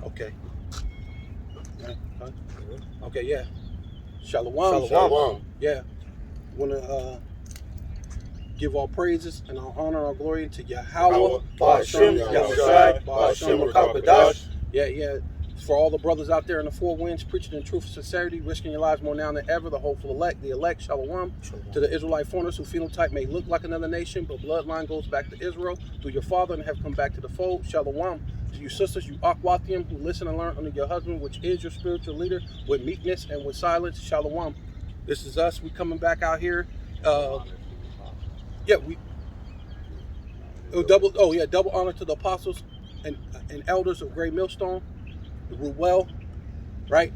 Okay. Okay, yeah. Shalom. Shalom. Yeah. Want to give all praises and our honor, our glory to Yahweh, Ba'ashem Yahushai, Ba'ashem Rakabadash. Yeah. For all the brothers out there in the four winds, preaching in truth and sincerity, risking your lives more now than ever, the hopeful elect, the elect, Shalom. To the Israelite foreigners who phenotype may look like another nation, but bloodline goes back to Israel through your father and have come back to the fold, Shalom. To you sisters, you Akwathium, who listen and learn under your husband, which is your spiritual leader, with meekness and with silence, Shalom. This is us. We coming back out here. Double honor to the apostles and elders of Great Millstone, the Ruel, right?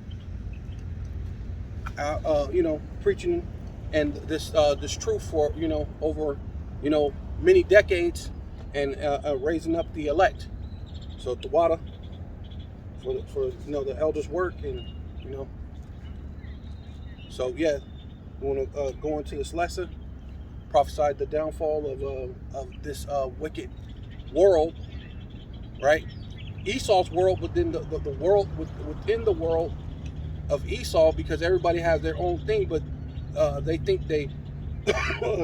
Preaching and this truth for over many decades, and raising up the elect. So Tawada for the elders' work, and So yeah, we want to go into this lesson. Prophesied the downfall of this wicked world, right? Esau's world within the world within the world of Esau, because everybody has their own thing, but they think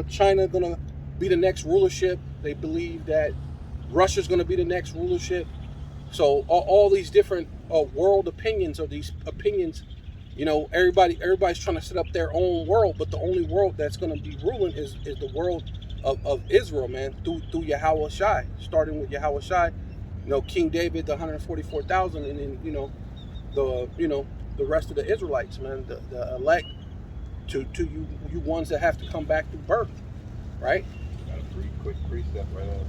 China gonna be the next rulership. They believe that Russia's gonna be the next rulership. So all these different world opinions, or these opinions, everybody's trying to set up their own world, but the only world that's gonna be ruling is the world of Israel, man, through Yahweh Shai, starting with Yahweh Shai, King David, the 144,000, and then the rest of the Israelites, man, the elect, to you ones that have to come back through birth, right? Got a pretty quick precept right on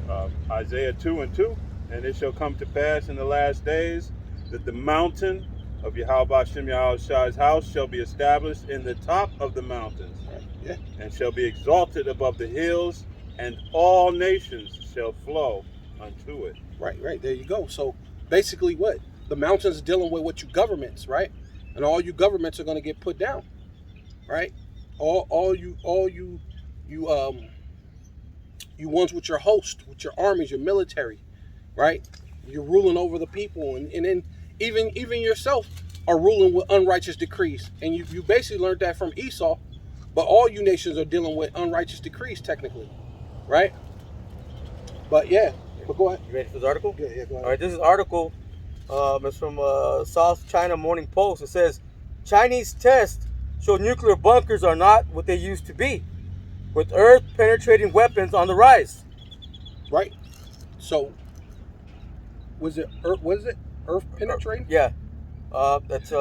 top. Isaiah 2:2, and it shall come to pass in the last days that the mountain of Yahweh Hashem Yahushai's house shall be established in the top of the mountains, Right. Yeah. and shall be exalted above the hills, and all nations shall flow unto it. Right. There you go. So basically, what the mountains are dealing with, what you governments, right? And all you governments are going to get put down, right? All you ones with your host, with your armies, your military, right? You're ruling over the people, and then even yourself are ruling with unrighteous decrees. And you basically learned that from Esau, but all you nations are dealing with unrighteous decrees technically, right? But yeah, but go ahead. You ready for this article? Yeah, go ahead. All right, this is article. It's from South China Morning Post. It says, Chinese tests show nuclear bunkers are not what they used to be, with Earth-penetrating weapons on the rise. Right. So, was it Earth penetrating? Yeah. It's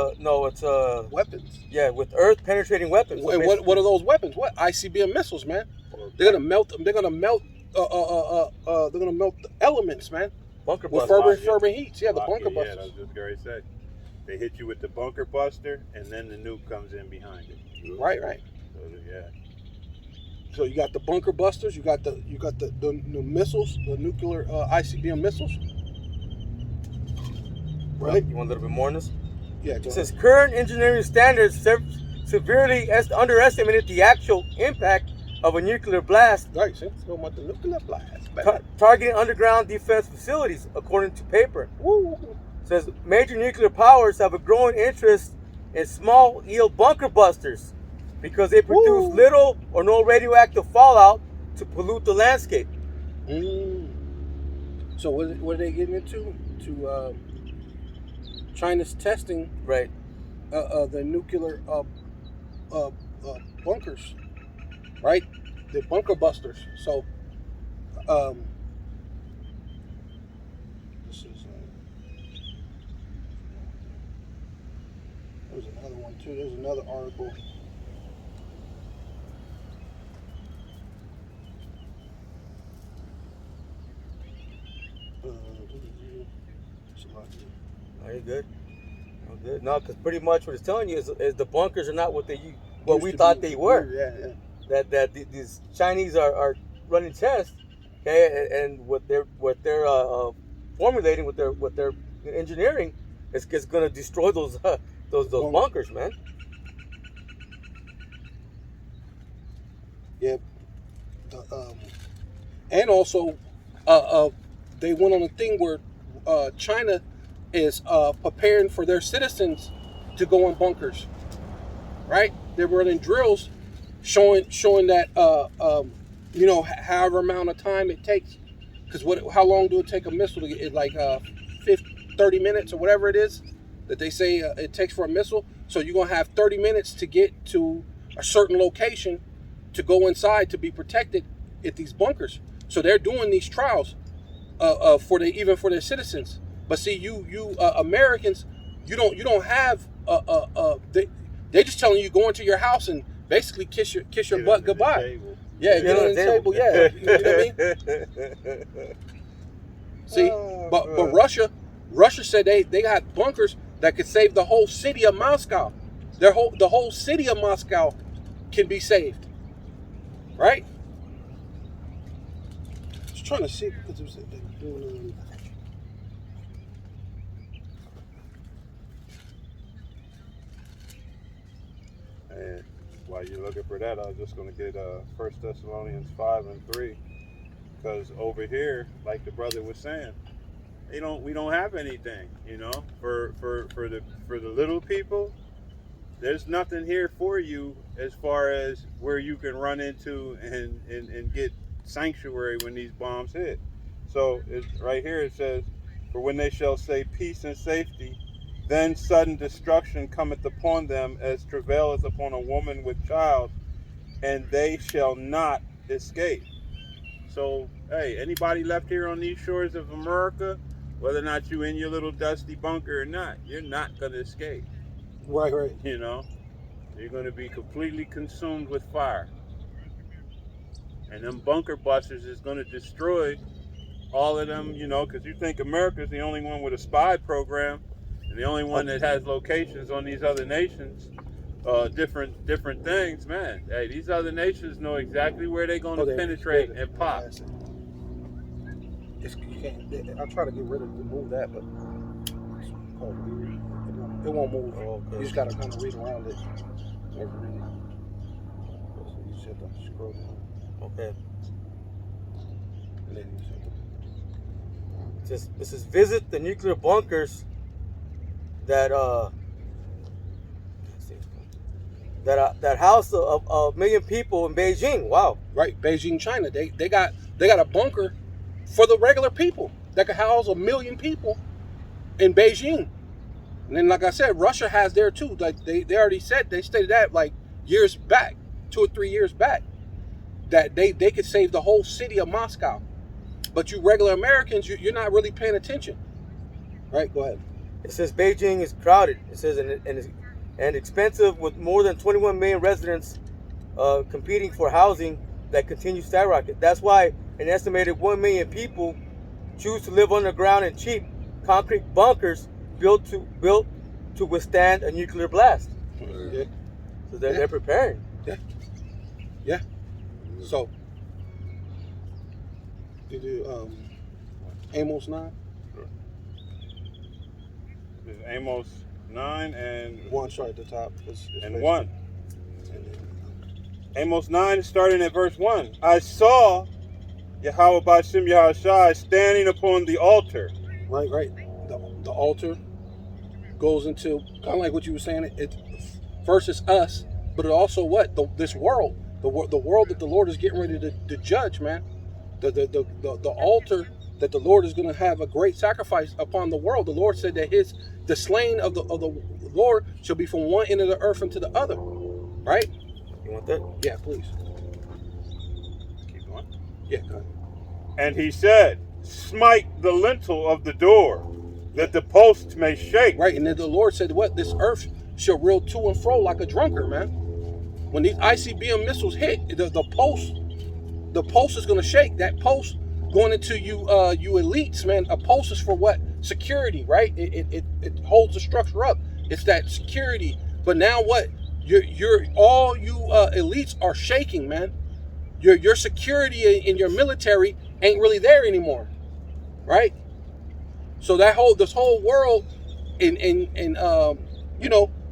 Weapons. Yeah, with Earth-penetrating weapons. And what are those weapons? What? ICBM missiles, man. They're gonna melt them. They're gonna melt. They're gonna melt the elements, man. Bunker With busters. fervent heats. Yeah, the bunker Yeah, busters. that was just Gary said. They hit you with the bunker buster, and then the nuke comes in behind it. Right. So yeah. So you got the bunker busters. You got the missiles, the nuclear ICBM missiles. Right. You want a little bit more on this? Yeah. It says current engineering standards severely underestimated the actual impact of a nuclear blast. Right. See, it's about the nuclear blast. Targeting underground defense facilities, according to paper. Woo. It says major nuclear powers have a growing interest in small yield bunker busters because they produce little or no radioactive fallout to pollute the landscape. So what are they getting into? To China's testing, right? The nuclear bunkers, right? The bunker busters. So this is there's another one too. There's another article. Are you good? Oh, good. No, because pretty much what it's telling you is the bunkers are not what we thought they were. Yeah. That these Chinese are running tests, okay, and what they're formulating with their engineering is going to destroy those bunkers, man. Yeah. And also, they went on a thing where China is preparing for their citizens to go in bunkers, right? They're running drills showing that however amount of time it takes, because how long do it take a missile to get it, like 30 minutes or whatever it is that they say it takes for a missile. So you're gonna have 30 minutes to get to a certain location to go inside to be protected at these bunkers. So they're doing these trials for their citizens. But see, you Americans, you don't have they just telling you go into your house and basically kiss your butt goodbye. Yeah, get on the table. Yeah, you know what I mean. See, but Russia said they got bunkers that could save the whole city of Moscow. The whole city of Moscow can be saved, right? Just trying to see because it was doing. And while you're looking for that, I was just going to get 1 Thessalonians 5:3, because over here, like the brother was saying, we don't have anything, for the little people. There's nothing here for you as far as where you can run into and get sanctuary when these bombs hit. So right here it says, for when they shall say peace and safety, then sudden destruction cometh upon them as travaileth upon a woman with child, and they shall not escape. So, hey, anybody left here on these shores of America, whether or not you in your little dusty bunker or not, you're not going to escape. Right. You're going to be completely consumed with fire. And them bunker busters is going to destroy all of them, because you think America's the only one with a spy program and the only one that has locations on these other nations, different things, man. Hey, these other nations know exactly where they're going to penetrate and pop. I'll try to remove that, but it won't move. Oh, okay. You just gotta kind of read around it. You just have to scroll down. Okay. And then you just have to... This is visit the nuclear bunkers that house a million people in Beijing. Wow. Right, Beijing, China. They got a bunker for the regular people that could house 1 million people in Beijing. And then, like I said, Russia has there too. Like they already stated that like years back, 2 or 3 years back, that they could save the whole city of Moscow. But you regular Americans, you're not really paying attention. Right, go ahead. It says Beijing is crowded. It says and expensive, with more than 21 million residents competing for housing that continues to skyrocket. That's why an estimated 1 million people choose to live underground in cheap concrete bunkers built to withstand a nuclear blast. Yeah. So they're preparing. Yeah. So, did you Amos 9? There's Amos 9 and 1 start at the top. And 1. Amos 9, starting at verse 1. I saw Yahweh Bashim Yahushai standing upon the altar. Right. The altar goes into kind of like what you were saying. It first is us, but it also this world, the world that the Lord is getting ready to judge, man. The altar that the Lord is going to have a great sacrifice upon the world. The Lord said that the slain of the Lord shall be from one end of the earth into the other. Right? You want that? Yeah, please. Keep going. Yeah, go ahead. And he said, smite the lintel of the door, that the posts may shake. Right, and then the Lord said, what? This earth shall reel to and fro like a drunkard, man. When these ICBM missiles hit, the post is going to shake. That post going into you elites, man. A post is for what? Security, right? It holds the structure up. It's that security. But now what? All you elites are shaking, man. Your security in your military ain't really there anymore, right? So this whole world in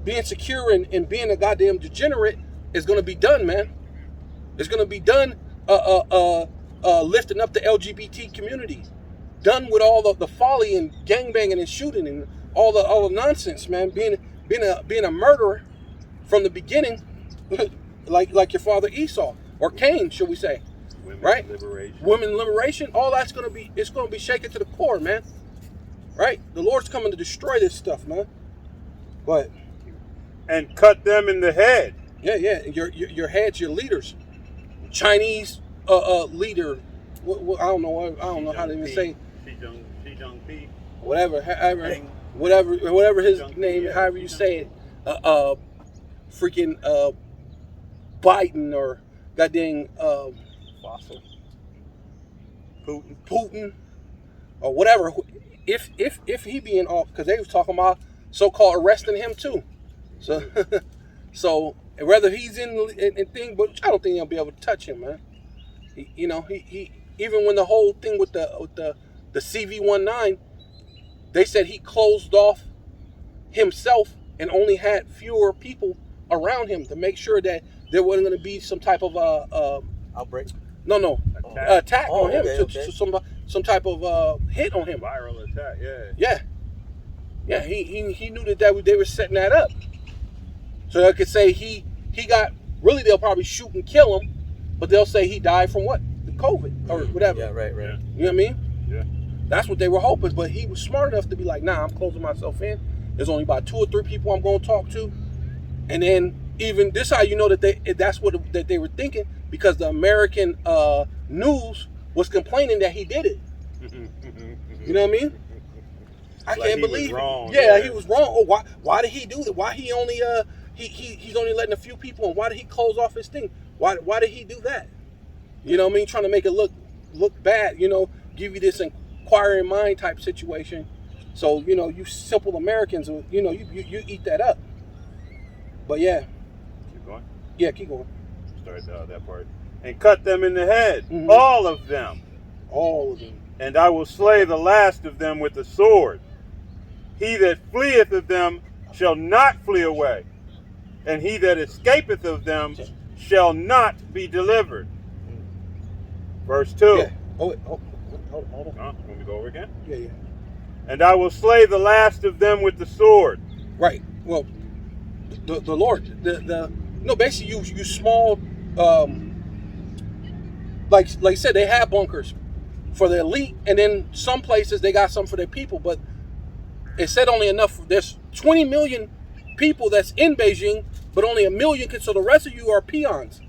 being secure and being a goddamn degenerate is gonna be done, man. It's gonna be done lifting up the LGBT community, done with all the folly and gangbanging and shooting and all the nonsense, man. Being a murderer from the beginning, like your father Esau or Cain, should we say? Women's Right? liberation. Women liberation, all that's gonna be shaken to the core, man. Right? The Lord's coming to destroy this stuff, man. Go ahead. And cut them in the head. Yeah. Your heads, your leaders, Chinese leader. I don't know how to even say Xi Jinping. whatever his Xi name, Jinping, however you say it. Freaking Biden or goddamn Fossil. Putin or whatever. If he be in office, because they was talking about so-called arresting him too. So whether he's in thing, but I don't think they'll be able to touch him, man. He even when the whole thing with the CV-19, they said he closed off himself and only had fewer people around him to make sure that there wasn't going to be some type of Outbreak. attack on him, Okay. some type of hit on him. Viral attack, Yeah. He knew that they were setting that up, so they could say he got. Really, they'll probably shoot and kill him, but they'll say he died from what? The COVID or whatever. Yeah, right. You know what I mean? Yeah. That's what they were hoping, but he was smart enough to be like, nah, I'm closing myself in. There's only about 2 or 3 people I'm going to talk to, and then even this, how you know that that they were thinking, because the American news was complaining that he did it. You know what I mean? I Like can't he was believe wrong, it. Yeah, yeah. he was wrong. Oh, why did he do that? Why he only he's only letting a few people, and why did he close off his thing? Why did he do that? You know what I mean? Trying to make it look bad, you know, give you this inquiring mind type situation. So, you know, you simple Americans, you know, you eat that up. But yeah. Keep going. Yeah, keep going. Start that part. And cut them in the head, Mhm. all of them. All of them. And I will slay the last of them with the sword. He that fleeth of them shall not flee away, and he that escapeth of them shall not be delivered. Verse 2. Yeah. Oh, wait. Hold on. Want me to go over again? Yeah. And I will slay the last of them with the sword. Right. Well, the Lord, basically you small, like I said, they have bunkers for the elite, and then some places they got some for their people. But it said only enough. There's 20 million people that's in Beijing, but only 1 million. So the rest of you are peons.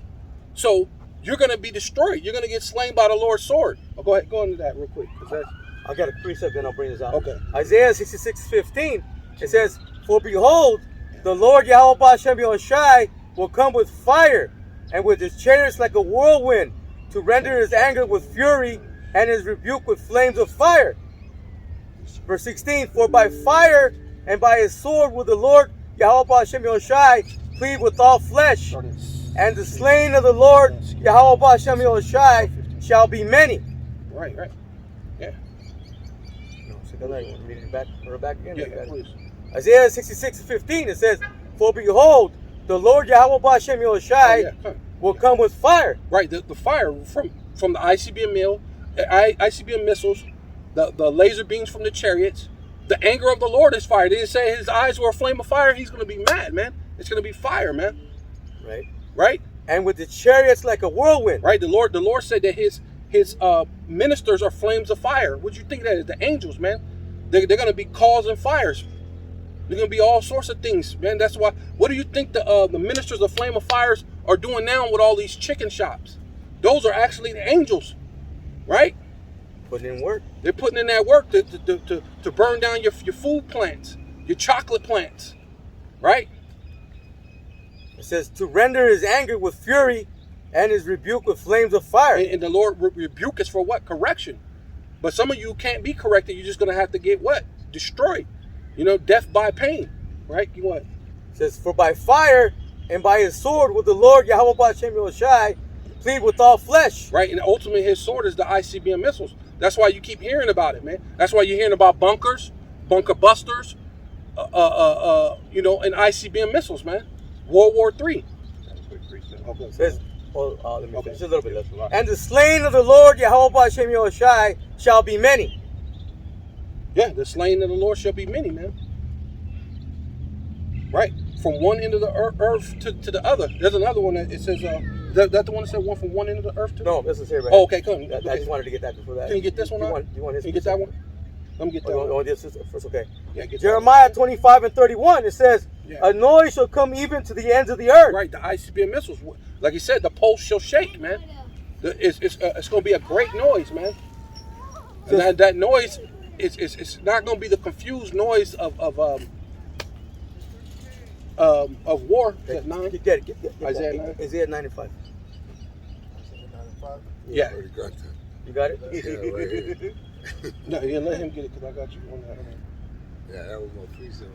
So you're going to be destroyed. You're going to get slain by the Lord's sword. Oh, go ahead, go into that real quick, because that's I got a precept, then I'll bring this out. okay. Isaiah 66:15. It says, "For behold, the Lord Yahweh Ba'ashem Yahushai will come with fire, and with his chariots like a whirlwind, to render his anger with fury, and his rebuke with flames of fire." Verse 16. "For by fire and by his sword will the Lord Yahweh Ba'ashem Yahushai plead with all flesh, and the slain of the Lord Yahweh Ba'ashem Yahushai shall be many." Right. Yeah. So then I read it back again. Yeah, please. Isaiah 66:15, it says, "For behold, the Lord Yahweh Ba'ashem Yahushai Come. will come with fire." Right, the fire from the ICBM missiles, the laser beams from the chariots, the anger of the Lord is fire. They didn't say his eyes were a flame of fire. He's going to be mad, man. It's going to be fire, man. Right. And with the chariots like a whirlwind. Right. The Lord said that his ministers are flames of fire. What do you think that is? The angels, man. They're going to be causing fires. They're going to be all sorts of things, man. That's why. What do you think the ministers of flame of fires are doing now with all these chicken shops? Those are actually the angels, right? Putting in work. They're putting in that work to burn down your food plants, your chocolate plants, right? It says, "To render his anger with fury, and his rebuke with flames of fire." And the Lord rebuke us for what? Correction. But some of you can't be corrected. You're just going to have to get what? Destroyed. You know, death by pain, right? You what? It says, "For by fire and by his sword will the Lord Yahweh Ba'ashem Yahushai plead with all flesh." Right, and ultimately his sword is the ICBM missiles. That's why you keep hearing about it, man. That's why you're hearing about bunkers, bunker busters, and ICBM missiles, man. World War III. It says, let me Okay. finish a little bit. "And the slain of the Lord Yahweh Ba'ashem Yahushai shall be many." Yeah, the slain of the Lord shall be many, man. Right? From one end of the earth to the other. There's another one that it says, that the one that said one from one end of the earth to? No, this is here, right? Oh, okay, come. I just wanted to get that before that. Can you get this one Do out? you want his? Can you get that one? Let me get that one. Oh, this is first, okay. Yeah, get Jeremiah 25:31. It says, Yeah. "A noise shall come even to the ends of the earth." Right, the ICBM missiles. Like you said, the post shall shake, man. It's going to be a great noise, man. And that noise it's not going to be the confused noise of war. Is that 9? Get it. Isaiah 9? Isaiah 95. Yeah. Already got that. You got it? Yeah, right here. No, yeah, let him get it because I got you on that. Yeah, that was my precept.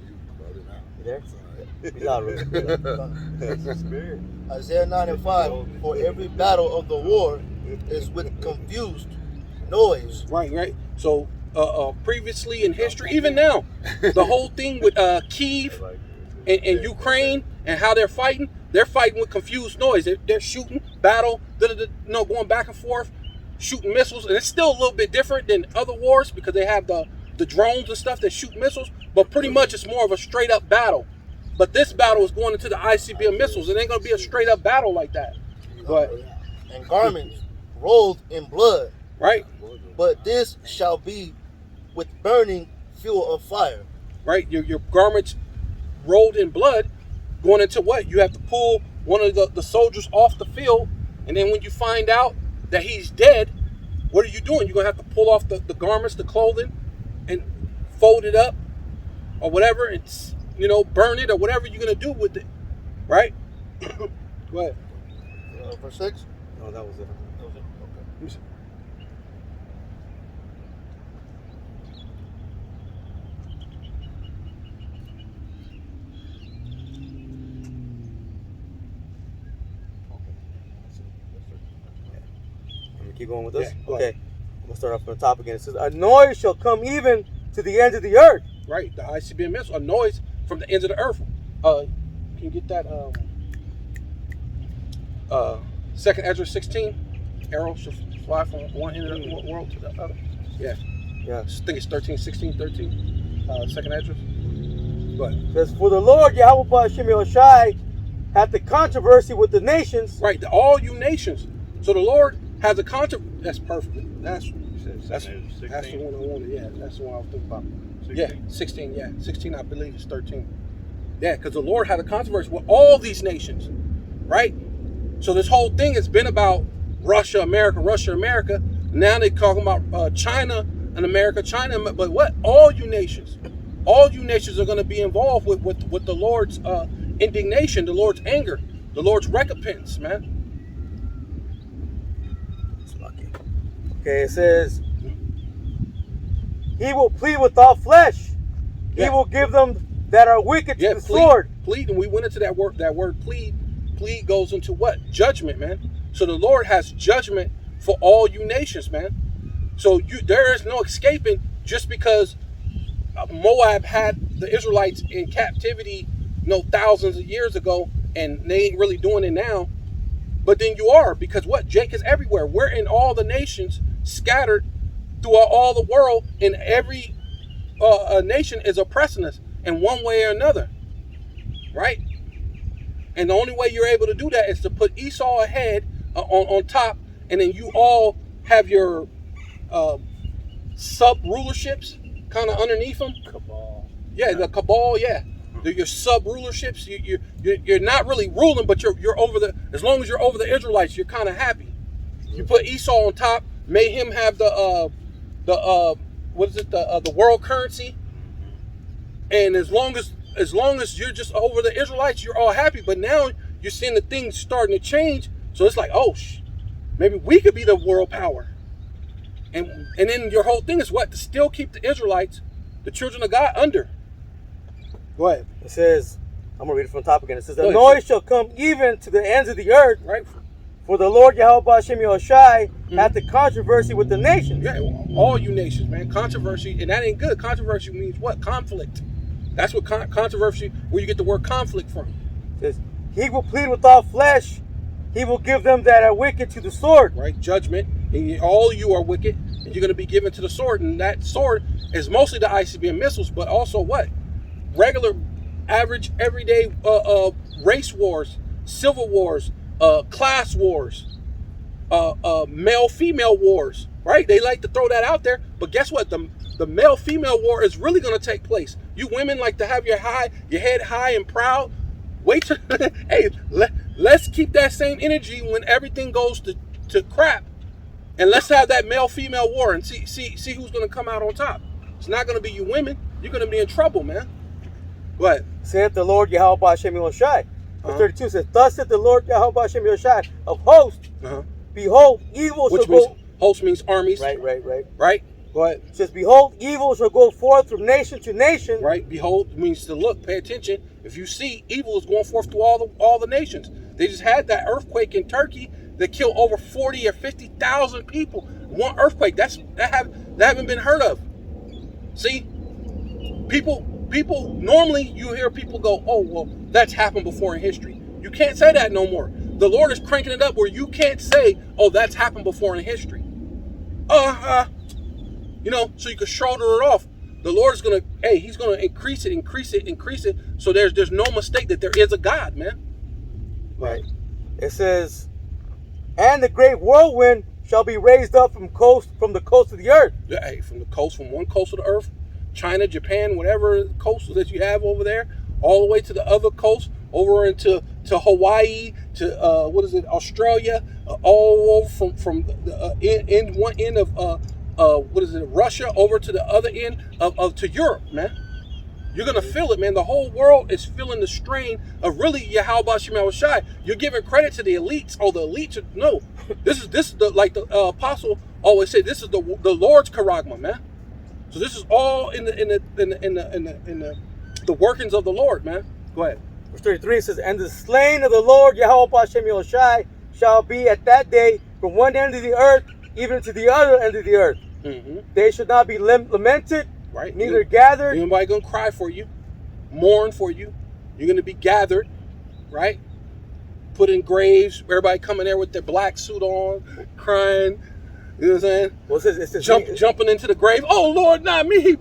You brought it out. You there? It's He's out, Rick. Isaiah 95, for every battle of the war is with confused noise. Right. So previously in history, even now, the whole thing with Kyiv and Ukraine and how they're fighting with confused noise. They're shooting, battle, going back and forth, shooting missiles. And it's still a little bit different than other wars because they have the drones and stuff that shoot missiles. But pretty much it's more of a straight up battle. But this battle is going into the ICBM missiles. It ain't going to be a straight up battle like that. But And garments rolled in blood. right. But this shall be with burning fuel of fire. Right? Your garments rolled in blood, going into what? You have to pull one of the soldiers off the field, and then when you find out that he's dead, what are you doing? You're going to have to pull off the garments, the clothing, and fold it up, or whatever, and, burn it, or whatever you're going to do with it. Right? Go ahead. Verse 6. No, that was it. That was it. Okay. Let me keep going with this. Yeah, go Okay. ahead. I'm going to start off from the top again. It says, "A noise shall come even to the ends of the earth." Right? The ICBM missile, a noise from the ends of the earth. Can you get that? 2nd Ezra 16. Arrows shall fly from one end of the world to the other. Yeah. Yeah. I think it's 13, 16, 13. 2nd Ezra. But It says, "For the Lord Yahweh Hashem Yahushai hath the controversy with the nations." right, all you nations. So the Lord has a controversy. That's perfect. That's You said that's 16? the one I wanted. Yeah, that's the one I was thinking about. 16? Yeah, 16. Yeah, 16. I believe it's 13. Yeah, because the Lord had a controversy with all these nations, right? So this whole thing has been about Russia, America. Now they're talking about China and America, but what? All you nations are going to be involved with the Lord's indignation, the Lord's anger, the Lord's recompense, man. Okay, it says, "He will plead with all flesh. He Yeah. will give them that are wicked Yeah, to the sword." plead, and we went into that word plead. Plead goes into what? Judgment, man. So the Lord has judgment for all you nations, man. So there is no escaping just because Moab had the Israelites in captivity, thousands of years ago, and they ain't really doing it now. But then you are, because what? Jake is everywhere. We're in all the nations, scattered throughout all the world, and every nation is oppressing us in one way or another, right? And the only way you're able to do that is to put Esau ahead on top, and then you all have your sub-rulerships kind of underneath them. Cabal. Yeah, the cabal, yeah. They're your sub-rulerships. You're not really ruling, but you're over as long as you're over the Israelites, you're kind of happy. You put Esau on top, made him have the world currency, and as long as you're just over the Israelites, you're all happy. But now you're seeing the things starting to change, so it's like, maybe we could be the world power. And then your whole thing is what? To still keep the Israelites, the children of God, under. Go ahead. It says, I'm going to read it from the top again. It says, Go "The ahead. noise shall come even to the ends of the earth. Right? For the Lord Yahweh Hashem Yahushai hath the controversy with the nations." Yeah, all you nations, man. Controversy, and that ain't good. Controversy means what? Conflict. That's what controversy, where you get the word conflict from. It says, "He will plead with all flesh. He will give them that are wicked to the sword." Right? Judgment. And all you are wicked, and you're going to be given to the sword, and that sword is mostly the ICBM missiles, but also what? Regular, average, everyday race wars, civil wars, class wars, male-female wars, right? They like to throw that out there, but guess what? The male-female war is really going to take place. You women like to have your head high and proud. Wait till, hey, let's keep that same energy when everything goes to crap, and let's have that male-female war and see who's going to come out on top. It's not going to be you women. You're going to be in trouble, man. What? Saith the Lord Yahweh Hashem Yoshai. Verse 32 says, thus saith the Lord Yahweh Hashem Yoshai of hosts, behold, evil Which shall means, go... host means armies. Right. Right? Go ahead. It says, behold, evil shall go forth from nation to nation. Right? Behold means to look, pay attention. If you see, evil is going forth to all the nations. They just had that earthquake in Turkey that killed over 40 or 50,000 people. One earthquake. That haven't been heard of. See? People, normally you hear people go, oh, well, that's happened before in history. You can't say that no more. The Lord is cranking it up where you can't say, oh, that's happened before in history. So you can shoulder it off. The Lord is going to, he's going to increase it. So there's no mistake that there is a God, man. Right. It says, and the great whirlwind shall be raised up from the coast of the earth. Yeah, from one coast of the earth, China, Japan, whatever coast that you have over there, all the way to the other coast, over into Hawaii, to Australia, all over from one end of Russia over to the other end to Europe, man. You're gonna feel it, man. The whole world is feeling the strain of really Yahweh Shema Shai. You're giving credit to the elites. Oh, the elites no. This is like the apostle always said. This is the Lord's charagma, man. So this is all in the workings of the Lord, man. Go ahead. Verse 33 says, and the slain of the Lord Yahweh Hashem Yoshai shall be at that day from one end of the earth even to the other end of the earth. Mm-hmm. They should not be lamented, right? Neither gathered. Anybody gonna cry for you, mourn for you. You're gonna be gathered, right? Put in graves. Everybody coming there with their black suit on, crying. You know what I'm saying? Well, it says jumping into the grave. Oh Lord, not me.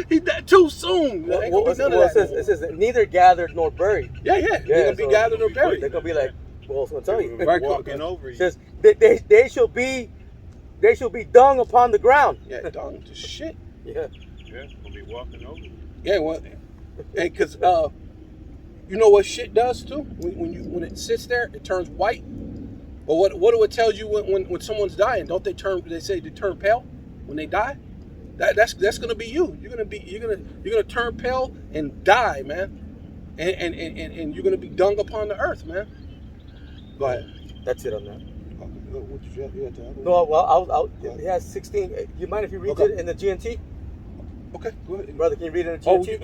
He died too soon. It says neither gathered nor buried. Yeah. They're gonna be gathered or buried. They're gonna be like, well, I was gonna tell you. Right, walking over you. It says they shall be dung upon the ground. Yeah, dung to shit. Yeah, gonna be walking over you. Yeah, well, because you know what shit does too? When it sits there, it turns white. But what do it tell you when someone's dying? Don't they turn? They say they turn pale when they die. That's gonna be you. You're gonna turn pale and die, man. And you're gonna be dung upon the earth, man. Go ahead. That's it on that. What did you have to add? No, well, it has 16. You mind if you read it in the GNT? Okay, go ahead. Brother, can you read it in the GNT?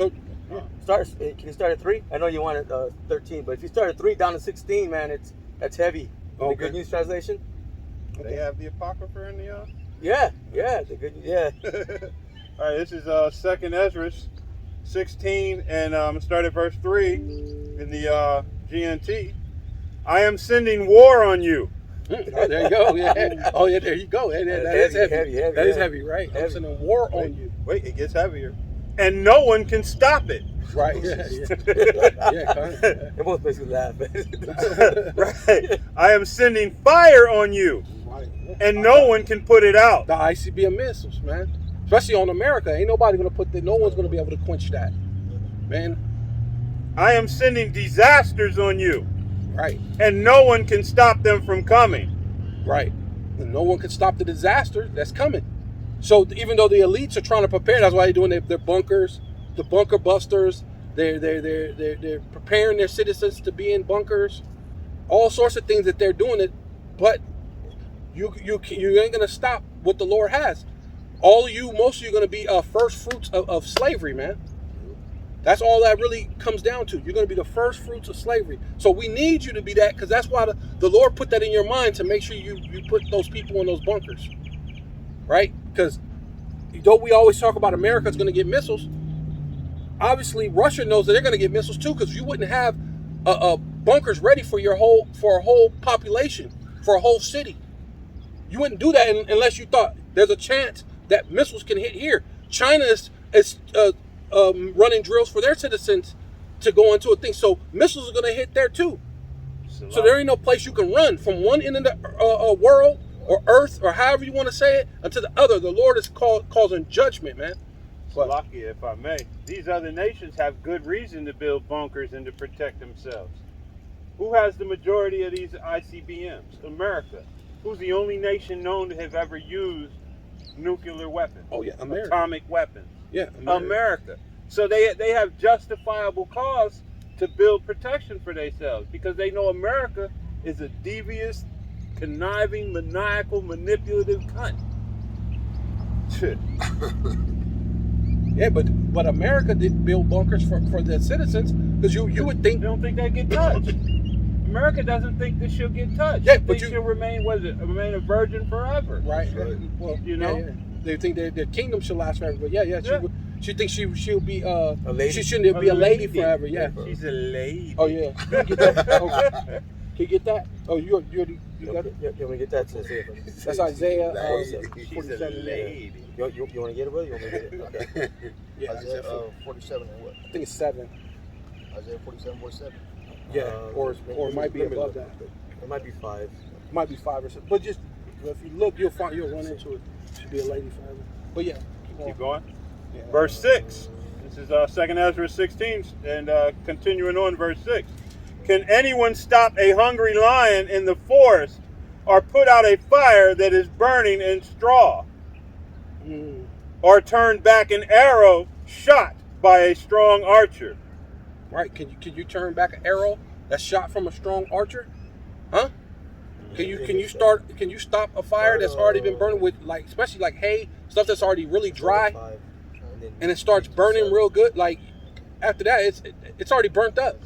Can you start at 3? I know you wanted 13, but if you start at 3 down to 16, man, that's heavy. Okay. The Good News Translation. They have the Apocrypha in the. Yeah, the Good News. Yeah. All right, this is 2nd Ezra 16, and start at verse 3 in the GNT. I am sending war on you. Oh, there you go. Yeah. Oh, yeah. There you go. That is heavy. That is heavy, right? I'm sending war on you. Wait, it gets heavier, and no one can stop it. Right. Yeah. It both makes me laugh. Right. I am sending fire on you, and no one can put it out. The ICBM missiles, man. Especially on America, ain't nobody gonna put that. No one's gonna be able to quench that, man. I am sending disasters on you. Right. And no one can stop them from coming. Right. And no one can stop the disaster that's coming. So even though the elites are trying to prepare, that's why they're doing their bunkers, the bunker busters. They're preparing their citizens to be in bunkers, all sorts of things that they're doing it. But you ain't gonna stop what the Lord has. Most of you are gonna be first fruits of slavery, man. That's all that really comes down to. You're going to be the first fruits of slavery. So we need you to be that, because that's why the Lord put that in your mind, to make sure you put those people in those bunkers. Right? Because though we always talk about America's going to get missiles, obviously Russia knows that they're going to get missiles too, because you wouldn't have bunkers ready for a whole population, for a whole city. You wouldn't do that unless you thought there's a chance that missiles can hit here. China is running drills for their citizens to go into a thing. So missiles are going to hit there too. So there ain't no place you can run from one end of the world or earth or however you want to say it unto the other. The Lord is causing judgment, man. Salakia, if I may, these other nations have good reason to build bunkers and to protect themselves. Who has the majority of these ICBMs? America. Who's the only nation known to have ever used nuclear weapons? Oh yeah, America. Atomic weapons. Yeah, America. So they have justifiable cause to build protection for themselves because they know America is a devious, conniving, maniacal, manipulative cunt. Yeah, but America did build bunkers for the citizens because you would think. They don't think they get touched. America doesn't think this she'll get touched. Yeah, They but think she'll remain a virgin forever. Right. Right. Well, You know? yeah. They think their kingdom should last forever. But yeah. She thinks she'll be A lady? She shouldn't be a lady forever. Yeah. She's a lady. Oh yeah. Can you get that? Can you get that? Oh, you got it. You want me to get that? That's Isaiah. She's a 47. lady. You want to get it, bro? You want me to get it? Okay. Yeah, Isaiah 47 and what? I think it's 7. Isaiah 47, 47. Yeah, or it might be above that. It might be 5. It might be 5 or 6. But just if you look, you'll run into it. Should be a lady forever. But yeah, Keep going. Yeah. Verse 6. This is 2nd Ezra 16, and continuing on verse 6. Can anyone stop a hungry lion in the forest or put out a fire that is burning in straw? Or turn back an arrow shot by a strong archer? Right? Can you turn back an arrow that's shot from a strong archer? Huh? Can you stop a fire that's already been burning with especially like hay, stuff that's already really dry, and it starts burning real good? Like after that, it's already burnt up.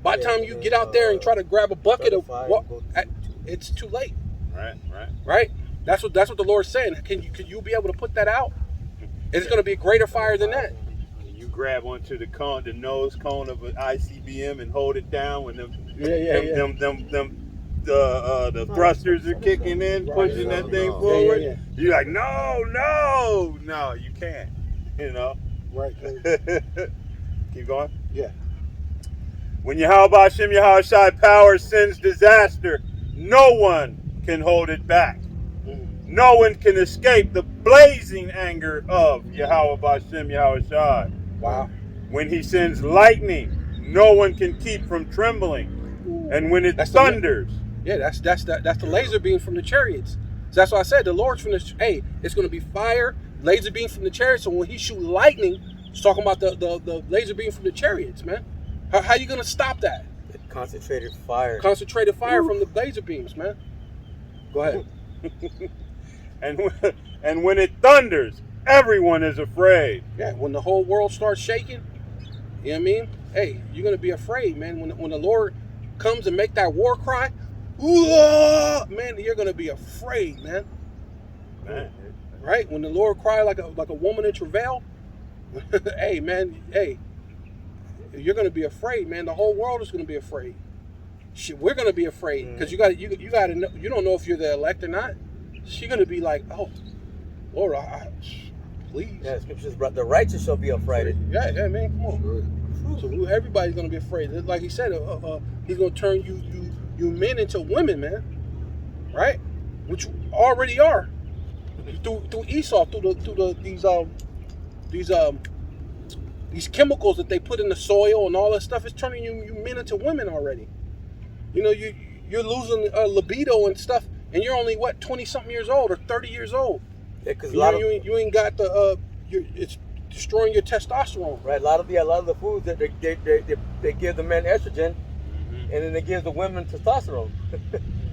By the time you get out there and try to grab a bucket of it's too late. Right? That's what the Lord's saying. Can you be able to put that out? It's going to be a greater fire than that. You grab onto the nose cone of an ICBM and hold it down when the thrusters are kicking in, pushing that thing forward. Yeah. You're like, no, you can't. You know. Right. Keep going. Yeah. When Yahweh Hashem Yahushai power sends disaster, no one can hold it back. No one can escape the blazing anger of Yahweh Hashem Yahushai. Wow. When he sends lightning, no one can keep from trembling. And when it thunders, that's the laser beam from the chariots. So that's why I said the Lord's from it's going to be fire, laser beam from the chariots. So when he shoot lightning, he's talking about the laser beam from the chariots, man. How you going to stop that? Concentrated fire. Concentrated fire from the laser beams, man. Go ahead. and when it thunders, everyone is afraid. Yeah, when the whole world starts shaking, you know what I mean? Hey, you're going to be afraid, man. When the Lord comes and make that war cry, man, you're going to be afraid, man. Right? When the Lord cry like a woman in travail, hey, you're going to be afraid, man. The whole world is going to be afraid. We're going to be afraid because you got to know. You don't know if you're the elect or not. She's going to be like, oh, Lord, please. Yeah, scripture says the righteous shall be afraid. Yeah, man, come on. So everybody's going to be afraid. Like he said, he's going to turn you men into women, man. Right? Which you already are. Through Esau, through these chemicals that they put in the soil and all that stuff, it's turning you men into women already. You know, you're losing libido and stuff, and you're only 20-something years old or 30 years old. Yeah, because you ain't got it's destroying your testosterone. Right, a lot of the foods that they give the men estrogen, and then they give the women testosterone.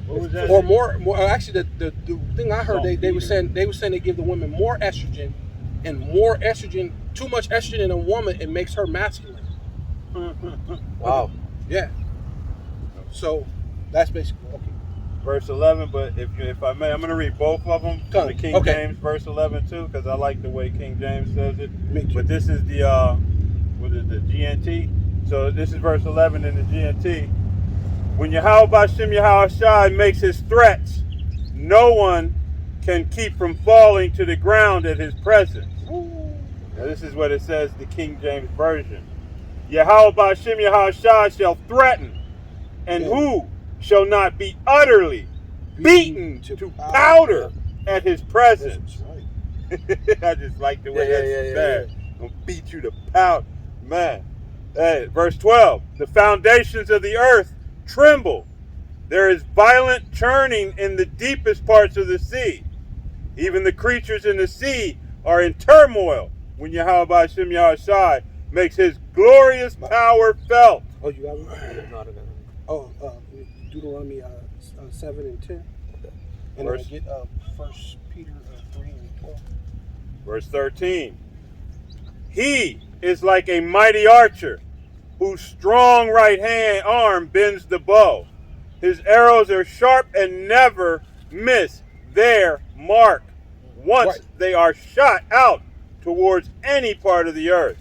What was that? Or more. Actually, the thing I heard they were saying they give the women more estrogen, and more estrogen. Too much estrogen in a woman, it makes her masculine. Wow. Yeah. So that's basically okay. Verse 11, but if I may, I'm going to read both of them. The King James, verse 11 too, because I like the way King James says it. But this is the the GNT. So this is verse 11 in the GNT. When Yahweh Hashem Yahushai makes his threats, no one can keep from falling to the ground at his presence. Now this is what it says, the King James Version. Yahweh Ba'ashem Yahushua shall threaten, and who shall not be utterly beaten to powder at his presence. Right. I just like the way Yeah, that's yeah, said. Gonna beat you to powder. Man. Hey, verse 12. The foundations of the earth tremble. There is violent churning in the deepest parts of the sea. Even the creatures in the sea are in turmoil when Yahweh Ba'ashem Yahushua makes his glorious power felt. Oh, you got me? No, I don't know. Oh, Deuteronomy 7 and 10. And Verse- then I get 1 Peter 3 and 12. Verse 13. He is like a mighty archer whose strong right hand arm bends the bow. His arrows are sharp and never miss their mark. Once Right. they are shot out towards any part of the earth.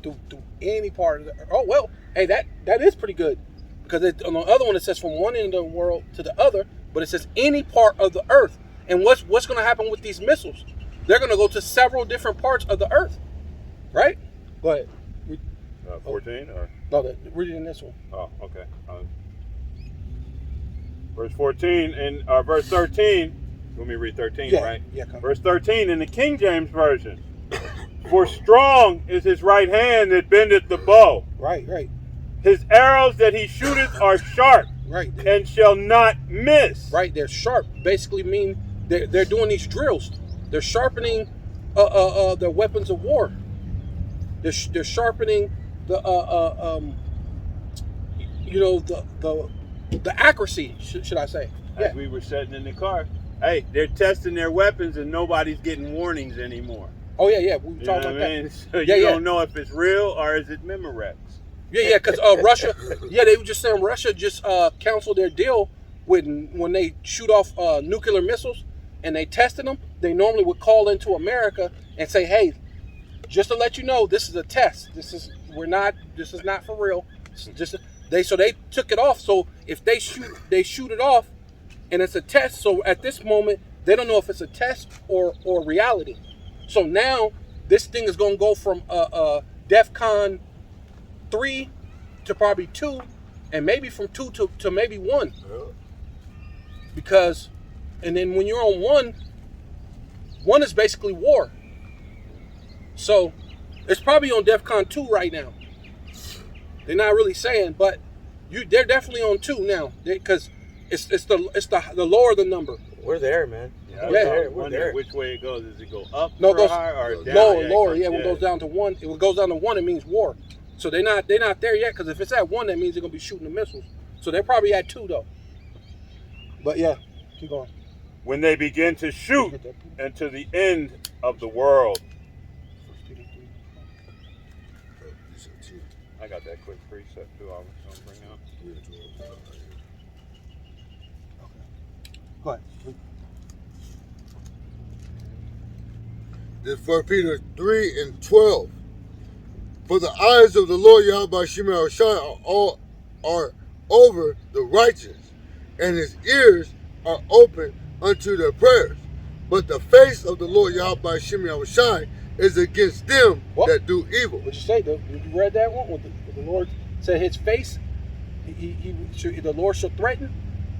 To any part of the. Oh well, hey, that is pretty good, because on the other one it says from one end of the world to the other, but it says any part of the earth. And what's going to happen with these missiles? They're going to go to several different parts of the earth, right? Go ahead. 14 or No, reading this one. oh, okay. Verse 14 and verse 13. Let me read 13, Yeah, right? yeah. Come. Verse 13 in the King James Version. For strong is his right hand that bendeth the bow. Right. His arrows that he shooteth are sharp Right. and shall not miss. Right. They're sharp. Basically, mean they're doing these drills. They're sharpening their weapons of war. They're sharpening the the accuracy. Should I say? As we were sitting in the car. Hey, they're testing their weapons and nobody's getting warnings anymore. Oh yeah. We were You know talking what about I mean? that. So Yeah, you yeah. don't know if it's real or is it Memorex. Yeah, because Russia. Yeah, they were just saying Russia just canceled their deal when they shoot off nuclear missiles and they tested them. They normally would call into America and say, "Hey, just to let you know, this is a test. This is not for real. This is just so they took it off. So if they shoot it off, and it's a test. So at this moment, they don't know if it's a test or reality. So now this thing is going to go from DEFCON 3 to probably 2, and maybe from 2 to maybe 1. Because, and then when you're on 1 is basically war. So it's probably on DEFCON 2 right now. They're not really saying, but they're definitely on 2 now, because it's the lower the number. We're there, man. Yeah, We're wonder there. which way it goes. Does it go up No, it for goes high or down? lower. Yeah, when it goes down to 1, if it goes down to 1, it means war. So they're not there yet, because if it's at 1, that means they're gonna be shooting the missiles. So they're probably at 2 though. But yeah, keep going. When they begin to shoot into the end of the world. I got that quick preset too. I was going to bring up. Go ahead. This 1 Peter 3 and 12. For the eyes of the Lord Yahweh Shemel Shai are over the righteous, and his ears are open unto their prayers. But the face of the Lord Yahweh Shemel Shai is against them that do evil. What'd you say, though? You read that one? What the Lord said his face, the Lord shall threaten.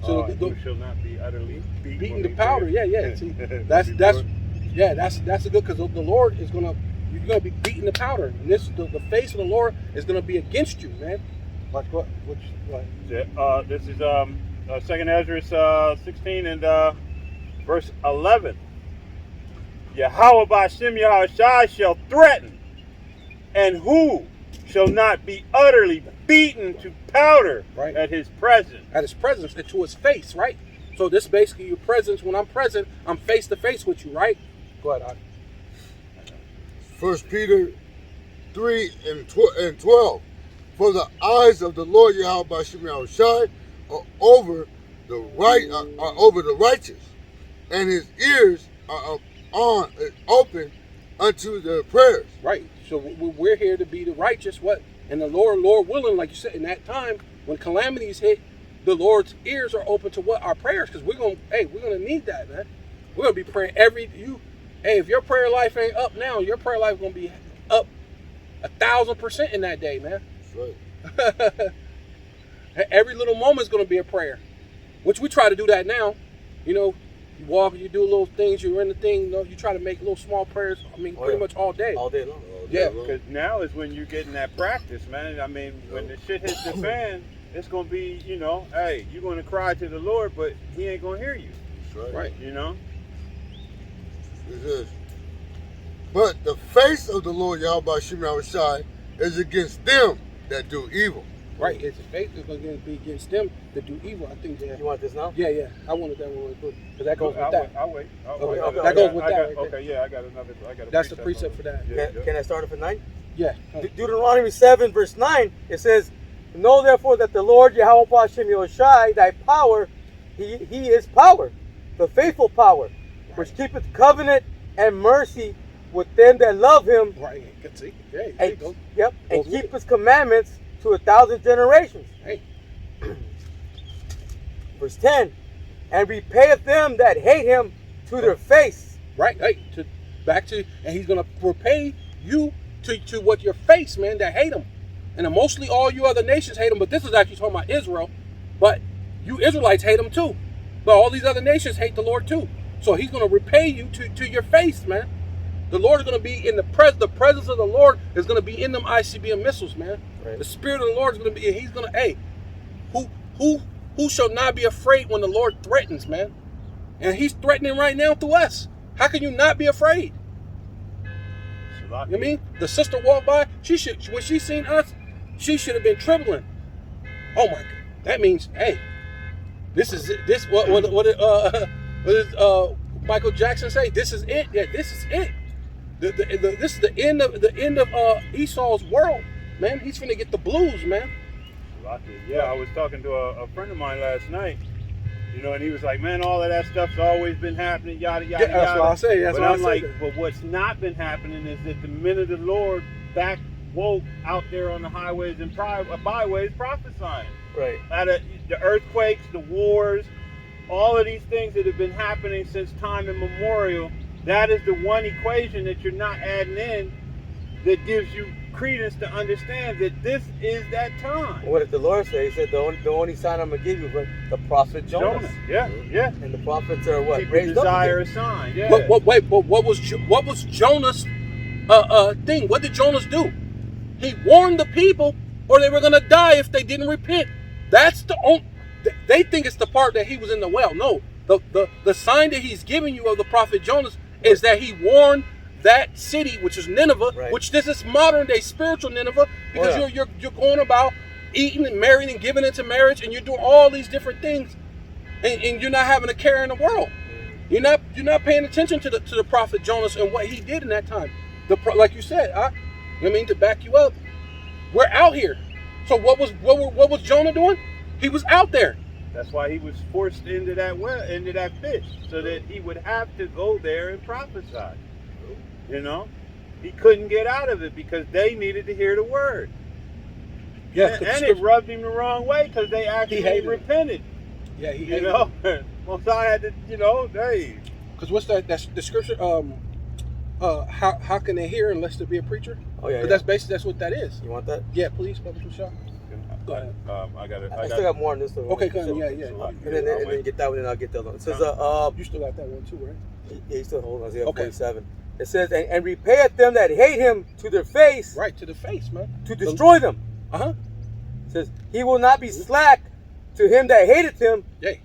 So Who shall not be utterly beating the powder. Yeah. See, that's a good, because the Lord is you're gonna be beating the powder, and the face of the Lord is gonna be against you, man. Like what? This is 2nd Ezra 16 and verse 11. Yahweh Ba'ashem Yahushua shall threaten, and who shall not be utterly beaten to powder at his presence. At his presence, and to his face, right? So this basically your presence. When I'm present, I'm face to face with you, right? Go ahead, Adi. 1 Peter 3 and 12. For the eyes of the Lord Yahweh Shemel Shai are over the righteous, and his ears are open unto their prayers. Right. So we're here to be the righteous. What? And the Lord willing, like you said, in that time when calamities hit, the Lord's ears are open to what? Our prayers, because we're gonna need that, man. We're gonna be praying Hey, if your prayer life ain't up now, your prayer life gonna be up 1,000% in that day, man. That's right. Every little moment is gonna be a prayer, which we try to do that now. You know, you walk, you do little things, you're in the thing. You know, you try to make little small prayers. I mean, pretty much all day. All day long. Yeah. Because now is when you're getting that practice, man. I mean, when the shit hits the fan, it's gonna be, you know, hey, you're gonna cry to the Lord, but He ain't gonna hear you. That's Right. You know. It says, but the face of the Lord Yahweh Shem Yahushai is against them that do evil. Right. It's faith is gonna be against them that do evil. I think that. You want this now? Yeah. I wanted that one because that goes with I'll that. wait. Okay. That goes with that right there. Okay, yeah, I got another. That's the precept for that. Yeah, Can I start it for 9? Yeah. Deuteronomy 7, verse 9, it says, know therefore that the Lord Yahweh Hashem Yahushai, thy power, he is power, the faithful power, which keepeth covenant and mercy with them that love him, Right. Good see. Yeah. and, Go. and keep his commandments to 1,000 generations. Hey. Verse 10, and repayeth them that hate him to their face. Right. Hey. And he's gonna repay you to what your face, man, that hate him. And mostly all you other nations hate him, but this is actually talking about Israel. But you Israelites hate him too. But all these other nations hate the Lord too. So he's gonna repay you to your face, man. The Lord is gonna be in the presence of the Lord is gonna be in them ICBM missiles, man. Right. The Spirit of the Lord is gonna be, and he's gonna, hey, who shall not be afraid when the Lord threatens, man? And he's threatening right now through us. How can you not be afraid? You know what I mean? The sister walked by, when she seen us, she should have been trembling. Oh my God. That means, hey, what did Michael Jackson say? This is it. Yeah, this is it. This is the end of Esau's world, man. He's finna get the blues, man. Yeah, I was talking to a friend of mine last night, you know, and he was like, man, all of that stuff's always been happening, yada, yada, Yeah, that's yada. what I say. That's but what I'm I like, say. but what's not been happening is that the men of the Lord back woke out there on the highways and byways prophesying. Right. Out of the earthquakes, the wars, all of these things that have been happening since time immemorial, that is the one equation that you're not adding in that gives you credence to understand that this is that time. What did the Lord say? He said, the only sign I'm going to give you is the prophet Jonas. Yeah. And the prophets are what? People Raised desire up a sign. Yeah. But what was Jonah's thing? What did Jonas do? He warned the people, or they were gonna die if they didn't repent. That's the only. They think it's the part that he was in the well. No, the sign that he's giving you of the prophet Jonas is that he warned that city, which is Nineveh, Right. which this is modern day spiritual Nineveh, because you're going about eating and marrying and giving into marriage, and you're doing all these different things, and you're not having a care in the world. You're not paying attention to the prophet Jonas and what he did in that time. Like you said, to back you up, we're out here. So what was Jonah doing? He was out there. That's why he was forced into that well, into that fish, so that he would have to go there and prophesy. You know, he couldn't get out of it because they needed to hear the word. Yeah, and it rubbed him the wrong way because they actually hated it. repented. Yeah, he You know, Mosiah had to, hey. Because what's that? That's the scripture. How can they hear unless there be a preacher? Oh yeah. But that's basically that's what that is. You want that? Yeah, please, Brother Shah. Go ahead. I got it. I still got more on this one. Okay, go ahead. Yeah. And then get that one, and I'll get the other one. It says, You still got that one too, right? yeah, you still hold on. Isaiah Okay. 47. It says, and repayeth them that hate him to their face, Right, to the face, man. to destroy them. Uh-huh. It says, he will not be slack to him that hateth him. Hey.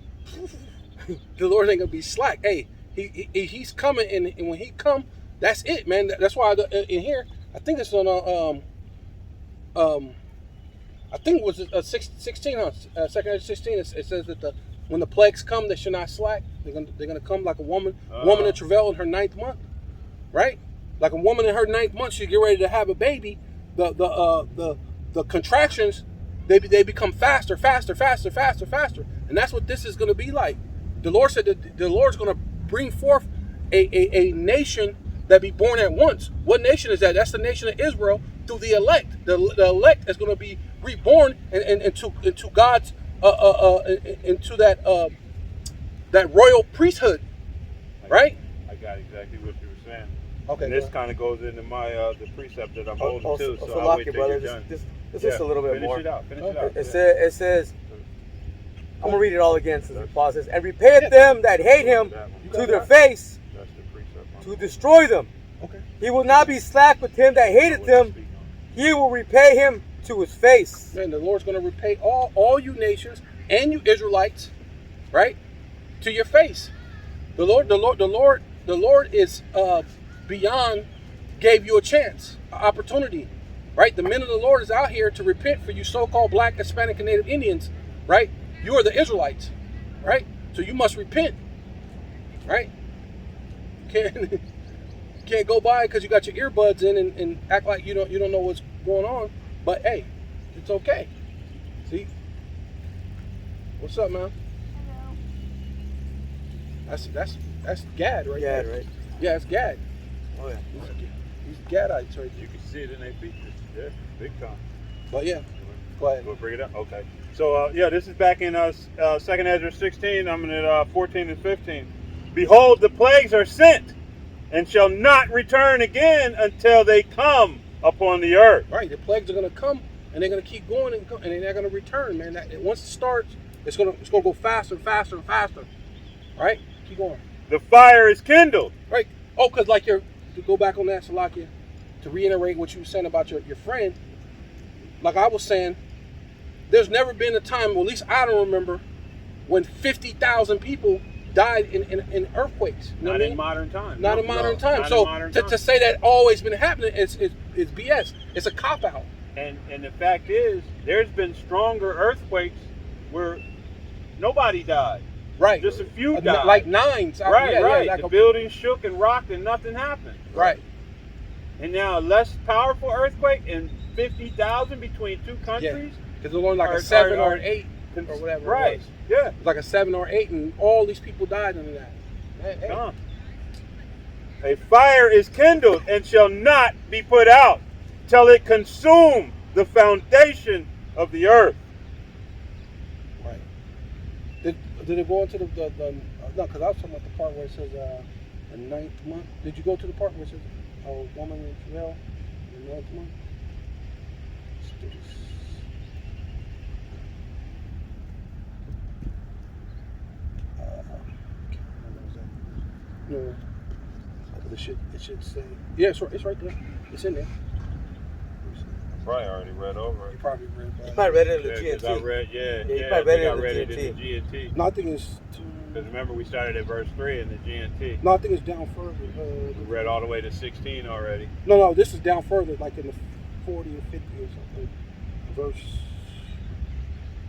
The Lord ain't gonna be slack. Hey, he's coming, and when he come, that's it, man. That's why in here, I think it's on I think it was 16, 2nd 16. It says that when the plagues come, they should not slack. They're gonna come like a woman in travail in her 9th month, right? Like a woman in her 9th month, she get ready to have a baby. The contractions, they become faster, and that's what this is gonna be like. The Lord said that the Lord's gonna bring forth a nation that be born at once. What nation is that? That's the nation of Israel through the elect. The elect is going to be reborn into God's into that royal priesthood. Right? I got exactly what you were saying. Okay. And this go ahead. kind of goes into my the precept that I'm holding too. So Also, I'll lock wait it, till brother. you're done. Just a little bit finish more. It out. Finish it Okay. out. It says, I'm gonna read it all again since the pauses. And repay them that hate him to their face, That's the precept. to destroy them. Okay. He will not be slack with him that hated them. He will repay him to his face. Man, the Lord's going to repay all you nations and you Israelites, right, to your face. The Lord is beyond gave you a chance, an opportunity, right? The men of the Lord is out here to repent for you so-called Black, Hispanic, and Native Indians, right? You are the Israelites, right? So you must repent, right? Can't go by because you got your earbuds in and act like you don't know what's going on. But hey, it's okay. See? What's up, man? That's Gad right Yeah, there. right. Yeah, it's Gad. Oh yeah. He's Gadites right You there. can see it in their features. Yeah, big time. But yeah, go ahead. We'll bring it up. Okay. So this is back in 2nd Ezra 16. I'm in 14 and 15. Behold, the plagues are sent, and shall not return again until they come upon the earth. Right, the plagues are gonna come and they're gonna keep going and they're not gonna return, man. Once it starts, it's gonna go faster and faster and faster. Right? Keep going. The fire is kindled. Right. Oh, because like to go back on that, Salakia, to reiterate what you were saying about your friend, like I was saying, there's never been a time, well, at least I don't remember, when 50,000 people died in earthquakes. You know Not what I in mean? modern times. Not in modern times. Not So in modern to times. say that always been happening is BS. It's a cop out. And the fact is, there's been stronger earthquakes where nobody died. Right. Just a few died. Like nines. Right, Yeah, right. Yeah, like The building shook and rocked and nothing happened. right. And now a less powerful earthquake and 50,000 between two countries. Because it's only like Are- a 7 are- or an 8 or whatever. Right. It was. Yeah. It's like a 7 or 8, and all these people died under that. Hey. Come on. A fire is kindled and shall not be put out till it consume the foundation of the earth. Right. Did it go into the no? Because I was talking about the part where it says the 9th month. Did you go to the part where it says a woman in travail in the 9th month? Let's do this. No. It should say. Yeah, it's right there. It's in there. Probably already read over You probably read You that. probably read it in the Yeah, 'cause I GNT. read, you probably read it in the read it GNT. in the GNT. Nothing is. Because remember, we started at verse 3 in the GNT. Nothing is down further. We read all the way to 16 already. No, this is down further, like in the 40 or 50 or something. Verse.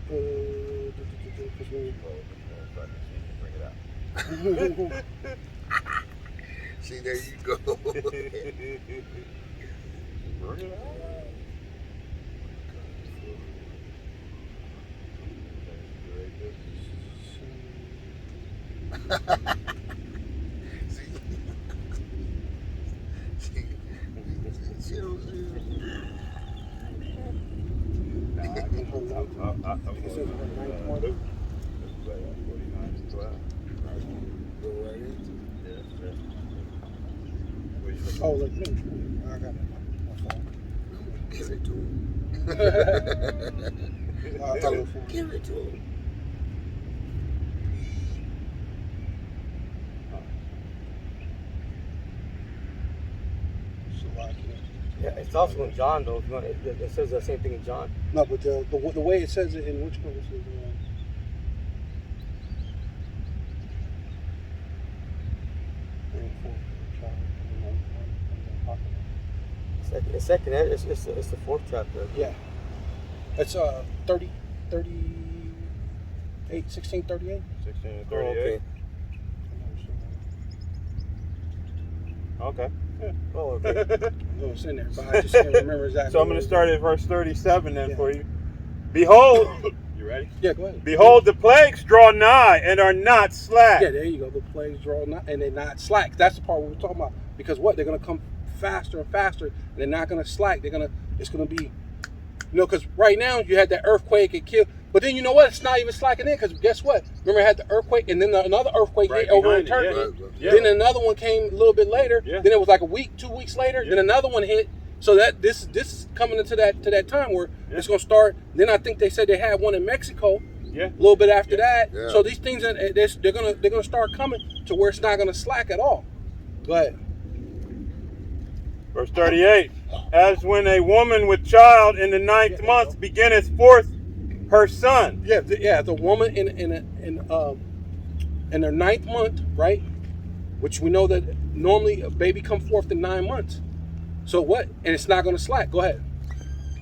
Bring it out. See, there you go. Bring it out. See what I'm saying? Go right into it. Oh, look, I got it. My phone. Give it to him. I thought it was Give it to him. Yeah, it's also in John though. If you want, it says the same thing in John. No, but the way it says it in which one is it? Second, it's the 4th chapter. Yeah. It's 38, 1638. 16 and Oh, 38. okay. Okay. Oh, okay. No, it's in there, but I just can't remember exactly. So I'm going to start at verse 37 then Yeah. for you. Behold, you ready? Yeah, go ahead. Behold, the plagues draw nigh and are not slack. Yeah, there you go. The plagues draw not, and they're not slack. That's the part we were talking about. Because what? They're going to come faster and faster, and they're not going to slack. It's going to be, because right now you had that earthquake, it killed. But then you know what? It's not even slacking in because guess what? Remember, it had the earthquake, and then another earthquake Right hit over in behind it, Turkey. yeah. Then another one came a little bit later. Yeah. Then it was like a week, 2 weeks later. Yeah. Then another one hit. So that this is coming into that time where Yeah. it's gonna start. Then I think they said they had one in Mexico. Yeah. A little bit after that. Yeah. So these things they're gonna start coming to where it's not gonna slack at all. Go ahead. Verse 38. As when a woman with child in the ninth month beginneth forth her son. Yeah, the woman in their ninth month, right? Which we know that normally a baby come forth in 9 months. So what? And it's not going to slack. Go ahead.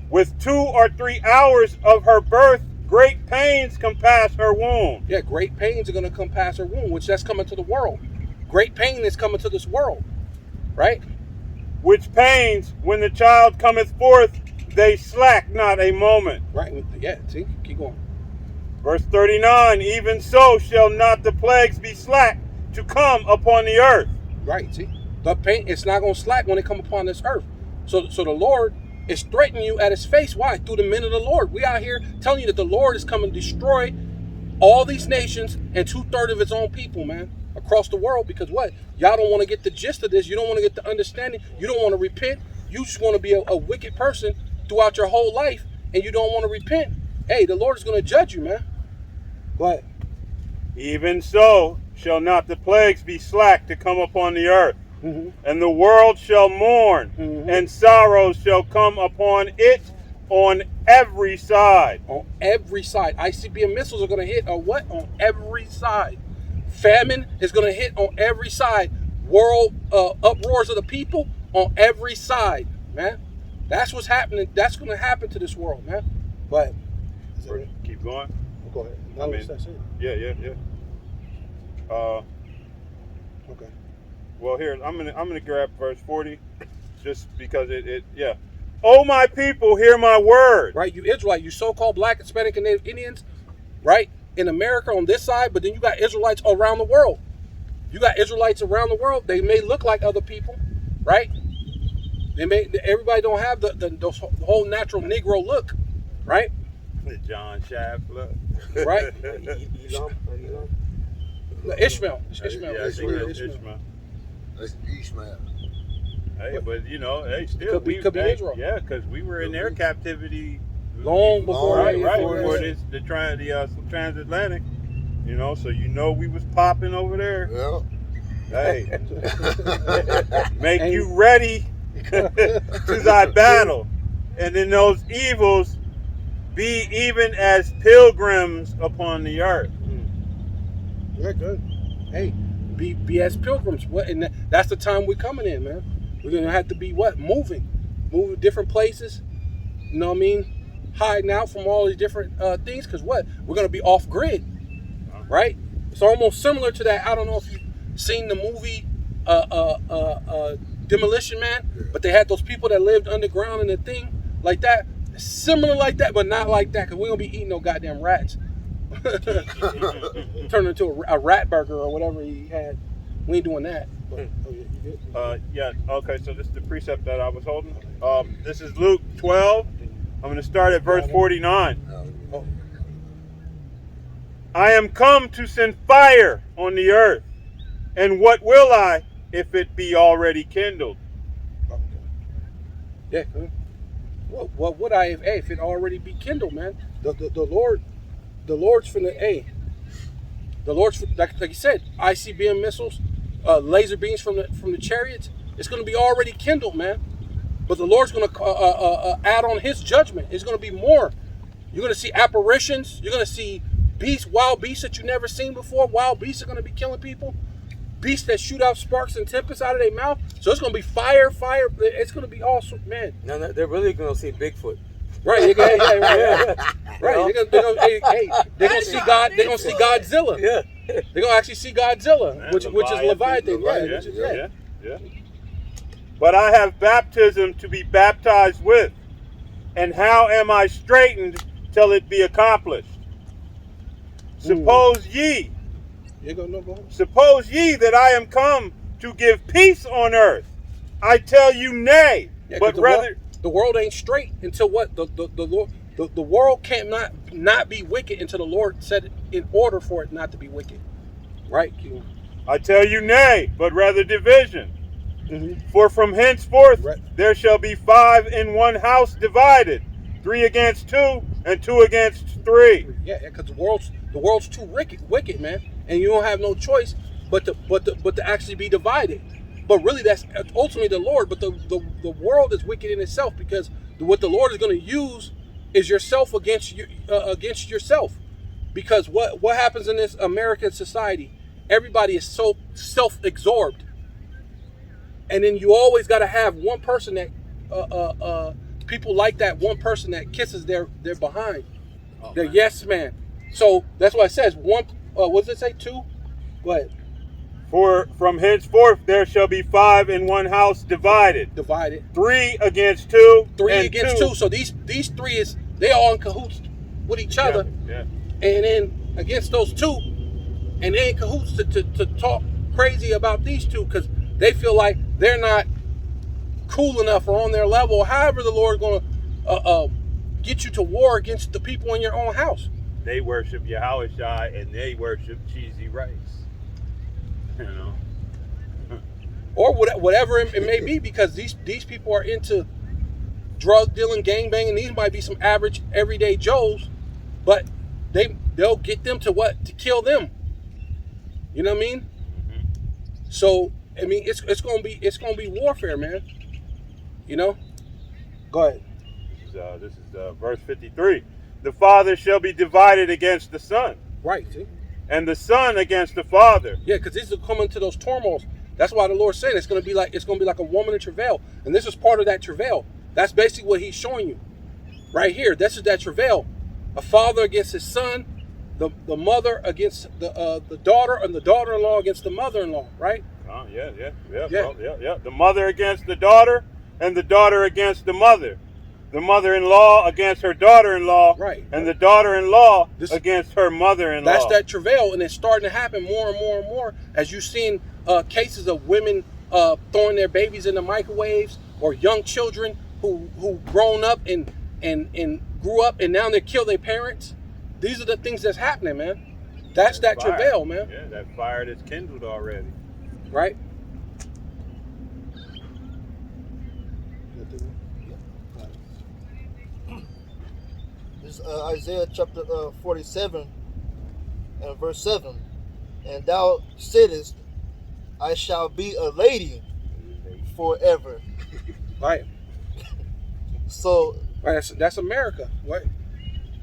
With 2 or 3 hours of her birth, great pains compass her womb. Yeah, great pains are going to come past her womb, which that's coming to the world. Great pain is coming to this world, right? Which pains, when the child cometh forth, they slack not a moment. Right. Yeah. See, keep going. Verse 39. Even so shall not the plagues be slack to come upon the earth. Right. See, the pain it's not going to slack when it come upon this earth. So the Lord is threatening you at His face. Why? Through the men of the Lord. We out here telling you that the Lord is coming to destroy all these nations and 2/3 of His own people, man, across the world. Because what? Y'all don't want to get the gist of this. You don't want to get the understanding. You don't want to repent. You just want to be a wicked person throughout your whole life, and you don't want to repent. Hey, the Lord is going to judge you, man. Go ahead. Even so shall not the plagues be slack to come upon the earth. Mm-hmm. And the world shall mourn, Mhm. and sorrows shall come upon it on every side. On every side. ICBM missiles are going to hit on what? On every side. Famine is going to hit on every side. World uproars of the people on every side, man. That's what's happening. That's going to happen to this world, man. But Keep going. go ahead. I mean- That's it. Yeah. Okay. Well, here I'm gonna grab verse 40, just because it. Oh, my people, hear my word. Right, you Israelite, you so-called Black, Hispanic, and Native Indians, right, in America on this side, but then you got Israelites around the world. You got Israelites around the world. They may look like other people, right? Everybody don't have the whole natural Negro look, right? John Shaft, look. Right? Elam. Ishmael. It's Ishmael. Yeah, I think Ishmael. it's Ishmael. That's Ishmael. Hey, but you know, hey, still, Could be Israel. Yeah, because we were in their captivity Long before right, they- before the transatlantic. You know, so you know we was popping over there. Yeah. Hey, make you ready to thy battle, and in those evils be even as pilgrims upon the earth. Yeah, good. Hey, be as pilgrims. What? And that's the time we're coming in, man. We're gonna have to be what? Moving different places. You know what I mean? Hiding out from all these different things. Cause what? We're gonna be off grid, right? It's almost similar to that. I don't know if you've seen the movie Demolition Man, but they had those people that lived underground in the thing like that. Similar like that, but not like that. Cause we gonna be eating no goddamn rats. Turn into a rat burger or whatever he had. We ain't doing that. But, oh, yeah, you good? Yeah, okay, so this is the precept that I was holding. This is Luke 12. I'm going to start at verse 49. Oh, I am come to send fire on the earth, and what will I if it be already kindled? okay. Yeah, good. What would I if it already be kindled, man? The Lord's finna, the Lord's, like you said, ICBM missiles, laser beams from the chariots. It's going to be already kindled, man. But the Lord's going to add on His judgment. It's going to be more. You're going to see apparitions. You're going to see beasts, wild beasts that you've never seen before. Wild beasts are going to be killing people. Beasts that shoot out sparks and tempests out of their mouth. So it's going to be fire. It's going to be awesome, man. No, they're really gonna see Bigfoot. Right, right. They're gonna see God. They're gonna see Godzilla. Yeah. They're gonna actually see Godzilla, Man, which is Leviathan. Yeah. But I have baptism to be baptized with, and how am I straitened till it be accomplished? Suppose ye that I am come to give peace on earth. I tell you, nay. Yeah, But 'cause rather, the world ain't straight until what the Lord. The world can't not be wicked until the Lord said in order for it not to be wicked. Right? I tell you nay, but rather division. Mm-hmm. For from henceforth Right. there shall be 5 in one house divided, 3 against 2, and 2 against 3. Yeah, because the world's too wicked, man, and you don't have no choice but to actually be divided. But really, that's ultimately the Lord. But the world is wicked in itself, because what the Lord is going to use is yourself against yourself. Because what happens in this American society, everybody is so self-absorbed, and then you always got to have one person that people like that one person that kisses their behind, their yes man. So that's why it says one. What does it say? 2. Go ahead. For from henceforth there shall be 5 in one house divided, 3 against 2, 3 and against 2. So these 3 they all in cahoots with each other, Yeah. and then against those 2, and they in cahoots to talk crazy about these 2 because they feel like they're not cool enough or on their level. However, the Lord is going to get you to war against the people in your own house. They worship Yahweh Shai and they worship cheesy rice. You know, Or whatever it may be, because these people are into drug dealing, gang banging. These might be some average everyday Joes, but they'll get them to kill them. You know what I mean? Mm-hmm. So I mean, it's gonna be warfare, man. You know. Go ahead. This is verse 53. The father shall be divided against the son, Right. See? and the son against the father. Yeah, because these are coming to those turmoils. That's why the Lord said it's gonna be like a woman in travail, and this is part of that travail. That's basically what He's showing you, right here. This is that travail. A father against his son, the mother against the daughter, and the daughter-in-law against the mother-in-law. Right? Oh, yeah. Yeah. Well, yeah. The mother against the daughter, and the daughter against the mother. The mother-in-law against her daughter-in-law, Right. And the daughter-in-law This- against her mother-in-law. That's that travail, and it's starting to happen more and more and more as you've seen cases of women throwing their babies in the microwaves, or young children who grown up and grew up and now they kill their parents. These are the things that's happening, man. That's that fire. travail, man. Yeah, that fire that's kindled already. Right? This is Isaiah chapter 47 and verse 7. And thou saidest, I shall be a lady forever. Right. So Right. That's America. Right.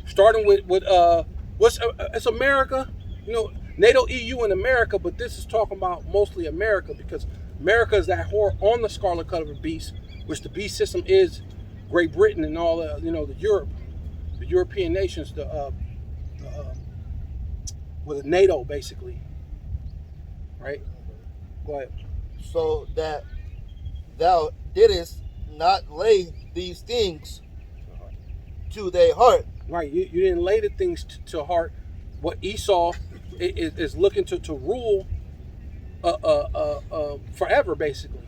Starting with it's America. You know, NATO, EU, and America, but this is talking about mostly America, because America is that whore on the scarlet color beast, which the beast system is Great Britain and all the the European nations, with NATO basically. Right. Go ahead. so that thou didst not lay these things to thy heart. Right. You didn't lay the things to heart. What Esau is looking to rule forever, basically.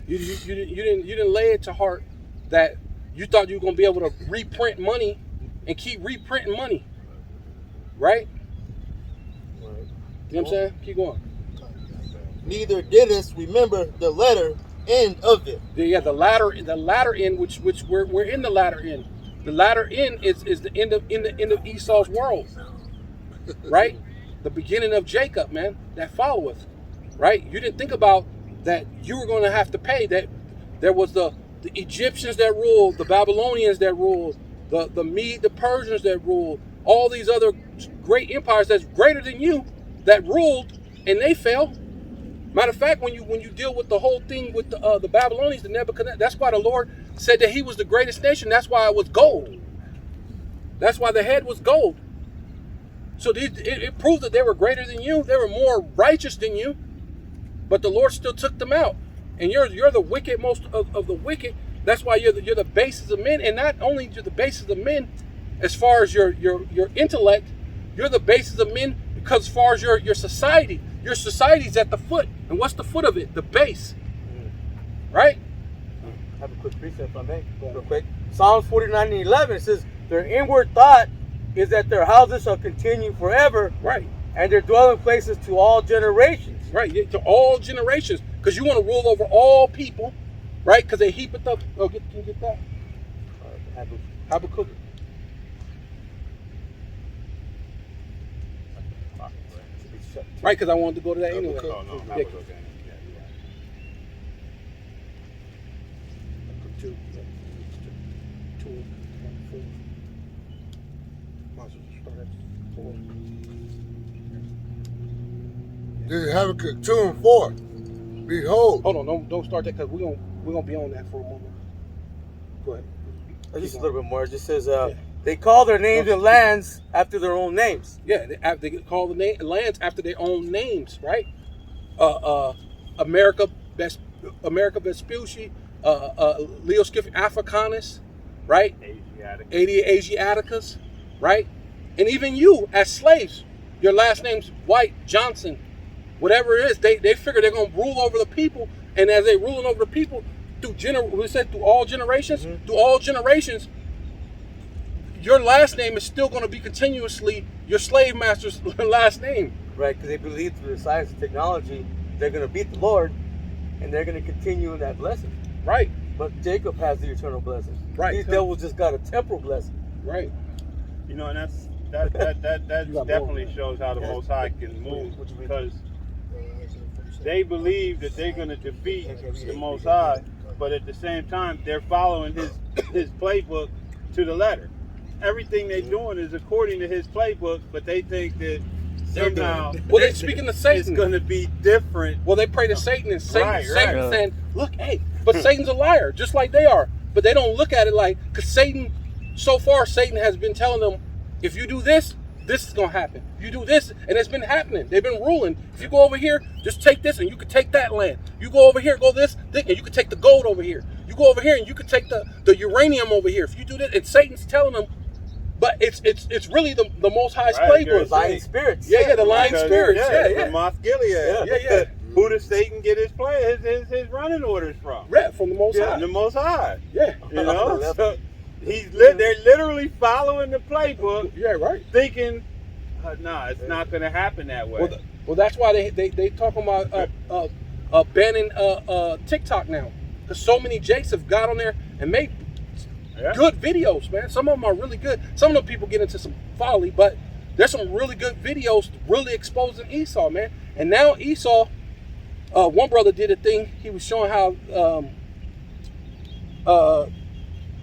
You didn't lay it to heart that you thought you were gonna be able to reprint money and keep reprinting money, right? You know what I'm saying? Keep going. Neither didst remember the letter end of it. Yeah, the latter end, which we're in the latter end. The latter end is the end of Esau's world, right? The beginning of Jacob, man, that followeth, right? You didn't think about that you were going to have to pay. That there was the Egyptians that ruled, the Babylonians that ruled, the Mede, the Persians that ruled, all these other great empires that's greater than you that ruled, and they fell. Matter of fact, when you deal with the whole thing with the Babylonians, the Nebuchadnezzar, that's why the Lord said that he was the greatest nation. That's why it was gold. That's why the head was gold. So it proved that they were greater than you. They were more righteous than you. But the Lord still took them out. And you're the wicked, most of the wicked. That's why you're the basis of men. And not only you're the basis of men as far as your intellect, you're the basis of men because as far as your society. Your society's at the foot. And what's the foot of it? The base. Right? I have a quick precept if I may, real quick. Psalms 49 and 11, it says, Their inward thought is that their houses shall continue forever, Right. and their dwelling places to all generations. Right. Yeah, to all generations. Because you want to rule over all people, right? Because they heap it up. Oh, can you get that? Habakkuk. Right, because I wanted to go to that anyway. Habakkuk. Oh, no, Yeah. Habakkuk ain't. Yeah, you're right. Two, two, four. Might as well just start at 4. This is Habakkuk 2 and 4. Behold, Hold on, don't start that because we're gonna be on that for a moment. Go ahead. Just a Keep little bit more. It just says, Yeah. they call their names and lands after their own names. Yeah, they call the lands after their own names, right? America Vespucci, Leo Skiff Africanus, right? Asiaticus, right? And even you as slaves, your last name's White, Johnson, whatever it is, they figure they're gonna rule over the people, and as they ruling over the people through through all generations, through all generations, your last name is still gonna be continuously your slave master's last name. Right, because they believe through the science and technology they're going to beat the Lord, and they're going to continue in that blessing. Right, But Jacob has the eternal blessing. Right. These devils just got a temporal blessing. right. You know, and that You got definitely more. shows how the Most High can move, because they believe that they're going to defeat the Most High, but at the same time they're following his playbook to the letter. Everything they're doing is according to his playbook, but they think that somehow Well, they're speaking to it's Satan. going to be different. Well, they pray to Satan, and Satan, Right, Satan right. saying, "Look, hey," but Satan's a liar, just like they are. But they don't look at it like, because Satan, so far, Satan has been telling them, if you do this, this is gonna happen. You do this, and it's been happening. They've been ruling. If you go over here, just take this, and you can take that land. You go over here, go this, and you can take the gold over here. You go over here, and you can take the uranium over here. If you do this, and Satan's telling them, but it's really the Most High's Right, playbook. good. Lying spirits. Yeah, the lying Because, spirits. Yeah. Ramoth Gilead. Yeah. Who does Satan get his his running orders from? Right, from the Most Yeah, High. the Most High. Yeah. You know, so they're literally following the playbook, Yeah, right. thinking, nah, it's not going to happen that way. Well, that's why they talking about banning TikTok now, because so many Jakes have got on there and made Yeah. good videos, man. Some of them are really good. Some of them people get into some folly, but there's some really good videos really exposing Esau, man. And now Esau, one brother did a thing. He was showing how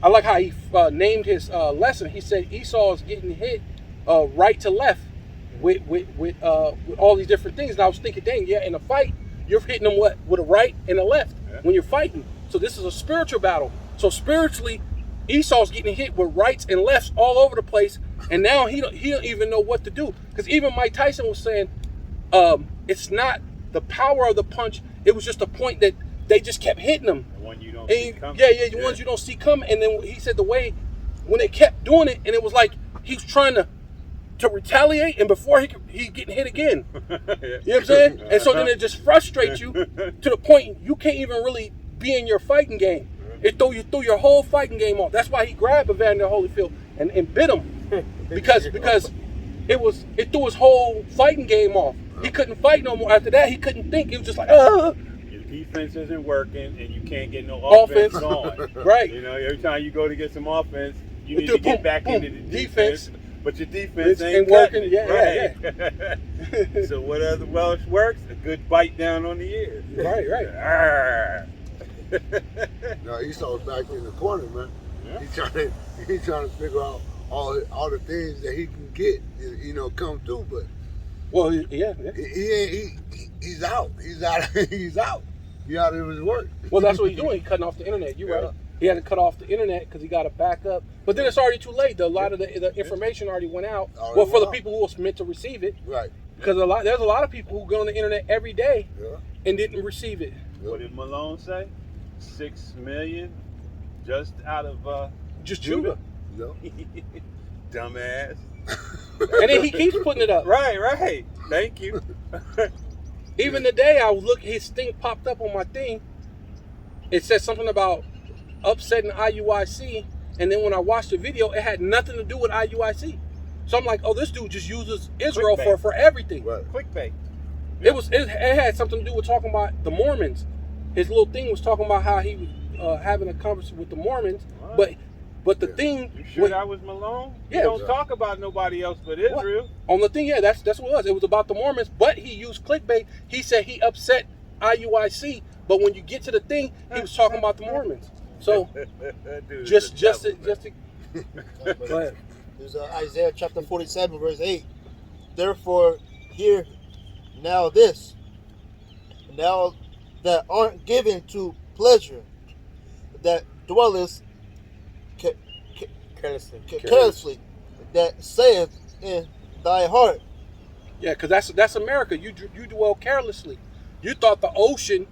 I like how he named his lesson. He said Esau is getting hit right to left with all these different things. And I was thinking, dang, yeah, in a fight, you're hitting them with a right and a left when you're fighting. So this is a spiritual battle. So spiritually, Esau's getting hit with rights and lefts all over the place, and now he don't even know what to do. Because even Mike Tyson was saying, it's not the power of the punch; it was just a point that they just kept hitting him. The one you don't see And coming. the ones you don't see coming. And then he said the way when they kept doing it, and it was like he's trying to retaliate, and before he getting hit again. You know what I'm saying? And so then it just frustrates you to the point you can't even really be in your fighting game. It threw your whole fighting game off. That's why he grabbed Evander Holyfield and bit him because it threw his whole fighting game off. He couldn't fight no more. After that, he couldn't think. He was just like, Your defense isn't working, and you can't get no offense going. Right. You know, every time you go to get some offense, you You need do to get boom, back boom, into the defense. but your defense Ain't ain't working. cutting it. Yeah. Right. So what other Welsh works? A good bite down on the ear. Right. Arrgh. now Esau's back in the corner, man. Yeah. He's trying to figure out all the things that he can get, come through. But Well, yeah. he's out. He's out. He's out of his work. Well, that's what he's doing. He's cutting off the internet. You're right. He had to cut off the internet because he got to back up. But then it's already too late. A lot of the information already went out. Already Well, for went the out. people who was meant to receive it, Right. because there's a lot of people who go on the internet every day Yeah. and didn't receive it. What did Malone say? 6 million just out of Just Judah. Yeah. Dumbass. And then he keeps putting it up. Right. Thank you. Even today, I was looking, his thing popped up on my thing. It said something about upsetting IUIC, And then when I watched the video, it had nothing to do with IUIC. So I'm like, oh, this dude just uses Israel Clickbait. for everything. Right. Clickbait. It had something to do with talking about the Mormons. His little thing was talking about how he was having a conversation with the Mormons, What? but the thing You sure that was Malone? Yeah. You don't talk about nobody else but Israel. on the thing, yeah, that's what it was. It was about the Mormons, but he used clickbait. He said he upset IUIC, but when you get to the thing, he was talking about the Mormons. So That dude is just the to devil, go ahead. There's Isaiah chapter 47, verse 8. Therefore, hear now this, now that aren't given to pleasure, that dwelleth Carelessly. carelessly, that saith in thy heart. Yeah, because that's America. You dwell carelessly. You thought the ocean,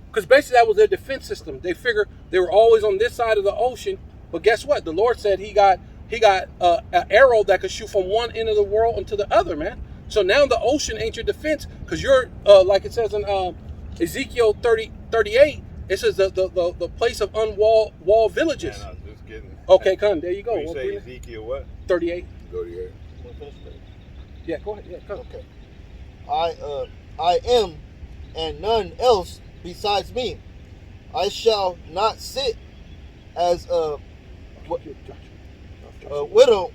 because basically that was their defense system. They figured they were always on this side of the ocean. But guess what? The Lord said he got an arrow that could shoot from one end of the world into the other, man. So now the ocean ain't your defense, because you're like it says in Ezekiel 38. It says the place of unwalled villages. Man, I was just kidding. Okay, come there you go. You say Ezekiel what? 38. Go to here. Yeah, go ahead. Yeah, come. Okay. I am, and none else besides me. I shall not sit as a widow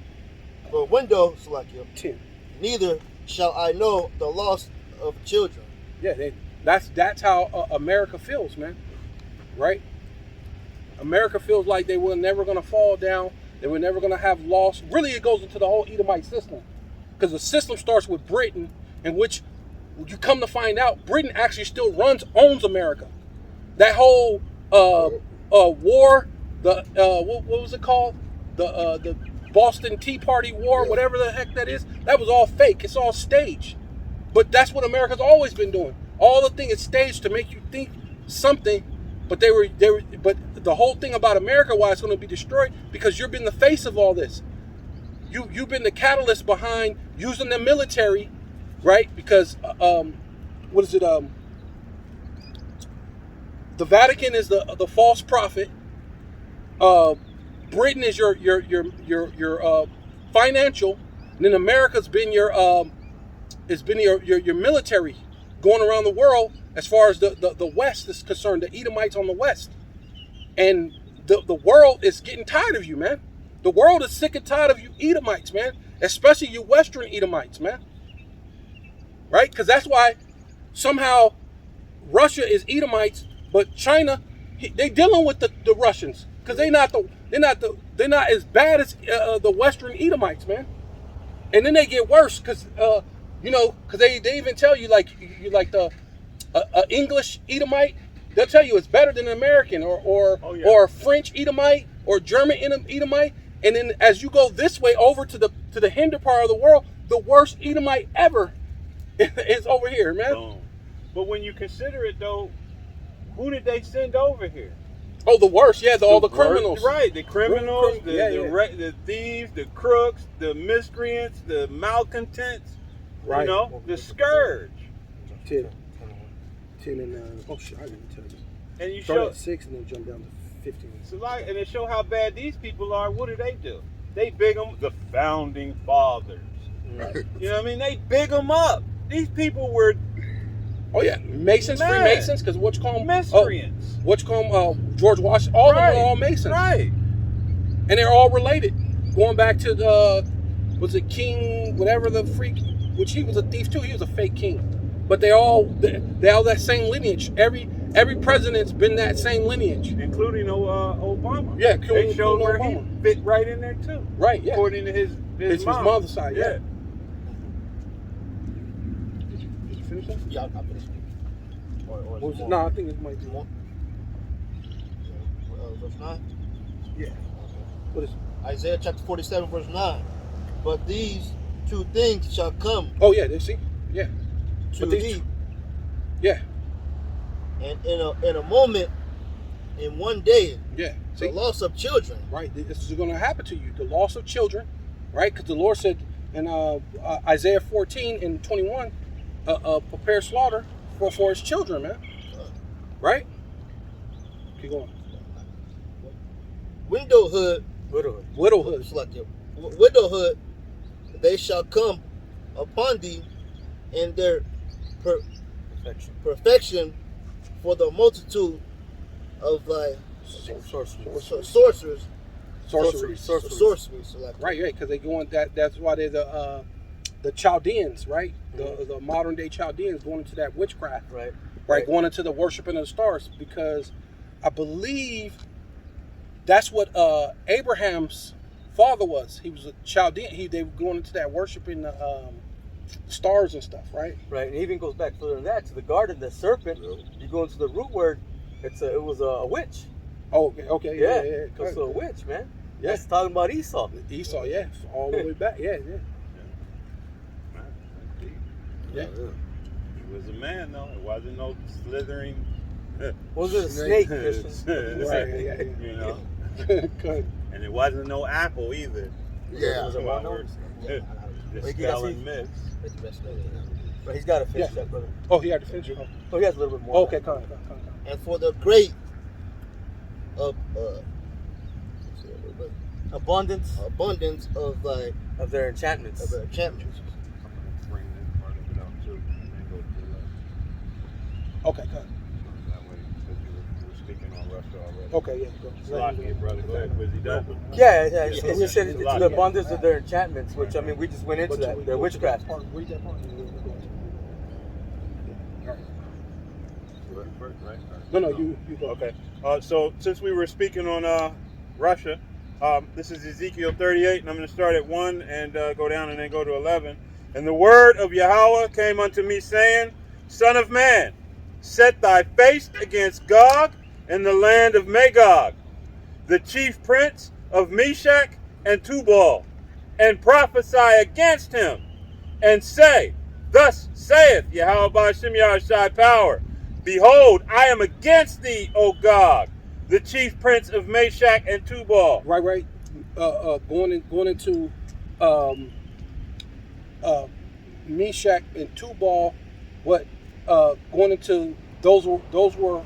or window, Salakia. 10. Neither shall I know the loss of children. Yeah, that's how America feels, man. Right? America feels like they were never going to fall down. They were never going to have loss. Really, it goes into the whole Edomite system. Because the system starts with Britain, in which you come to find out, Britain actually still owns America. That whole war, what was it called? The Boston Tea Party War, whatever the heck that is, that was all fake. It's all staged. But that's what America's always been doing. All the thing is staged to make you think something, but but the whole thing about America, why it's going to be destroyed, because you've been the face of all this. You've been the catalyst behind using the military, right? Because what is it? The Vatican is the false prophet. Britain is your financial, and then America's been your military, going around the world as far as the West is concerned, the Edomites on the West. And the world is getting tired of you, man. The world is sick and tired of you Edomites, man. Especially you Western Edomites, man. Right? Because that's why somehow Russia is Edomites, but China, they dealing with the Russians. Because they're not as bad as the Western Edomites, man. And then they get worse because because they even tell you like the English Edomite, they'll tell you it's better than an American or a French Edomite or German Edomite. And then as you go this way over to the hinder part of the world, the worst Edomite ever is over here, man. Boom. But when you consider it though, who did they send over here? Oh, the worst, yeah, all the criminals. Right, the criminals, Yeah. the thieves, the crooks, the miscreants, the malcontents, Right. the scourge. 10 and oh shit, I didn't tell you. And you Start show at 6 and then jump down to 15. so and it show how bad these people are. What do? They big them, the founding fathers. Right. You know what I mean? They big them up. These people were Oh yeah, Masons, Man. Freemasons, because what you call them? miscreants. What you call them? George Washington. All of them are all Masons, Right. and they're all related. Going back to was it King, whatever the freak, which he was a thief too. He was a fake king, but they all that same lineage. Every president's been that same lineage, Including Obama. Yeah, they showed including where Obama. he fit right in there too. right? Yeah, According to his his mom. mother's side. Yeah. Did you finish that? Yeah, I finished. What was it? No, I think it might be more. Verse 9. Yeah. What is? Isaiah chapter 47, verse 9. But these two things shall come Oh yeah, they see. Yeah. to But these thee, two- Yeah. and in a moment, in one day, Yeah. See. the loss of children. Right, this is going to happen to you. The loss of children, right? Because the Lord said in Isaiah 14 and 21, prepare slaughter for his children, man. Right? Keep going. Widowhood Widowhood. Widowhood. It's like widowhood, they shall come upon thee in their Perfection. perfection for the multitude of thy Sorcery. sorcerers. So like Right, because they going that's why they're the Chaldeans, right? The modern day Chaldeans going into that witchcraft, Right. going into the worshiping of the stars, because I believe that's what Abraham's father was. He was a Chaldean. They were going into that worshiping the stars and stuff, right? Right. And it even goes back further than that to the garden, the serpent. You go into the root word, it was a witch. Oh, okay, yeah. It's a witch, man. Yeah. That's talking about Esau. Esau, yeah, all the way back, yeah. He was a man, though. It wasn't no slithering. Was it a snake, Christian? Right, yeah. You know, Good. and it wasn't no apple either. Yeah. Was it While walnut? we're Wait, dispelling myths. Right, he's got to finish that, brother. Oh, he had to finish it. Oh, he has a little bit more. Okay, come on. and for the great Abundance abundance of thy of their enchantments. of the enchantments. I'm gonna bring this part of it out too, and then go to Okay, good. that way, because you were speaking on Russia already. Okay, yeah, go. Slocky, brother, go ahead. Was he done? Yeah. Yeah, And yeah. you said it's Yeah. the abundance of their enchantments, which I mean, we just went into But that. we Their go to witchcraft. that part, read that part. and then we'll go to- Right? No, you go. Okay. So since we were speaking on Russia, this is Ezekiel 38, and I'm going to start at 1 and go down and then go to 11. And the word of Yahweh came unto me, saying, Son of man, set thy face against Gog in the land of Magog, the chief prince of Meshach and Tubal, and prophesy against him, and say, Thus saith Yahweh Ba'ashem Yahushai power, Behold, I am against thee, O Gog, the chief prince of Meshach and Tubal. Right. Going into Meshach and Tubal, going into those were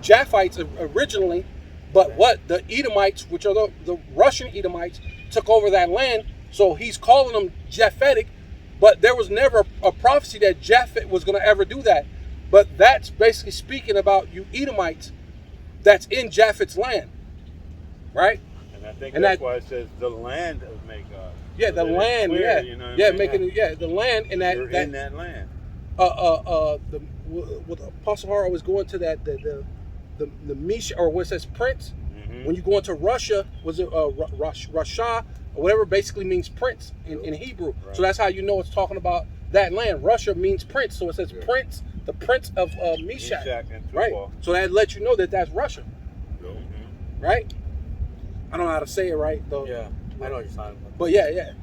Japhites originally, but what the Edomites, which are the Russian Edomites, took over that land. So he's calling them Japhetic, but there was never a prophecy that Japhet was going to ever do that. But that's basically speaking about you Edomites that's in Japhet's land, right? And I think And that's that- why it says the land of Magog. Yeah, So the that it's land. clear, Yeah, you know what yeah, I mean? making it. Yeah, the land and that. You're in that land. With Apostle Har always going to that the Misha, or what it says prince. Mm-hmm. When you go into Russia, was it Rasha or whatever, basically means prince in Hebrew. Right. So that's how you know it's talking about that land. Russia means prince, so it says Yeah. prince, the prince of Meshach, Meshach and right? Tubal. So that lets you know that that's Russia, Mm-hmm. right? I don't know how to say it right though. Yeah, I know what you're talking about. But yeah. Matter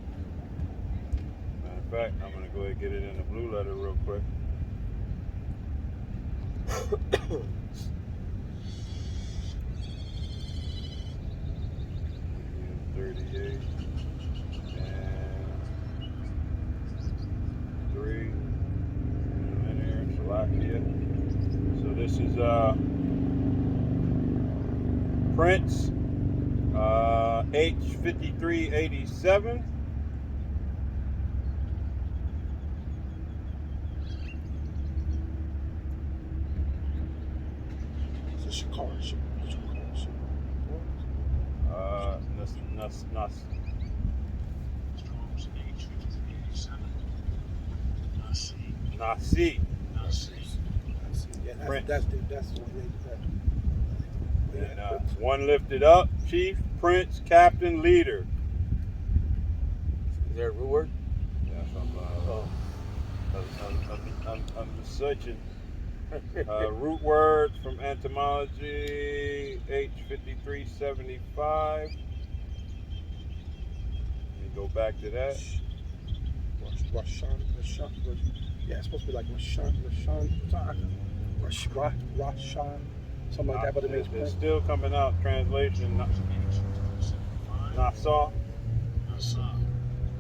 of fact, I'm going to go ahead and get it in the blue letter real quick. Ezekiel 38 and 3 linear Shalakia. So this is Prince H5387. It's a Shakar. Nasi. Yeah, Prince. that's the one. And one lifted up, chief, prince, captain, leader. Is there a root word? Yes, I'm searching. Root word from entomology, H5375. Let me go back to that. Rashan. Yeah, it's supposed to be like Rashan, something like that, but it means It's prince. still coming out, translation, Nassau.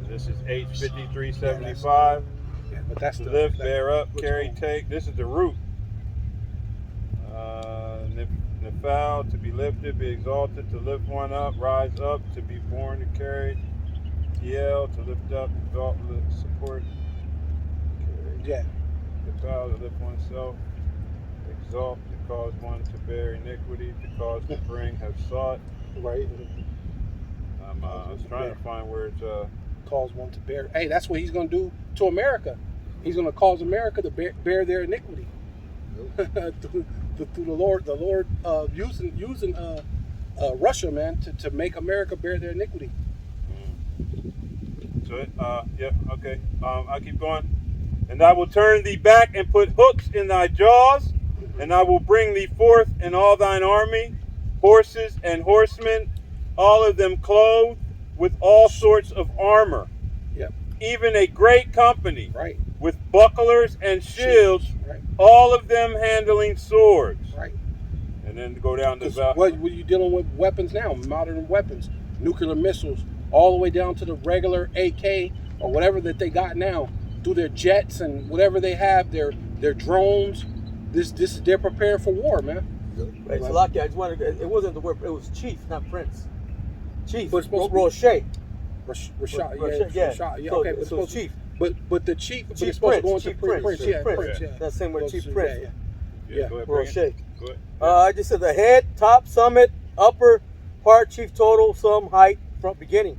This is H5375. Yeah, but that's the Lift, that- bear up, what's carry, going- take. This is the root. foul, to be lifted, be exalted, to lift one up, rise up, to be borne, to carry, yell, to lift up, exalt, lift, support, carry, Yeah. the foul, to lift oneself, exalt, to cause one to bear iniquity, to cause to bring, have sought. Right. I was trying to find where it's Cause one to bear. Hey, that's what he's going to do to America. He's going to cause America to bear their iniquity. through the Lord using Russia, man, to make America bear their iniquity. So yeah, okay. I'll keep going. And I will turn thee back and put hooks in thy jaws, and I will bring thee forth in all thine army, horses and horsemen, all of them clothed with all sorts of armor. Yep. Even a great company, Right. with bucklers and shields, Right. all of them handling swords. Right. And then go down to 'Cause about what are you dealing with? Weapons now, modern weapons, nuclear missiles, all the way down to the regular AK or whatever that they got now, through their jets and whatever they have, their drones. This they're preparing for war, man. Right, so Lucky, I just wanted. It wasn't the word. It was chief, not prince. Chief. But it's supposed to be- Roche. Rashad, Yeah. Rashad, yeah, So- okay, but so it's supposed chief. But the chief, but Chief it's supposed to Prince, go into Chief Prince, Prince, yeah, Chief Prince. Prince, yeah. That's the same word, Goes Chief to- Prince. Yeah. Go ahead, Roche. bring it. Go ahead. I just said the head, top, summit, upper part, chief, total, sum, height, front, beginning.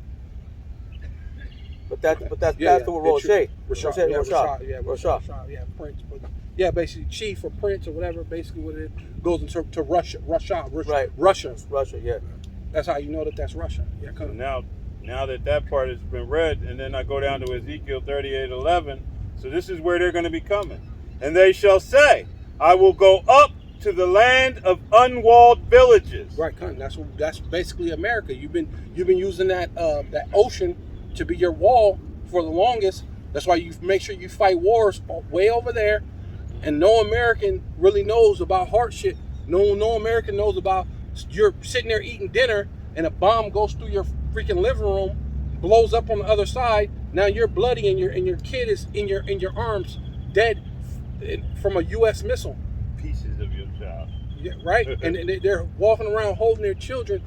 But that's the word Roche. Rashad, Roche, yeah, Roche. Rashad, yeah, Roche. Rashad, yeah, Prince, but yeah, basically chief or prince or whatever, basically what it goes into to Russia, Right. Russia. Russia, yeah. That's how you know that that's Russia. Yeah, So come. now that part has been read, and then I go down to Ezekiel 38:11. So this is where they're going to be coming. And they shall say, I will go up to the land of unwalled villages. Right, come. That's basically America. You've been using that ocean to be your wall for the longest. That's why you make sure you fight wars way over there, and no American really knows about hard shit. No American knows about you're sitting there eating dinner and a bomb goes through your freaking living room, blows up on the other side. Now you're bloody and your kid is in your arms, dead from a U.S. missile. Pieces of your child. Yeah, right. And they're walking around holding their children,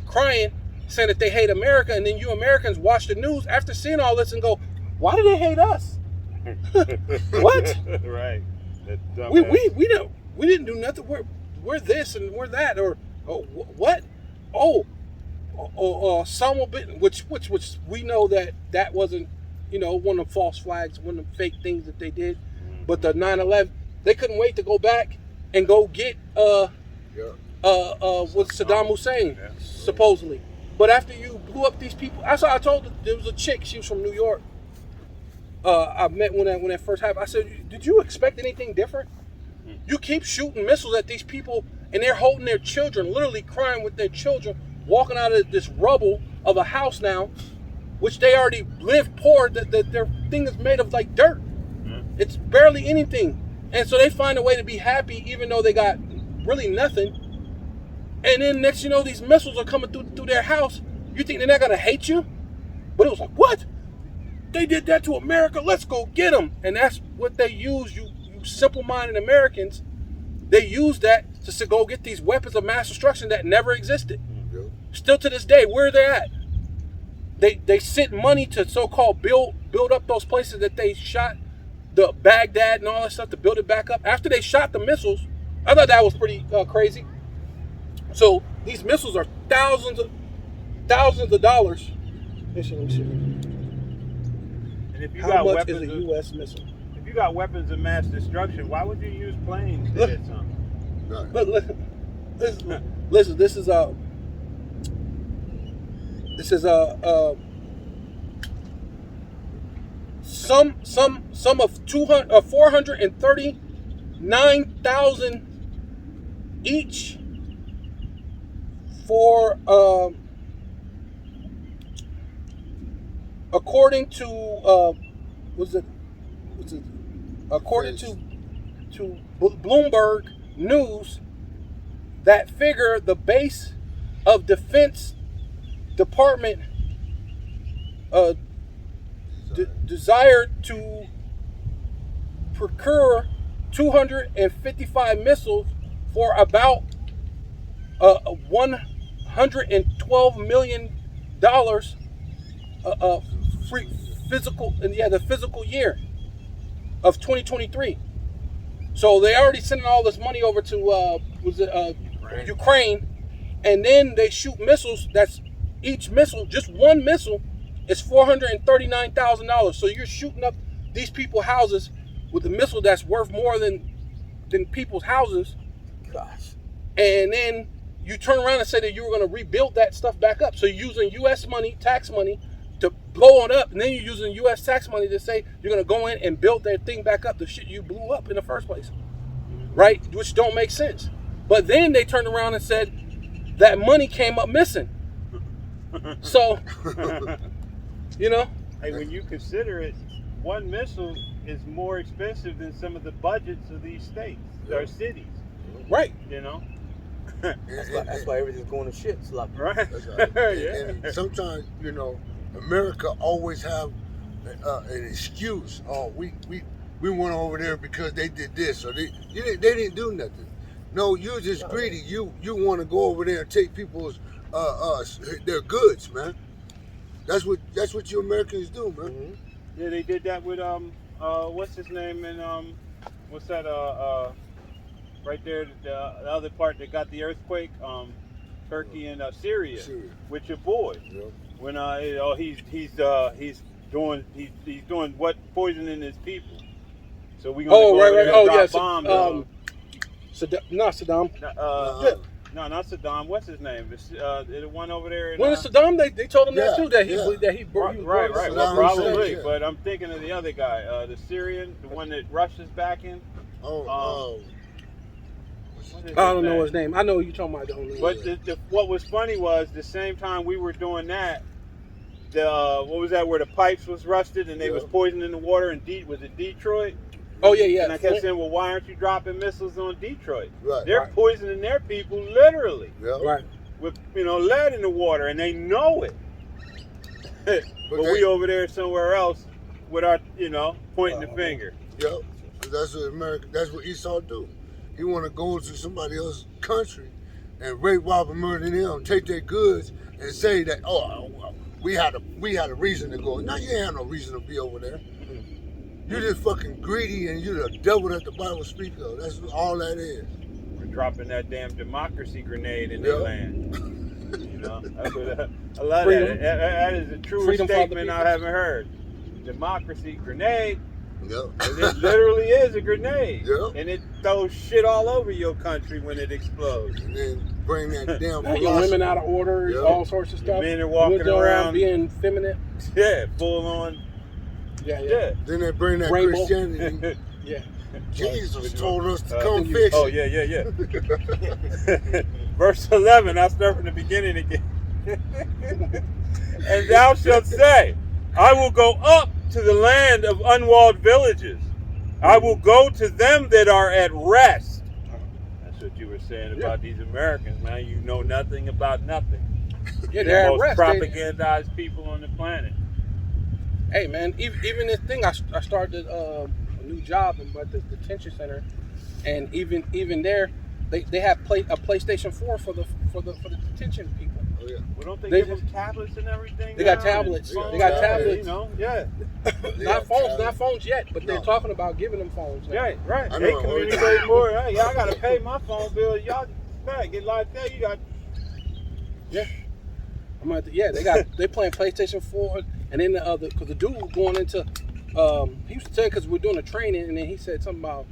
crying, saying that they hate America, and then you Americans watch the news after seeing all this and go, "Why do they hate us? What? Right. That We didn't do nothing. We're this and we're that or what? Osama bin, which we know that wasn't one of the false flags, one of the fake things that they did, but the 9/11 they couldn't wait to go back and go get what's Saddam Hussein supposedly. But after you blew up these people, I told there was a chick. She was from New York. I met when that first happened. I said, "Did you expect anything different? You keep shooting missiles at these people, and they're holding their children, literally crying with their children, walking out of this rubble of a house now, which they already live poor. That their thing is made of like dirt. It's barely anything, and so they find a way to be happy, even though they got really nothing. And then next, these missiles are coming through their house. You think they're not gonna hate you? But it was like, what? They did that to America. Let's go get them. And that's what they use. You simple-minded Americans, they use that to go get these weapons of mass destruction that never existed. Yep. Still to this day, where they're at. They sent money to so-called build up those places that they shot the Baghdad and all that stuff to build it back up. After they shot the missiles, I thought that was pretty crazy. So these missiles are thousands of dollars. Let me see. And if you How got much weapons is a U.S. missile? if you got weapons of mass destruction, why would you use planes to Look. hit something? Right. But listen, this is some of 439,000 each for according to according to Bloomberg News, that figure, the base of Defense Department desired to procure 255 missiles for about $112 million free physical, and the physical year of 2023. So they already sending all this money over to Ukraine, and then they shoot missiles. That's each missile, just one missile, is $439,000. So you're shooting up these people's houses with a missile that's worth more than people's houses. Gosh. And then you turn around and say that you were going to rebuild that stuff back up. So you're using U.S. money, tax money, to blow it up, and then you're using U.S. tax money to say you're going to go in and build that thing back up, the shit you blew up in the first place, right? Which don't make sense. But then they turned around and said that money came up missing. So, you know, Hey, when you consider it, one missile is more expensive than some of the budgets of these states or cities. right? You know, That's why everything's going to shit. It's like, right? That's right. Yeah. And sometimes, you know, America always have an excuse. Oh, we went over there because they did this, or they didn't do nothing. No, you're just greedy. You want to go over there and take people's their goods, man. That's what you Americans do, man. mhm. Yeah, they did that with what's his name, and what's that right there, the other part that got the earthquake, Turkey and Syria, Syria. with your boy. Yeah. When he's doing what, poisoning his people. So we gonna Oh, go right, over right. there Oh, and yeah. drop bombs. Not Saddam. No, not Saddam. What's his name? The one over there. In, When it's Saddam, they told him that Yeah, too. That he yeah. right. Saddam Well, probably. Hussein, yeah. But I'm thinking of the other guy, the Syrian, the one that Russia's backing. What is I don't his know name? his name. I know who you're talking about. I don't know. But what was funny was the same time we were doing that, what was that where the pipes was rusted and they was poisoning the water in was it Detroit? Oh yeah. And I kept saying, well, why aren't you dropping missiles on Detroit? Right. They're Right. poisoning their people literally Yeah. Right. with lead in the water, and they know it. But we over there somewhere else with our pointing the finger. Yeah. That's what America. That's what Esau do. He want to go to somebody else's country and rape, rob, and murder them, take their goods, and say that we had a reason to go. No, you ain't had no reason to be over there. You're just fucking greedy, and you're the devil that the Bible speaks of. That's all that is. We're dropping that damn democracy grenade in their land. That's what, a lot Freedom. of that is a true Freedom for the statement I people. haven't heard. Democracy grenade, Yeah. and it literally is a grenade, Yeah. and it throws shit all over your country when it explodes. And then bring that damn Now your women philosophy. out of order, Yeah. all sorts of stuff. Men are walking Women go around- being feminine. Yeah, full on. Yeah. Then they bring that Rainbow. Christianity. Yeah. Jesus told us to come fix Oh it. yeah. Verse 11. I'll start from the beginning again. And thou shalt say, I will go up to the land of unwalled villages. I will go to them that are at rest. That's what you were saying about these Americans, man. You know nothing about nothing. Yeah, They're they're the at most rest. propagandized people on the planet. Hey man, even this thing, I started a new job at the detention center, and even there, they have a PlayStation 4 for the detention people. Oh, yeah. Well, don't they They give them tablets and everything? They got now? tablets. And They got phones, tablets. Yeah. Not phones yet, but they're No. talking about giving them phones now. Right. I They know. communicate more. Hey, y'all gotta pay my phone bill. Y'all get like that. You got. Yeah. They playing PlayStation 4, and then because the dude was going into, he was saying because we're doing a training, and then he said something about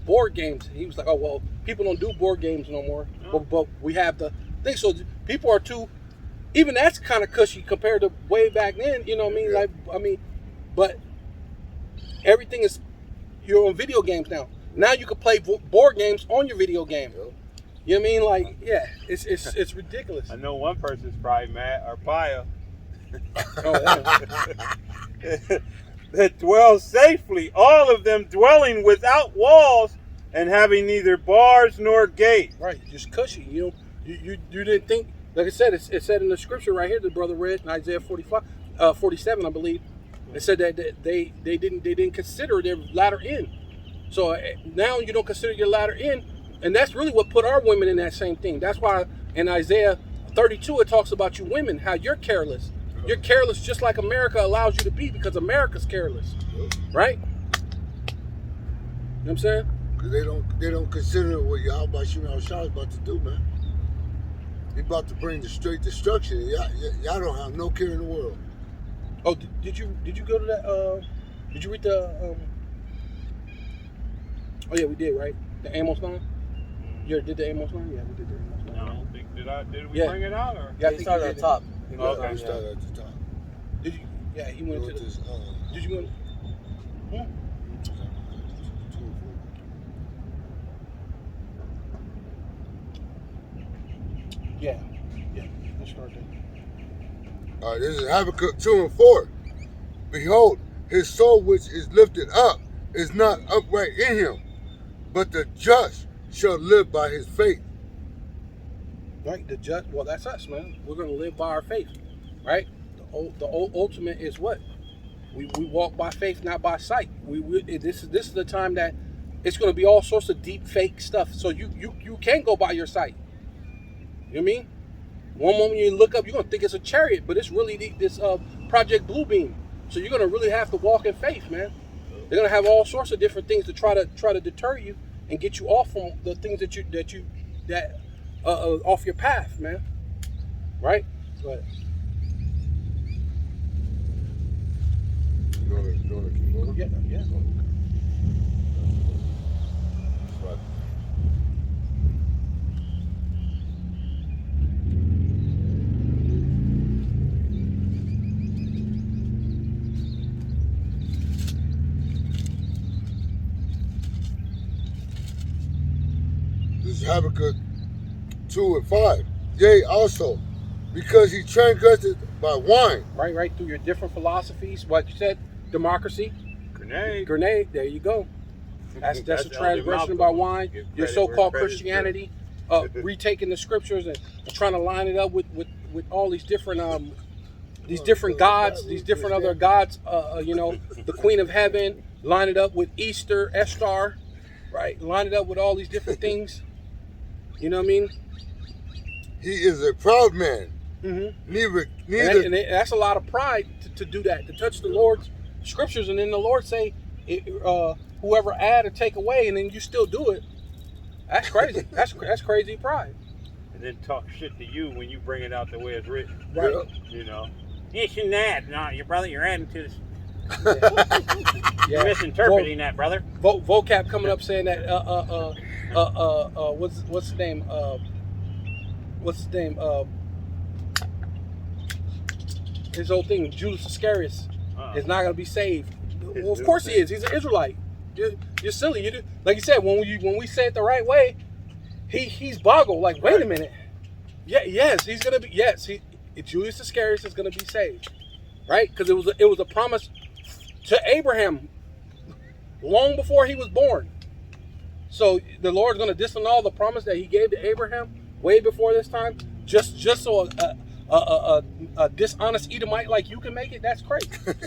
board games. He was like, oh well, people don't do board games no more, but we have the thing. So people are too. Even that's kind of cushy compared to way back then. You know what I mean? Yeah. But everything is you're on video games now. Now you can play board games on your video game. Yep. You know what I mean? Like, yeah, it's ridiculous. I know one person's probably mad or pia Oh, yeah. that dwells safely. All of them dwelling without walls and having neither bars nor gate. Right, just cushy. You didn't think, like I said, it said in the scripture right here, the brother read in Isaiah 47, I believe. It said that they didn't consider their latter end. So now you don't consider your latter end. And that's really what put our women in that same thing. That's why in Isaiah 32 it talks about you women, how you're careless. You're careless just like America allows you to be, because America's careless. Right? You know what I'm saying? Because they don't consider what Yahweh Shemel Shah is about to do, man. He's about to bring the straight destruction. Y'all don't have no care in the world. Oh, did you go to that? Did you read the? Oh yeah, we did, right? The Amos 9. You did the Amos 9? Yeah, we did the Amos 9. No, I don't think did we Yeah. bring it out or? Yeah, I He think started you at did. the top. Okay. We started at the top. Did you? Yeah, he went to the. This, Did you go? Yeah. Let's start there. All right, this is Habakkuk 2 and 4. Behold, his soul which is lifted up is not upright in him, but the just shall live by his faith. Right, the just. Well, that's us, man. We're gonna live by our faith, right? The ultimate is what we walk by faith, not by sight. This is the time that it's gonna be all sorts of deep fake stuff. So you can't go by your sight. You know what I mean? One moment you look up, you're gonna think it's a chariot, but it's really this Project Bluebeam. So you're gonna really have to walk in faith, man. They're gonna have all sorts of different things to try to deter you and get you off from the things that off your path, man. Right? But You want to keep going? yeah. Right. This is Habakkuk 2 and 5. Yea, also, because he transgressed by wine. Right through your different philosophies. What you said, democracy, Grenade. there you go. That's a That's transgression Malcolm. by wine. Give Your credit so-called where credit's Christianity, retaking the scriptures and trying to line it up with all these different gods, these different other gods. The Queen of Heaven. Line it up with Easter, Estar, right? Line it up with all these different things. You know what I mean? He is a proud man. Mm-hmm. Neither. And that's a lot of pride to do that, to touch the Lord's scriptures, and then the Lord say, whoever add or take away, and then you still do it. That's crazy. that's crazy pride. And then talk shit to you when you bring it out the way it's written. Right. You know. This and that. No, your brother, you're adding to this. Yeah. You're misinterpreting that, brother. Vocab coming up saying that what's the name? His whole thing, Judas Iscariot is not gonna be saved. Well, of course he is. He's an Israelite. You're silly. Like you said, when we say it the right way, he's boggled. Like, wait a minute. Yeah, yes, he's gonna be. Yes, Judas Iscariot is gonna be saved, right? Because it was a promise to Abraham long before he was born. So the Lord's gonna disannul the promise that He gave to Abraham way before this time, just so a dishonest Edomite like you can make it. That's crazy. You know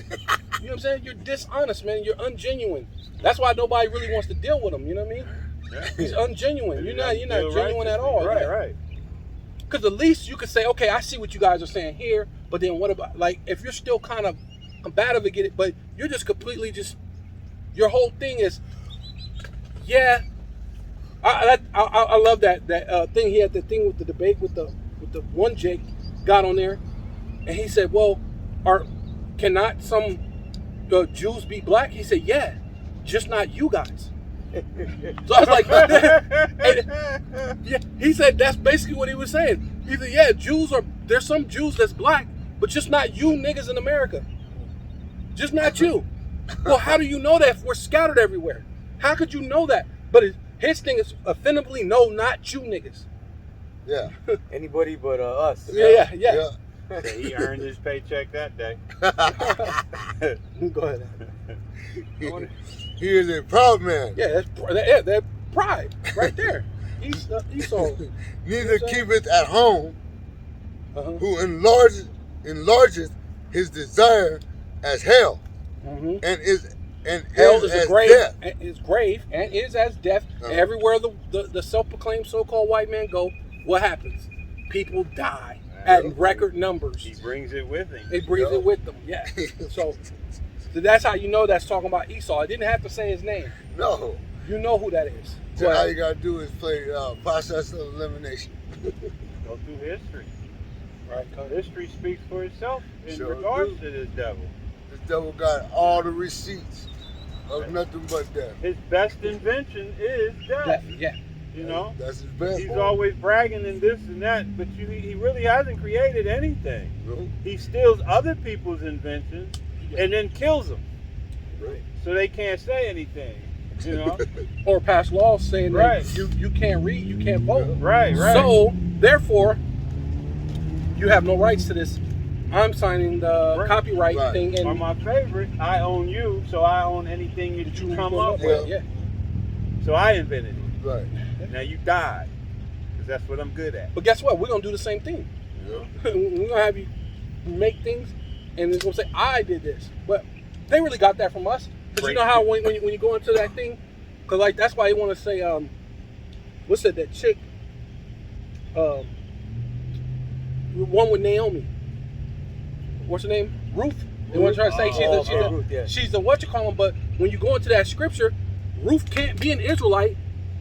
what I'm saying? You're dishonest, man. You're ungenuine. That's why nobody really wants to deal with him. You know what I mean? Yeah. He's ungenuine. You're not genuine at all. Right, Yeah. right. Because at least you could say, okay, I see what you guys are saying here, but then what about, like, if you're still kind of combative against it, but you're just completely your whole thing is, yeah. I love that thing. He had the thing with the debate with the one Jake got on there, and he said, well, cannot some Jews be black? He said, yeah, just not you guys. So I was like, yeah. He said that's basically what he was saying. He said, yeah, there's some Jews that's black, but just not you niggas in America. Just not you. Well, how do you know that if we're scattered everywhere? How could you know that? But his thing is offensively, no, not you niggas. Yeah. Anybody but us. Yeah. So he earned his paycheck that day. Go ahead. He is a proud man. Yeah, that's pride right there. Esau. Neither keepeth at home, Uh-huh. who enlargeth his desire as hell, Mm-hmm. and is and Hell is is a as grave, death. is grave, and is as death. Uh-huh. Everywhere the self-proclaimed so-called white man go, what happens? People die at record numbers. He brings it with him. They breathe it with them. Yeah. So that's how you know that's talking about Esau. I didn't have to say his name. No. You know who that is. So all you gotta do is play process of elimination. Go through history. Right. History speaks for itself in Sure regards do. to this devil. This devil got all the receipts of nothing but death. His best invention is death. Yeah. You know, That's his best. he's one. always bragging in this and that, but he really hasn't created anything. No. He steals other people's inventions and then kills them, Right. so they can't say anything. You know, Or pass laws saying Right. that you can't read, you can't vote. right. So therefore, you have no rights to this. I'm signing the Right. copyright Right. thing, Or and my favorite, I own you, so I own anything that you come up with. Yeah. So I invented it. Right. Now you died, because that's what I'm good at. But guess what? We're gonna do the same thing. Yeah. We're gonna have you make things, and it's gonna say I did this. But they really got that from us, because you know how when you go into that thing, because like that's why they want to say what's that chick, one with Naomi. What's her name? Ruth. They want to try to say Ruth, yeah. she's the what you call them, but when you go into that scripture, Ruth can't be an Israelite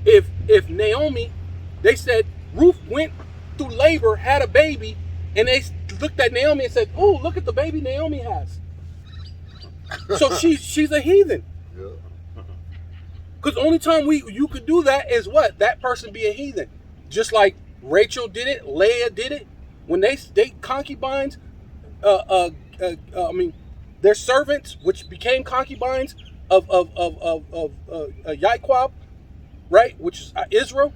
if Naomi, they said Ruth went through labor, had a baby, and they looked at Naomi and said, "Oh, look at the baby Naomi has." So she's a heathen. Yeah. Because the only time you could do that is what? That person be a heathen. Just Rachel did it, Leah did it. When they concubines, their servants, which became concubines of Yaquab, right? Which is Israel.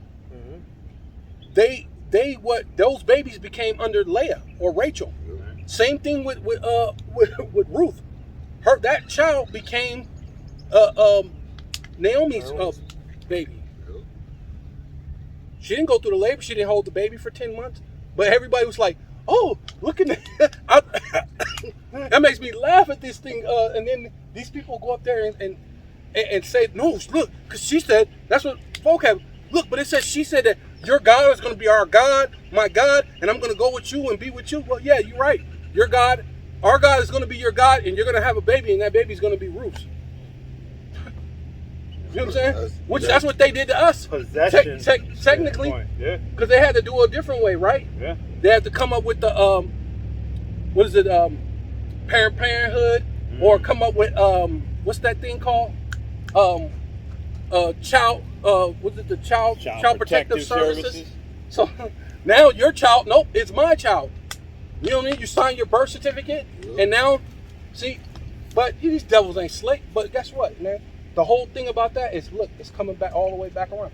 Mm-hmm. Those babies became under Leah or Rachel. Same thing with Ruth. That child became Naomi's baby. She didn't go through the labor. She didn't hold the baby for 10 months. But everybody was like, "Oh, look at that!" That makes me laugh at this thing. And then these people go up there and say, "No, look," because she said that's what folk have. Look, but it says she said that your God is going to be our God, my God, and I'm going to go with you and be with you. Well, yeah, you're right. Your God, our God is going to be your God, and you're going to have a baby, and that baby's going to be Ruth's. You know what I'm saying? That's what they did to us. Possession. Technically, Yeah. because they had to do it a different way, right? Yeah. They had to come up with the what is it? Parenthood, or come up with what's that thing called? Child. Was it the child protective services? So now your child, nope, it's my child. You know what I mean? You sign your birth certificate, and now, see, but these devils ain't slick. But guess what, man? The whole thing about that is, look, it's coming back all the way back around.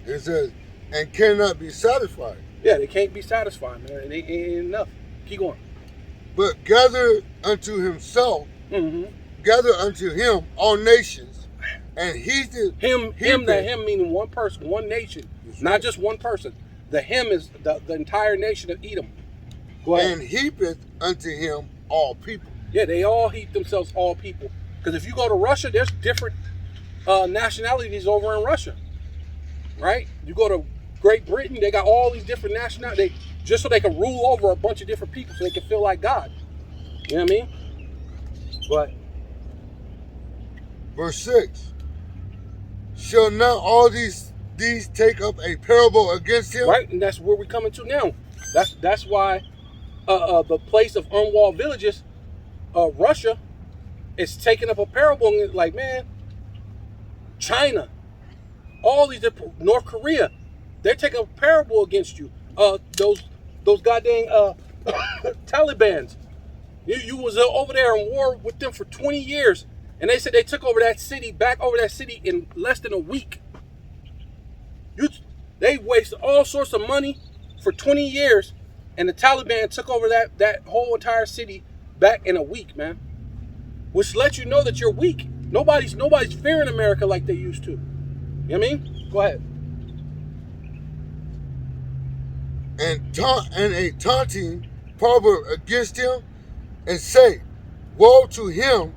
It says, and cannot be satisfied, Yeah, they can't be satisfied, man. It ain't enough. Keep going. but gather unto himself, gather unto him all nations, and Him meaning one person, one nation, not just one person. The him is the entire nation of Edom. Go ahead. and heapeth unto him all people. Yeah, they all heap themselves all people. Because if you go to Russia, there's different nationalities over in Russia, right? You go to Great Britain, they got all these different nationalities, just so they can rule over a bunch of different people, so they can feel like God. You know what I mean? But Verse 6. Shall not all these take up a parable against him? right, and that's where we're coming to now. That's why the place of unwalled villages, Russia, is taking up a parable and it's like, man, China, all these different, North Korea, they're taking a parable against you. Those goddamn Talibans. You was over there in war with them for 20 years, and they said they took over that city, back over that city in less than a week. They wasted all sorts of money for 20 years, and the Taliban took over that whole entire city back in a week, man. Which lets you know that you're weak. Nobody's fearing America like they used to. You know what I mean? Go ahead. And a taunting proverb against him, and say, woe to him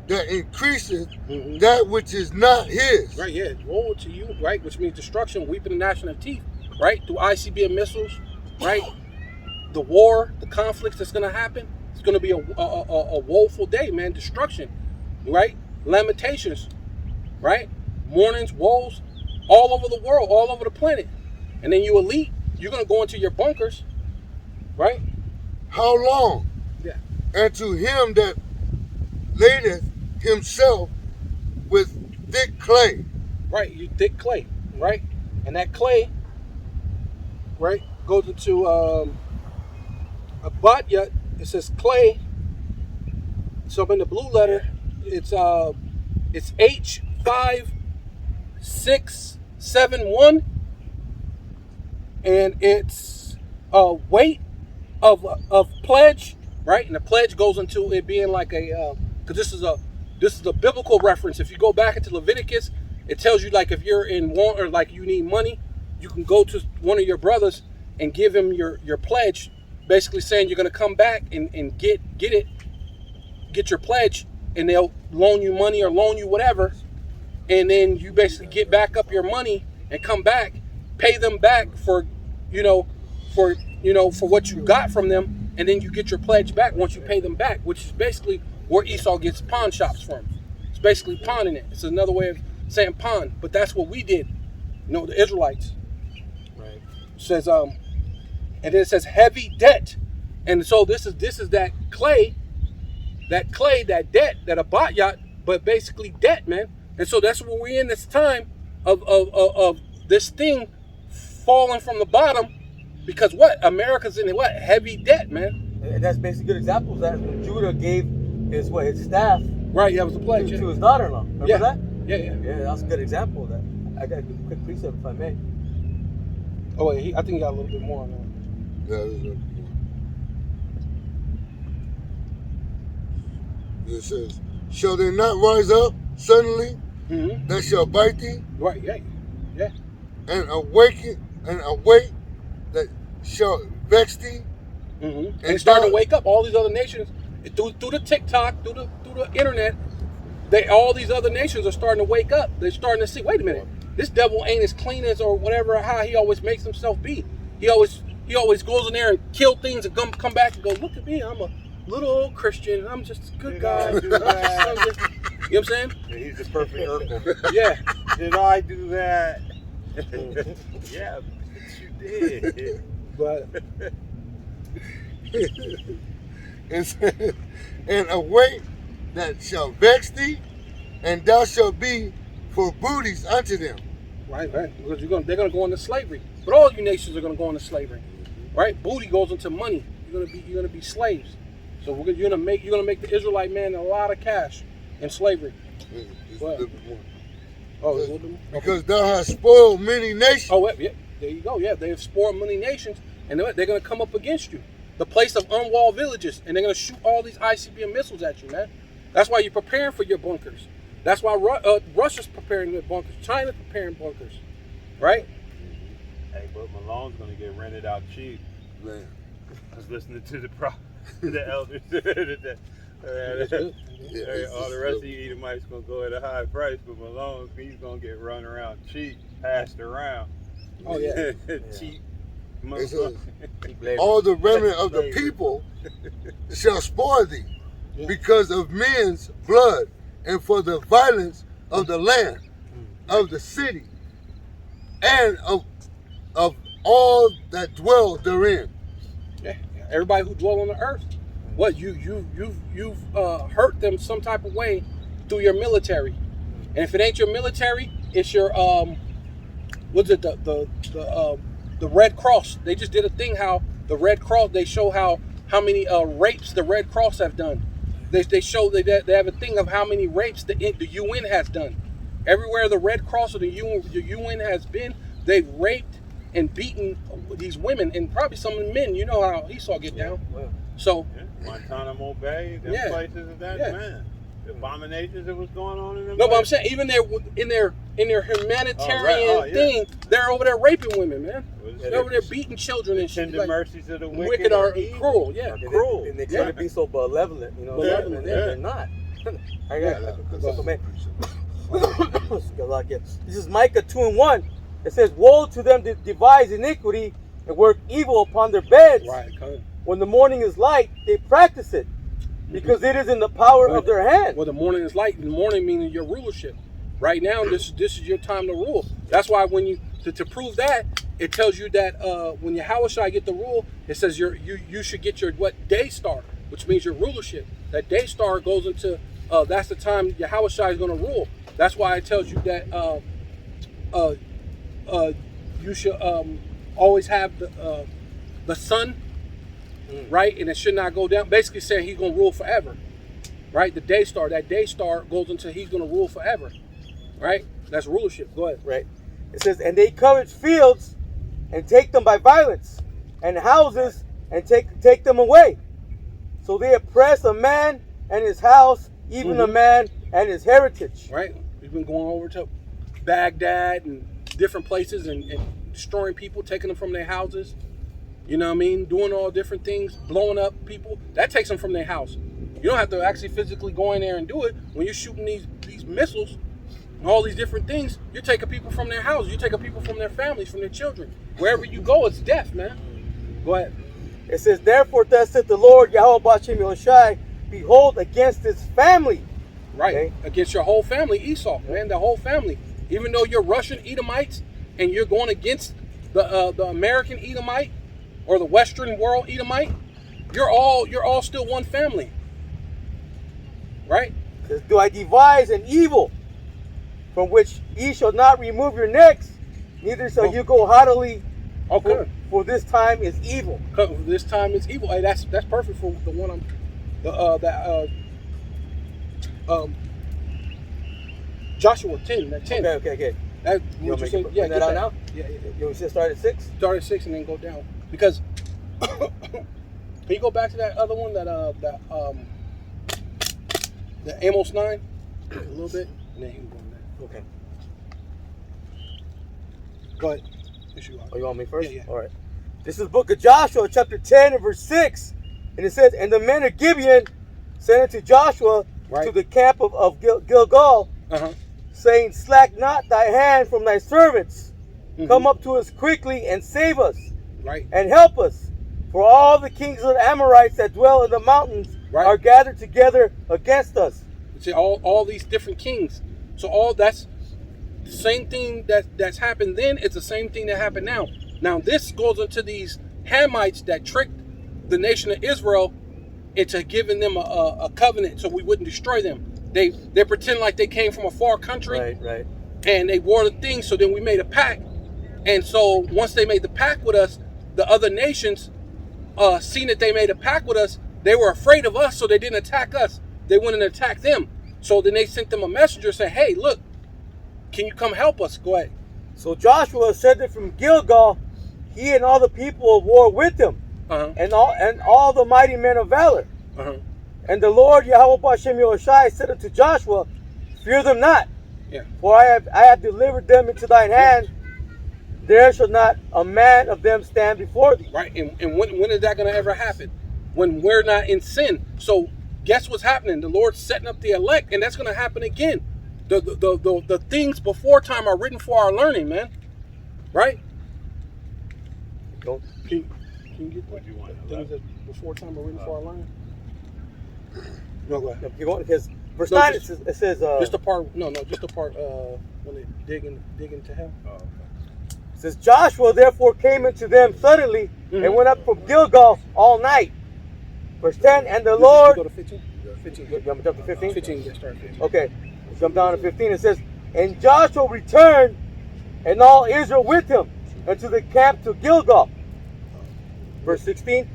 that increaseth Mhm. that which is not his. Right, yeah. Woe to you, right? Which means destruction, weeping and gnashing of teeth, right? Through ICBM missiles, right? The war, the conflicts that's going to happen, it's going to be a woeful day, man. Destruction, right? Lamentations, right? Mournings, woes, all over the world, all over the planet. And then you elite, you're going to go into your bunkers, right? How long? Yeah. And to him that ladeth himself with thick clay. Right, you thick clay, right? And that clay, right, goes into a batya. It says clay. So in the blue letter, it's H5671, and it's a weight of pledge, right? And the pledge goes into it being like a because this is a biblical reference. If you go back into Leviticus, it tells you like if you're in want or like you need money, you can go to one of your brothers and give him your pledge, basically saying you're going to come back and get your pledge, and they'll loan you money or loan you whatever, and then you basically get back up your money and come back, pay them back for what you got from them, and then you get your pledge back once you pay them back, which is basically where Esau gets pawn shops from. It's basically pawning it. It's another way of saying pawn, but that's what we did. The Israelites. Right. It says and then it says heavy debt, and so this is that clay, that debt, that abayat, but basically debt, man. And so that's what we're in this time of this thing falling from the bottom, because what America's in heavy debt, man. And that's basically a good example of that. When Judah gave his staff Right, yeah, it was a pledge. to his daughter-in-law. Remember Yeah. that? Yeah. Yeah, that's a good example of that. I got a quick precept if I may. Oh wait, I think he got a little bit more on that. Yeah, it says, shall they not rise up suddenly Mm-hmm. that shall bite thee, Right, yeah. and awake that shall vex thee? Mm-hmm. And And it's starting God- to wake up. All these other nations through the TikTok, through the internet. All these other nations are starting to wake up. They're starting to see. Wait a minute, this devil ain't as clean as or whatever how he always makes himself be. He always goes in there and kill things and come back and go, look at me, I'm a little old Christian and I'm just a good guy. I do that? You know what I'm saying? Yeah, he's the perfect Urkel. Yeah. Did I do that? Yeah, bitch, you did. But and awake that shall vex thee, and thou shalt be for booties unto them. right, because they're gonna go into slavery. But all you nations are gonna go into slavery, right? Booty goes into money. You're gonna be slaves. So you're gonna make the Israelite man a lot of cash in slavery. It's What? a little bit more. Oh, a little bit more? Because thou hast spoiled many nations. Oh, yeah, there you go. Yeah, they have spoiled many nations, and they're going to come up against you. The place of unwalled villages, and they're going to shoot all these ICBM missiles at you, man. That's why you're preparing for your bunkers. That's why Russia's preparing their bunkers. China's preparing bunkers, right? Hey, but Malone's gonna get rented out cheap. Man. I was listening to the elders. That's good. Yeah, All the rest of you Edomites gonna go at a high price, but Malone, he's gonna get run around cheap, passed around. Oh, yeah. Cheap. It says, Labor. all the remnant of the people shall spoil thee Yeah. because of men's blood and for the violence of the land, of the city, and of all that dwell therein. Yeah. Everybody who dwell on the earth. What you've hurt them some type of way through your military, and if it ain't your military, it's your what's it the Red Cross. They just did a thing how the Red Cross, they show how many rapes the Red Cross have done. They show they have a thing of how many rapes the UN has done. Everywhere the Red Cross or the UN has been, they've raped and beaten these women and probably some of the men. You know how Esau get down. Well, So Yeah, Guantanamo Bay, them Yeah. places and that, Yeah. man. The abominations that was going on in them no, but I'm places. saying even in their humanitarian Oh, yeah. thing, they're over there raping women, man. Was They're over there beating children and the shit. tender Like, mercies of the wicked are evil. cruel, yeah. and Cruel. they try to be so malevolent, Malevolent, and yeah. they're not. I Yeah, got that's it. Man. precept. This is Micah 2:1. It says, "Woe to them that devise iniquity and work evil upon their beds. Right. Come. When the morning is light, they practice it, because it is in the power of their hand." Well, the morning is light. The morning meaning your rulership. Right now, this is your time to rule. That's why when you to prove that, it tells you that when Yahushua get the rule, it says you should get your day star, which means your rulership. That day star goes into that's the time Yahushua is going to rule. That's why it tells you that you should always have the sun, right, and it should not go down. Basically saying he's going to rule forever, right? The day star, that day star goes into he's going to rule forever, right? That's rulership. Go ahead. Right. It says, "And they covet fields and take them by violence, and houses and take them away. So they oppress a man and his house, even a man and his heritage." Right? We've been going over to Baghdad and different places and destroying people, taking them from their houses. You know what I mean? Doing all different things, blowing up people. That takes them from their house. You don't have to actually physically go in there and do it. When you're shooting these missiles and all these different things, you're taking people from their houses. You're taking people from their families, from their children. Wherever you go, it's death, man. Go ahead. It says, "Therefore thus saith the Lord, Yahweh Ba'ashem Yahushai, behold against this family." Right. Okay. Against your whole family, Esau, man, the whole family. Even though you're Russian Edomites and you're going against the American Edomite or the Western world Edomite, you're all still one family. Right? It says, "Do I devise an evil from which ye shall not remove your necks, neither shall you go haughtily, Okay. for this time is evil." This time it's evil. Hey, that's perfect for the one Joshua 10. That 10. Okay. That You what want you me said. to Yeah, bring that get out now? Yeah. You want to start at 6? Start at 6 and then go down. Because can you go back to that other one the Amos 9 a little bit, and then you can go on that. Okay. Go ahead. Yes, you are. Oh, you want me first? Yeah. All right. This is the book of Joshua, chapter 10 and verse 6. And it says, "And the men of Gibeon sent unto Joshua Right. to the camp of Gilgal, Uh-huh. saying, Slack not thy hand from thy servants. Mhm. Come up to us quickly and save us Right. and help us. For all the kings of the Amorites that dwell in the mountains Right. are gathered together against us." You see all these different kings. So all that's the same thing that's happened then. It's the same thing that happened now. Now this goes into these Hamites that tricked the nation of Israel into giving them a covenant so we wouldn't destroy them. They pretend like they came from a far country. Right. And they wore the thing, so then we made a pact. And so once they made the pact with us, the other nations, seeing that they made a pact with us, they were afraid of us, so they didn't attack us. They went and attacked them. So then they sent them a messenger saying, "Hey, look, can you come help us?" Go ahead. So Joshua ascended from Gilgal, he and all the people of war with him, Uh-huh. and all the mighty men of valor. Uh-huh. And the Lord Yahweh Ba'ashem Yahushai said unto Joshua, "Fear them not, Yeah. for I have delivered them into thine hand. There shall not a man of them stand before thee." Right. And when is that going to ever happen? When we're not in sin. So guess what's happening? The Lord's setting up the elect, and that's going to happen again. The things before time are written for our learning, man. Right? Go. Can you get What do you want? things that before time are written for our learning? No, go ahead. Keep going, because verse No, 9 just- it says Just the part, just the part when they dig into hell. Oh, okay. it says, "Joshua therefore came unto them suddenly and went up from Gilgal all night." Verse 10, "And the Did Lord..." you go to 15? 15. You want me to jump to 15? 15, yeah, start 15. Okay, let's jump down to 15. It says, "And Joshua returned, and all Israel with him, unto the camp to Gilgal." Verse 16,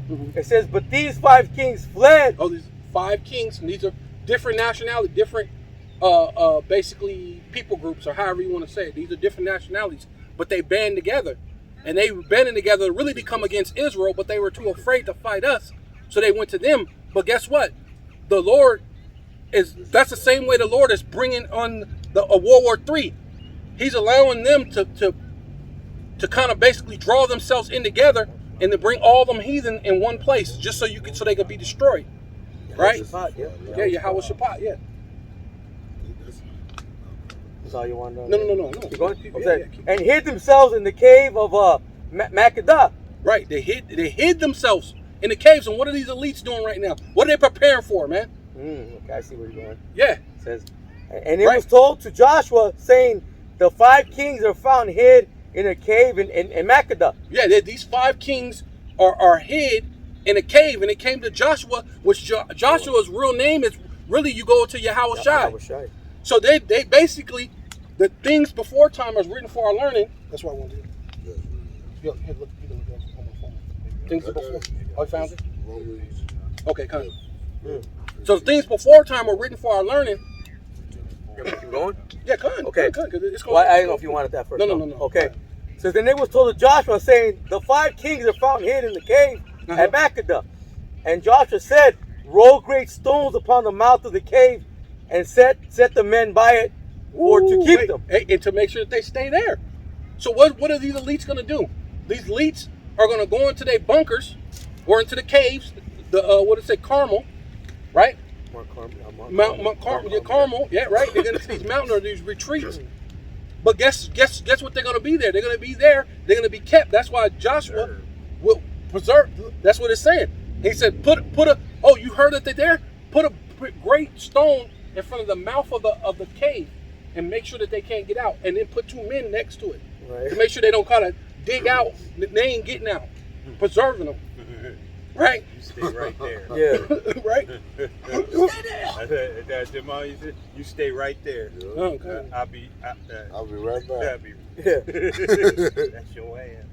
Mhm. it says, "But these 5 kings fled." Oh, these 5 kings, and these are different nationalities, different, basically people groups, or however you want to say it. These are different nationalities, but they band together, and they were banding together really to come against Israel, but they were too afraid to fight us, so they went to them. But guess what? The Lord that's the same way the Lord is bringing on a World War III. He's allowing them to kind of basically draw themselves in together and to bring all them heathen in one place, just so they could be destroyed. Right? Shabbat, yeah. Yeah, Yahweh Shabbat, yeah. That's all you want to know. No. Keep going. Keep- I'm yeah, saying, yeah, keep- and hid themselves in the cave of Makkedah. Right, they hid themselves in the caves. And what are these elites doing right now? What are they preparing for, man? Okay, I see where you're going. Yeah, It says, and it Right. was told to Joshua, saying, the 5 kings are found hid in a cave in Makkedah. yeah. These 5 kings are hid in a cave, and it came to Joshua, which Joshua's real name is really, you go to Yahweh Shai. Shai. So they basically, the things before time is written for our learning. That's what I want to do. Yo, here, look, you can look at it on my phone. Things before. Oh, you found it? Romans. Okay, kind of. So the things before time were written for our learning. Keep going? Yeah, kind. Okay. Kind, 'cause it's Well, I don't know if you wanted that first. No. Okay. So then it was told to Joshua, saying, the 5 kings are found hid in the cave at Makkedah. And Joshua said, roll great stones upon the mouth of the cave and set the men by it to keep them. And to make sure that they stay there. So what are these elites going to do? These elites are going to go into their bunkers or into the caves, what is it, Carmel, right? Mount Carmel, yeah, Carmel, yeah, right. They're going to these mountains or these retreats. But guess what they're going to be there? They're going to be there. They're going to be kept. That's why Joshua will preserve. That's what it's saying. He said, put a. Oh, you heard that they're there? Put a great stone in front of the mouth of the cave, and make sure that they can't get out. And then put 2 men next to it to make sure they don't kind of dig out. They ain't getting out. Preserving them. Right? You stay right there. Yeah. Right? That's Jamal. You stay right there. Okay. I'll be right back. Yeah. That's your ass.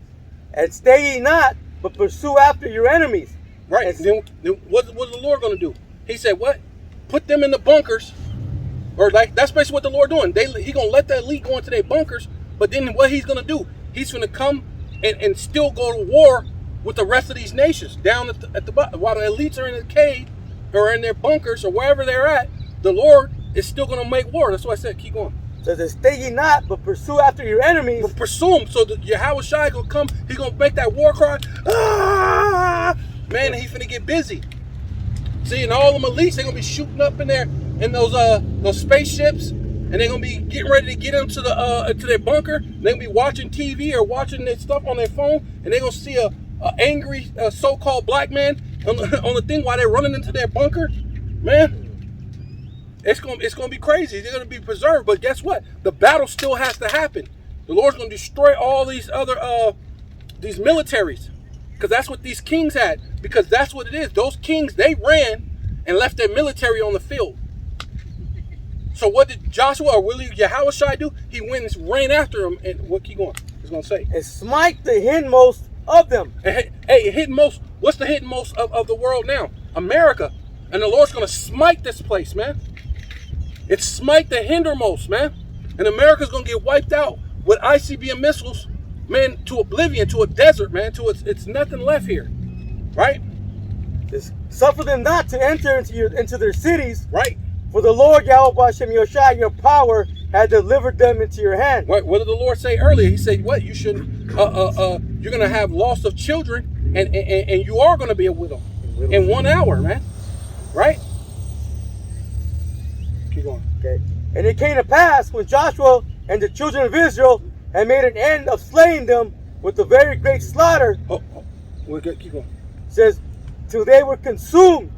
And stay ye not, but pursue after your enemies. Right. Then what's the Lord going to do? He said, what? Put them in the bunkers. Or like, that's basically what the Lord doing. He going to let the elite go into their bunkers. But then what he's going to do? He's going to come and still go to war with the rest of these nations down at the bottom. While the elites are in the cave or in their bunkers or wherever they're at, the Lord is still going to make war. That's why I said, keep going. So says, stay ye not, but pursue after your enemies. But pursue him. So that Yahweh Shai going to come. He's going to make that war cry. Ah! Man, he's finna get busy. See, and all them elites, they're going to be shooting up in there in those spaceships. And they're going to be getting ready to get into to their bunker. They're going to be watching TV or watching their stuff on their phone. And they're going to see a angry so-called black man on the thing while they're running into their bunker. Man, it's gonna be crazy. They're gonna be preserved, but guess what? The battle still has to happen. The Lord's gonna destroy all these other these militaries, because that's what these kings had. Because that's what it is. Those kings, they ran and left their military on the field. So what did Joshua or Willie Yahweh Shai do? He went and ran after them. And what keep going? He's gonna say, and smite the hindmost of them. hey, hiddenmost. What's the hiddenmost of the world now? America. And the Lord's going to smite this place, man. It's smite the hindermost, man. And America's going to get wiped out with ICBM missiles, man, to oblivion, to a desert, man, to it's nothing left here. Right? Just suffer them not to enter into their cities. Right. For the Lord Yahweh Hashem Yoshai, your power, had delivered them into your hand. What did the Lord say earlier? He said, what? You shouldn't, you're going to have loss of children, and you are going to be a widow in 1 hour, man. Right? Keep going. Okay. And it came to pass when Joshua and the children of Israel had made an end of slaying them with a very great slaughter. We're good. Keep going. Says, till they were consumed,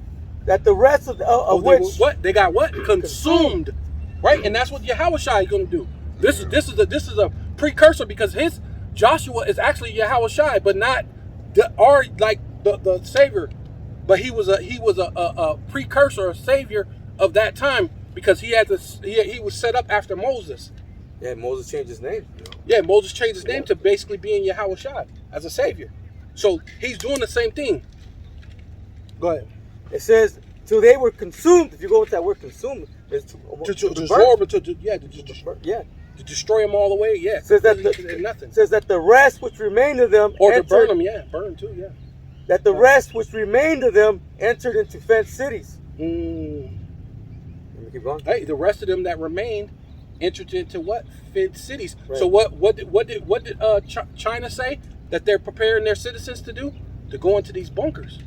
that the rest of which what they got what consumed, right? And that's what Yahweh Shai is going to do. This is a precursor, because his Joshua is actually Yahweh Shai, but not the savior, but he was a precursor, a savior of that time, because he was set up after Moses. Yeah, Moses changed his name. Yeah, Moses changed his name to basically being Yahweh Shai as a savior. So he's doing the same thing. Go ahead. It says, till they were consumed. If you go with that word consumed, it's to destroy them all the way. Yeah. Says that nothing. Says that the rest which remained of them or to burn them. Yeah, burn too. Yeah. That the rest which remained of them entered into fenced cities. Let me keep going. Hey, the rest of them that remained entered into what? Fenced cities. Right. So what did China say that they're preparing their citizens to do? To go into these bunkers.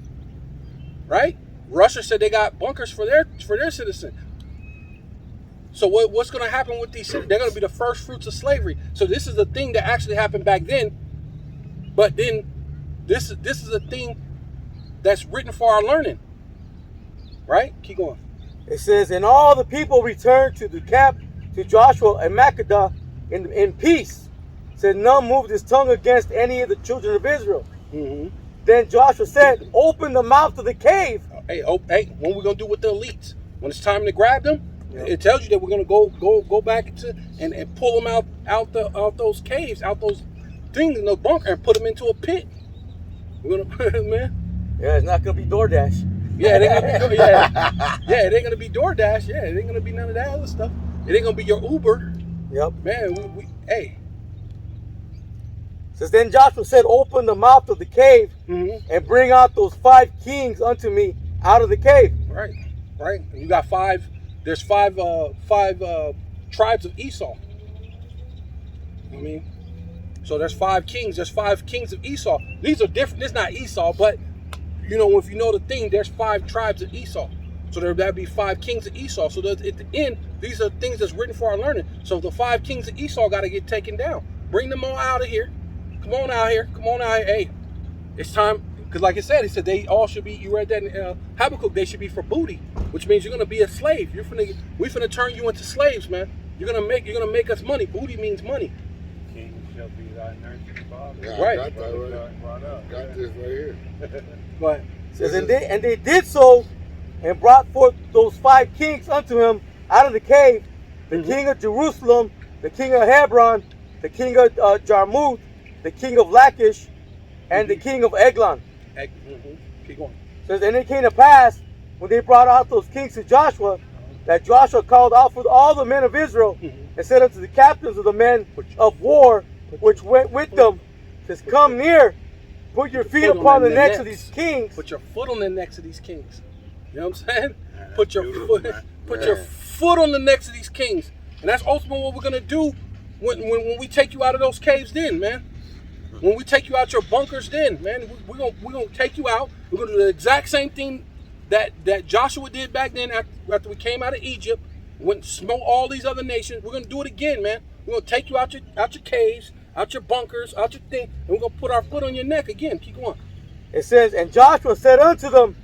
Right? Russia said they got bunkers for their citizens. So what's going to happen with these? They're going to be the first fruits of slavery. So this is a thing that actually happened back then, but then this is a thing that's written for our learning, right? Keep going. It says, and all the people returned to the camp to Joshua and Makkedah in peace. It said none moved his tongue against any of the children of Israel. Mm-hmm. Then Joshua said, open the mouth of the cave. Hey, when we're gonna do with the elites? When it's time to grab them, Yep. it tells you that we're gonna go back to and pull them out those caves, out those things in the bunker, and put them into a pit. We're gonna, man. Yeah, it's not going to be DoorDash. Yeah, it ain't gonna be yeah, it ain't gonna be DoorDash. Yeah, it ain't gonna be none of that other stuff. It ain't gonna be your Uber. Yep. Man, hey. Says then Joshua said, open the mouth of the cave Mm-hmm. and bring out those 5 kings unto me out of the cave. Right. And you got 5. There's 5 tribes of Esau. I mean, so there's 5 kings. There's 5 kings of Esau. These are different. It's not Esau, but you know, if you know the thing, there's 5 tribes of Esau. So that'd be 5 kings of Esau. So at the end, these are things that's written for our learning. So the 5 kings of Esau got to get taken down. Bring them all out of here. Come on out here. Hey, it's time. Because like I said, he said they all should be, you read that in Habakkuk, they should be for booty, which means you're going to be a slave. We finna turn you into slaves, man. You're gonna make us money. Booty means money. King shall be thy nursing father. Yeah, Right. I got that right. Got this right here. But Says, and they did so and brought forth those 5 kings unto him out of the cave, the king of Jerusalem, the king of Hebron, the king of Jarmuth, the king of Lachish, and the king of Eglon. keep going. Says, and it came to pass when they brought out those kings to Joshua, that Joshua called out for all the men of Israel and said unto the captains of the men of war which went with them, says, come near, put your feet upon the necks of these kings. Put your foot on the necks of these kings. You know what I'm saying? Put your Man. foot on the necks of these kings. And that's ultimately what we're gonna do when we take you out of those caves then, man. When we take you out your bunkers then, man, we're gonna take you out. We're gonna do the exact same thing that Joshua did back then after we came out of Egypt, went and smote all these other nations. We're gonna do it again, man. We're gonna take you out your caves, out your bunkers, out your thing, and we're gonna put our foot on your neck again. Keep going. It says, and Joshua said unto them,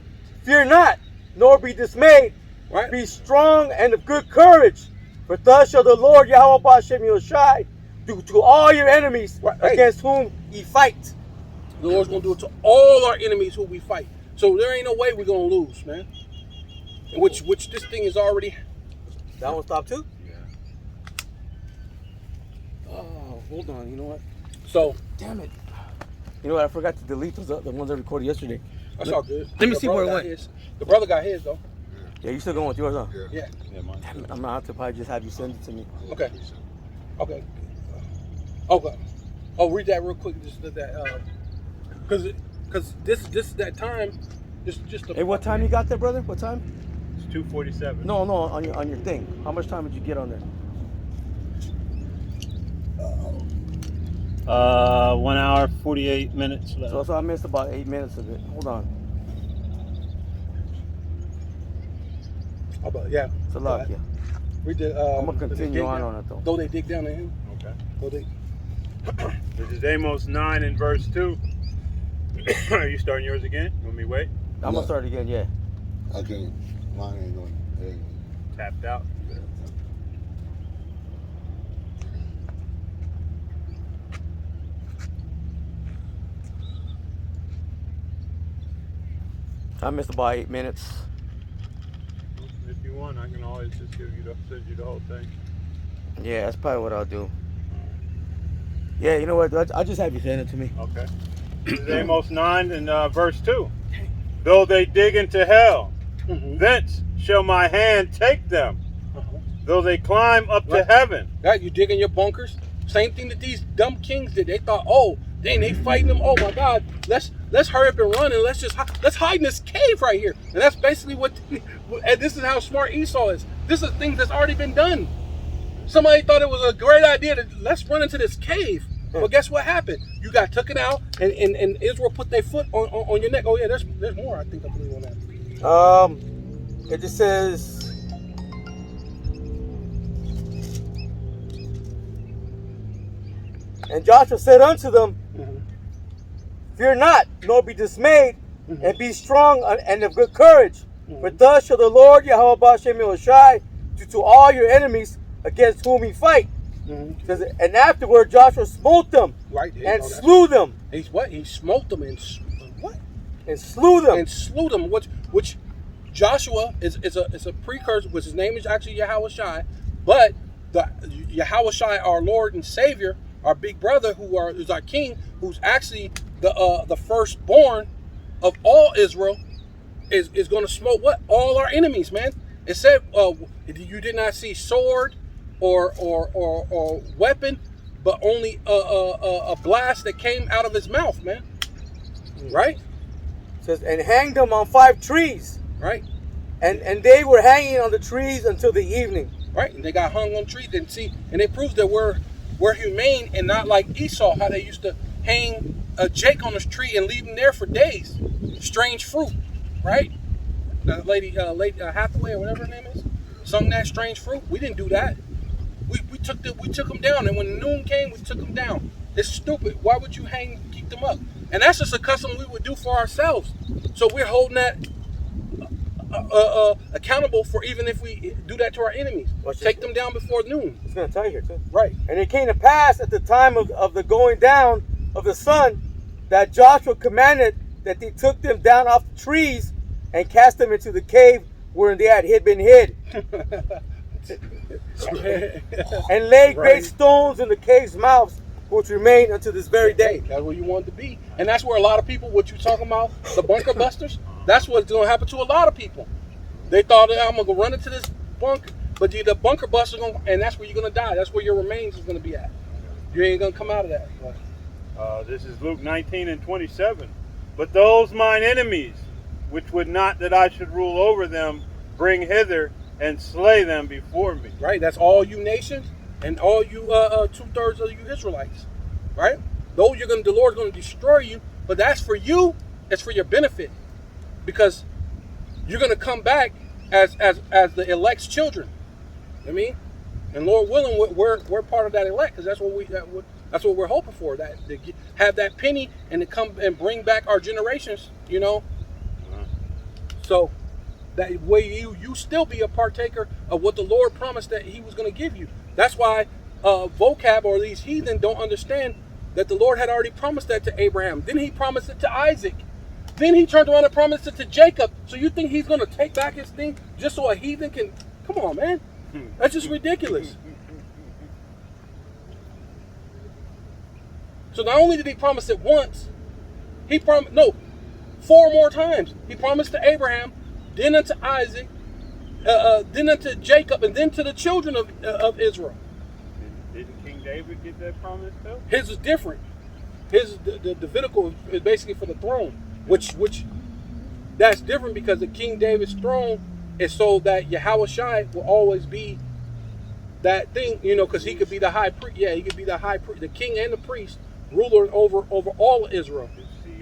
fear not, nor be dismayed. Right? Be strong and of good courage. For thus shall the Lord Yahweh Hashem Yoshai do to all your enemies against whom ye fight. The Lord's gonna do it to all our enemies who we fight. So there ain't no way we're gonna lose, man. Which this thing is already. That one stopped too? Oh, hold on. You know what? So Damn it. You know what? I forgot to delete those the ones I recorded yesterday. that's all good. Let me The see brother where it got went. his. The brother got his though. Yeah, you still going with yours, huh? Yeah. Yeah, mine. Damn it, I'm gonna have to probably just have you send it to me. Okay. Okay. Oh, read that real quick. Just that. Because this is that time. Just. Hey, what time you got there, brother? What time? It's 2:47. No, on your thing. How much time did you get on there? 1 hour 48 minutes left. So I missed about 8 minutes of it. Hold on. Oh, but yeah. It's a lot, yeah. Read the. I'm gonna continue on it though. Though they dig down to him. Okay. Though they. This is Amos 9 and verse 2. Are you starting yours again? You want me to wait? I'm gonna start again, yeah. I can. Mine ain't going. Tapped out. I missed about 8 minutes. If you want, I can always just send you the whole thing. Yeah, that's probably what I'll do. Yeah, you know what? I'll just have you send it to me. Okay. This is Amos 9 and verse 2. Though they dig into hell, thence shall my hand take them. Though they climb up to heaven. Right, you dig in your bunkers. Same thing that these dumb kings did. They thought, oh, dang, they fighting them. Oh my God, let's hurry up and run and let's hide in this cave right here. And that's basically and this is how smart Esau is. This is things that's already been done. Somebody thought it was a great idea to let's run into this cave. But guess what happened? You got taken out, and Israel put their foot on your neck. Oh yeah, there's more. I believe on that. It just says, and Joshua said unto them, fear not, nor be dismayed, and be strong and of good courage. For thus shall the Lord Yahweh Ba'Shem Yahushai do to all your enemies against whom he fight. Says, and afterward Joshua smote them and slew them. He's what? He smote them and what? And slew them. And slew them. Which Joshua is a precursor, which his name is actually Yahushai, but the Yahushai, our Lord and Savior, our big brother, who's our king, who's actually the firstborn of all Israel, is going to smote what? All our enemies, man. It said you did not see sword or weapon, but only a blast that came out of his mouth, man. Right? It says, and hanged them on 5 trees. Right. And they were hanging on the trees until the evening. Right. And they got hung on trees. And it proves that we're humane and not like Esau, how they used to hang Jake on a tree and leave him there for days. Strange fruit. Right? The lady Hathaway or whatever her name is sung that strange fruit. We didn't do that. We took them down, and when noon came, we took them down. It's stupid. Why would you keep them up? And that's just a custom we would do for ourselves. So we're holding that accountable for even if we do that to our enemies. Take them down before noon. It's going to tell you here too. Right. And it came to pass at the time of the going down of the sun that Joshua commanded that they took them down off the trees and cast them into the cave wherein they had been hid. And laid great stones in the cave's mouths, which remain unto this very day. That's where you want to be. And that's where a lot of people, what you talking about, the bunker busters, that's what's going to happen to a lot of people. They thought, I'm going to go run into this bunker, but the bunker busters, and that's where you're going to die. That's where your remains is going to be at. You ain't going to come out of that. This is Luke 19:27. But those mine enemies, which would not that I should rule over them, bring hither and slay them before me. Right, that's all you nations and all you 2/3 of you Israelites. Right? Those the Lord's going to destroy you, but that's for you. It's for your benefit, because you're going to come back as the elect's children. I mean, and Lord willing, we're part of that elect, because that's what we're hoping for. That to have that penny and to come and bring back our generations. You know. So that way you still be a partaker of what the Lord promised that he was going to give you. That's why vocab or these heathen don't understand that the Lord had already promised that to Abraham. Then he promised it to Isaac. Then he turned around and promised it to Jacob. So you think he's going to take back his thing just so a heathen can... Come on, man. That's just ridiculous. So not only did he promise it once, he promised... No, 4 more times. He promised to Abraham, then unto Isaac, then unto Jacob, and then to the children of Israel. Didn't King David get that promise too? His is different. The Davidical is basically for the throne, which that's different, because the King David's throne is so that Yahushai will always be that thing, because he could be the high priest. Yeah, he could be the high priest, the king and the priest, ruler over all of Israel.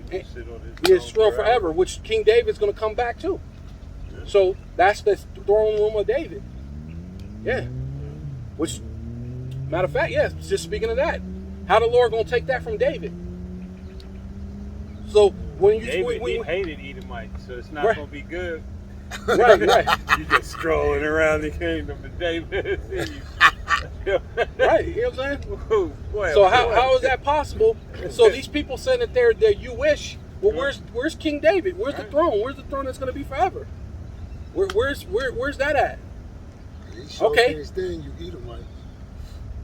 His throne forever, which King David's going to come back to. Yeah. So that's the throne room of David. Yeah. Which, matter of fact, just speaking of that, how the Lord going to take that from David? So when you he hated Edomites, so it's not right. going to be good. Right. You just strolling around the kingdom of David. Right, you know what I'm saying? So how is that possible? And so theyese people saying that they're Jewish. Well, where's King David? Where's the throne? Where's the throne that's going to be forever? Where's that at? Okay. Stand, you Edomite.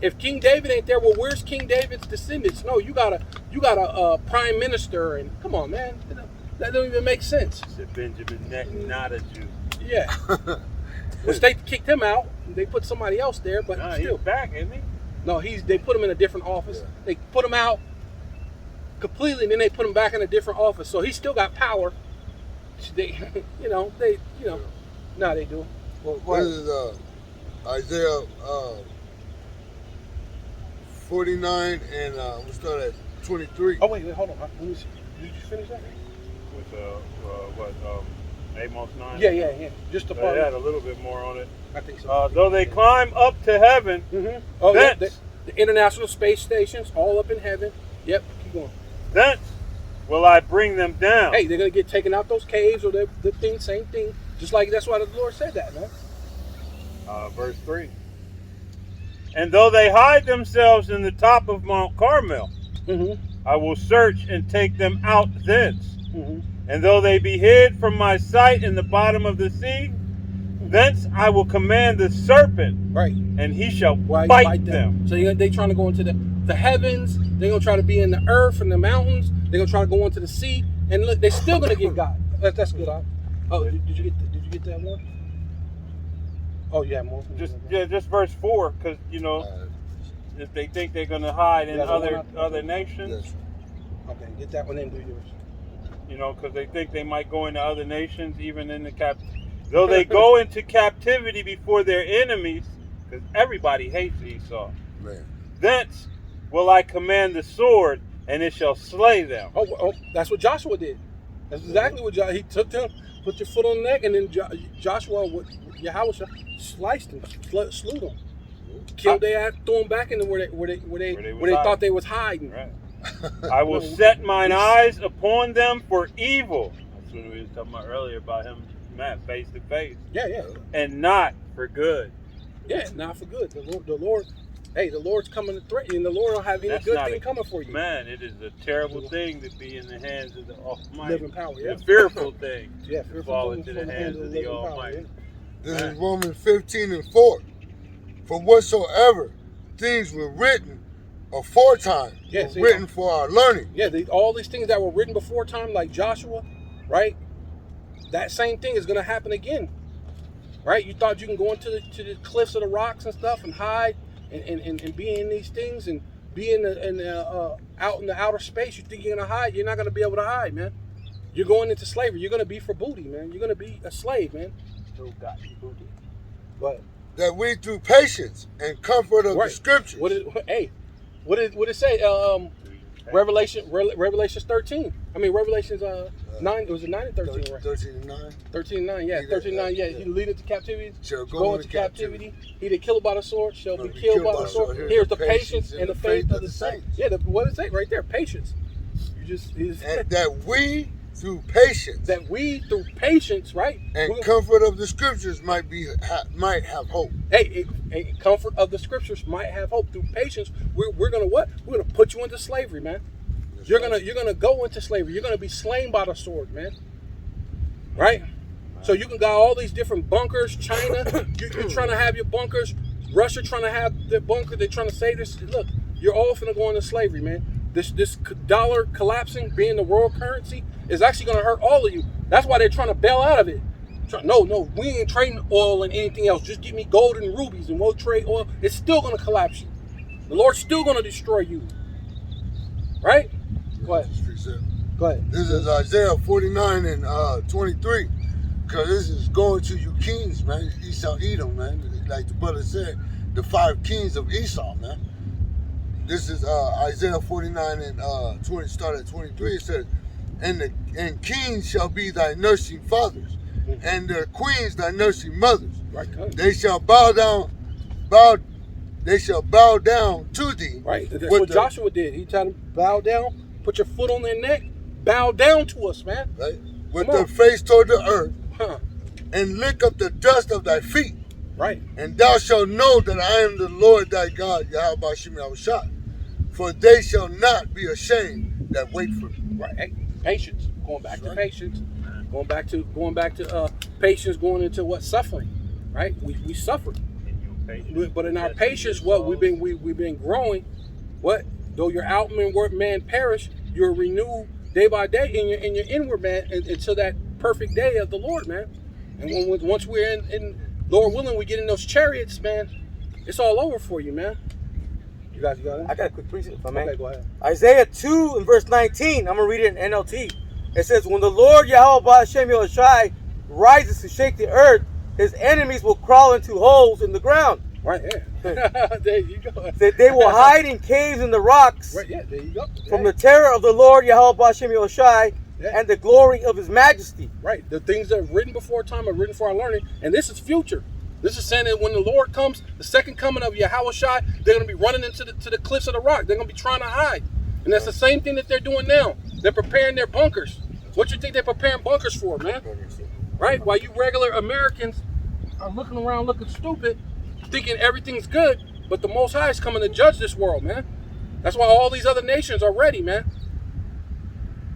If King David ain't there, well, where's King David's descendants? No, you got a prime minister, and come on, man, that don't even make sense. Said Benjamin, not a Jew. Yeah. Which they kicked him out. They put somebody else there, but still. He's back, isn't he? No, they put him in a different office. Yeah. They put him out completely, and then they put him back in a different office. So he still got power. They no, they do. Well, what is Isaiah 49 and we'll start at 23. Oh wait, hold on. Did you finish that? With Amos 9. Yeah. Just the They part. had a little bit more on it. I think so. Though they climb up to heaven, Oh, yeah, thence, the International Space Stations, all up in heaven. Yep, keep going. thence will I bring them down. Hey, they're gonna get taken out those caves or the thing, same thing. Just like that's why the Lord said that, man. Verse 3. And though they hide themselves in the top of Mount Carmel, I will search and take them out thence. And though they be hid from my sight in the bottom of the sea, thence I will command the serpent, Right. and he shall Why bite them. So they trying to go into the heavens. They're gonna try to be in the earth and the mountains. They're gonna try to go into the sea, and look, they're still gonna get God. That's good. Oh, did you get that one? Oh yeah, more. Just verse 4, because if they think they're going to hide in other nations, Yes. Okay, get that one and do yours. Because they think they might go into other nations, even in the though they go into captivity before their enemies, because everybody hates Esau. Man. Thence will I command the sword, and it shall slay them. Oh, that's what Joshua did. That's exactly what he took them, put your foot on the neck, and then Joshua, Yahweh sliced them, slew them, killed their ass, threw them back into where they thought they was hiding. Right. I will set mine eyes upon them for evil. That's what we were talking about earlier about him, face to face. Yeah. And not for good. Yeah, not for good. The Lord, hey, the Lord's coming to threaten you, and the Lord don't have any That's good not thing coming for you. Man, it is a terrible thing to be in the hands of the Almighty. Living power, yeah. It's a fearful thing Yeah, to fall into the hands of the living power, Almighty. This is Romans 15:4. For whatsoever things were written aforetime were written for our learning. Yeah, all these things that were written before time, like Joshua, right? That same thing is going to happen again, right? You thought you can go into the cliffs of the rocks and stuff and hide and be in these things and be out in the outer space. You think you're going to hide? You're not going to be able to hide, man. You're going into slavery. You're going to be for booty, man. You're going to be a slave, man. Oh God, booty. But That we through patience and comfort of the scriptures. What did it say? Revelations 13. I mean Revelations 9. It was 9 and 13, right? 13 and 9. 13 and 9, yeah. 13 and 9, yeah. He lead into captivity. Shall Go into captivity. He that killed by the sword shall be killed by the sword. Here's the patience and the faith of the saints. Yeah, what does it say right there? Patience. And that we through patience. That we through patience, right? And comfort of the scriptures might have hope. Hey, comfort of the scriptures might have hope through patience. We're gonna what? We're gonna put you into slavery, man. You're gonna go into slavery. You're gonna be slain by the sword, man. Right? So you can got all these different bunkers. China, you're trying to have your bunkers. Russia trying to have their bunker. They're trying to say this. Look, you're all finna go into slavery, man. This dollar collapsing, being the world currency, is actually gonna hurt all of you. That's why they're trying to bail out of it. No, we ain't trading oil and anything else. Just give me gold and rubies and we'll trade oil. It's still gonna collapse you. The Lord's still gonna destroy you. Right? Go ahead. Go ahead. This is Isaiah 49 and 23. Because this is going to you kings, man. Esau, Edom, man. Like the brother said, the 5 kings of Esau, man. This is Isaiah 49 and 20, start at 23. It says, and kings shall be thy nursing fathers, and their queens thy nursing mothers. Right. They shall bow down to thee. Right. That's what Joshua did. He told them, bow down, put your foot on their neck, bow down to us, man. Right. With their face toward the earth, and lick up the dust of thy feet. Right. And thou shalt know that I am the Lord thy God, Yahweh Shem Yahushua. For they shall not be ashamed that wait for me. Right. Hey, patience. Going back to patience. Going back to patience. Going into what? Suffering. Right. We suffer. But in our patience, what we've been growing. What? Though your outward man perish, you're renewed day by day in your inward man until that perfect day of the Lord, man. And once we're in Lord willing, we get in those chariots, man. It's all over for you, man. You got it? I got a quick precept, if I may. Okay, go ahead. Isaiah 2 and verse 19. I'm going to read it in NLT. It says, when the Lord Yahweh Hashem Yahushai rises to shake the earth, his enemies will crawl into holes in the ground. Right, yeah. There you go. They will hide in caves in the rocks. Right, yeah, there you go. From the terror of the Lord Yahweh Hashem Yahushai, Yeah. and the glory of his majesty. Right. The things that are written before time are written for our learning. And this is future. This is saying that when the Lord comes, the second coming of Yahushua, they're going to be running into the cliffs of the rock. They're going to be trying to hide. And that's the same thing that they're doing now. They're preparing their bunkers. What you think they're preparing bunkers for, man? Right? While you regular Americans are looking around looking stupid, thinking everything's good, but the Most High is coming to judge this world, man. That's why all these other nations are ready, man.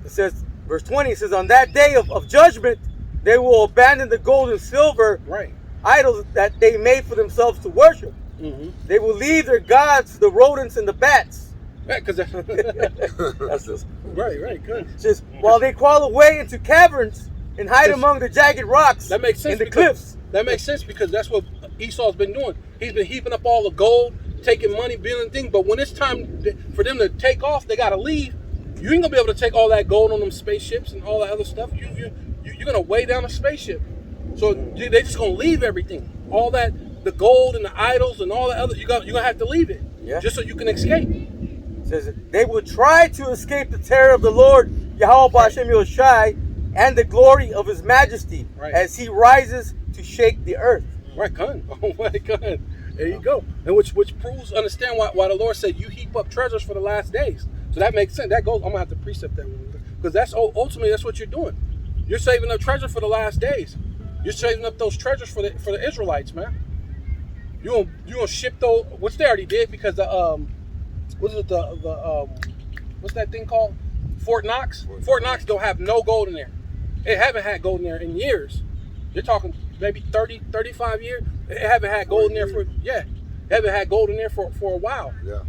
It says, verse 20, it says, on that day of judgment, they will abandon the gold and silver Right. idols that they made for themselves to worship. Mm-hmm. They will leave their gods to the rodents and the bats. Right, because That's just, right, good. it says, while they crawl away into caverns and hide among the jagged rocks That makes sense. and the because- cliffs. That makes sense because that's what Esau's been doing. He's been heaping up all the gold, taking money, building things. But when it's time for them to take off, they gotta leave. You ain't gonna be able to take all that gold on them spaceships and all that other stuff. You're gonna weigh down a spaceship. So they just gonna leave everything. All that, the gold and the idols and all that other, you're gonna have to leave it. Yeah. Just so you can escape. It says, they will try to escape the terror of the Lord Yahweh Ba'ashem Yoshai and the glory of his majesty Right. as he rises to shake the earth. Right, gun. Oh my God. There you go. And which proves, understand why the Lord said you heap up treasures for the last days. So that makes sense. That goes, I'm gonna have to precept that one. Because that's ultimately that's what you're doing. You're saving up treasure for the last days. You're saving up those treasures for the Israelites, man. You gonna ship those, which they already did because the what's that thing called? Fort Knox? Fort Knox don't have no gold in there. They haven't had gold in there in years. You're talking maybe 30, 35 years. They haven't had gold in there they haven't had gold in there for a while. Yeah.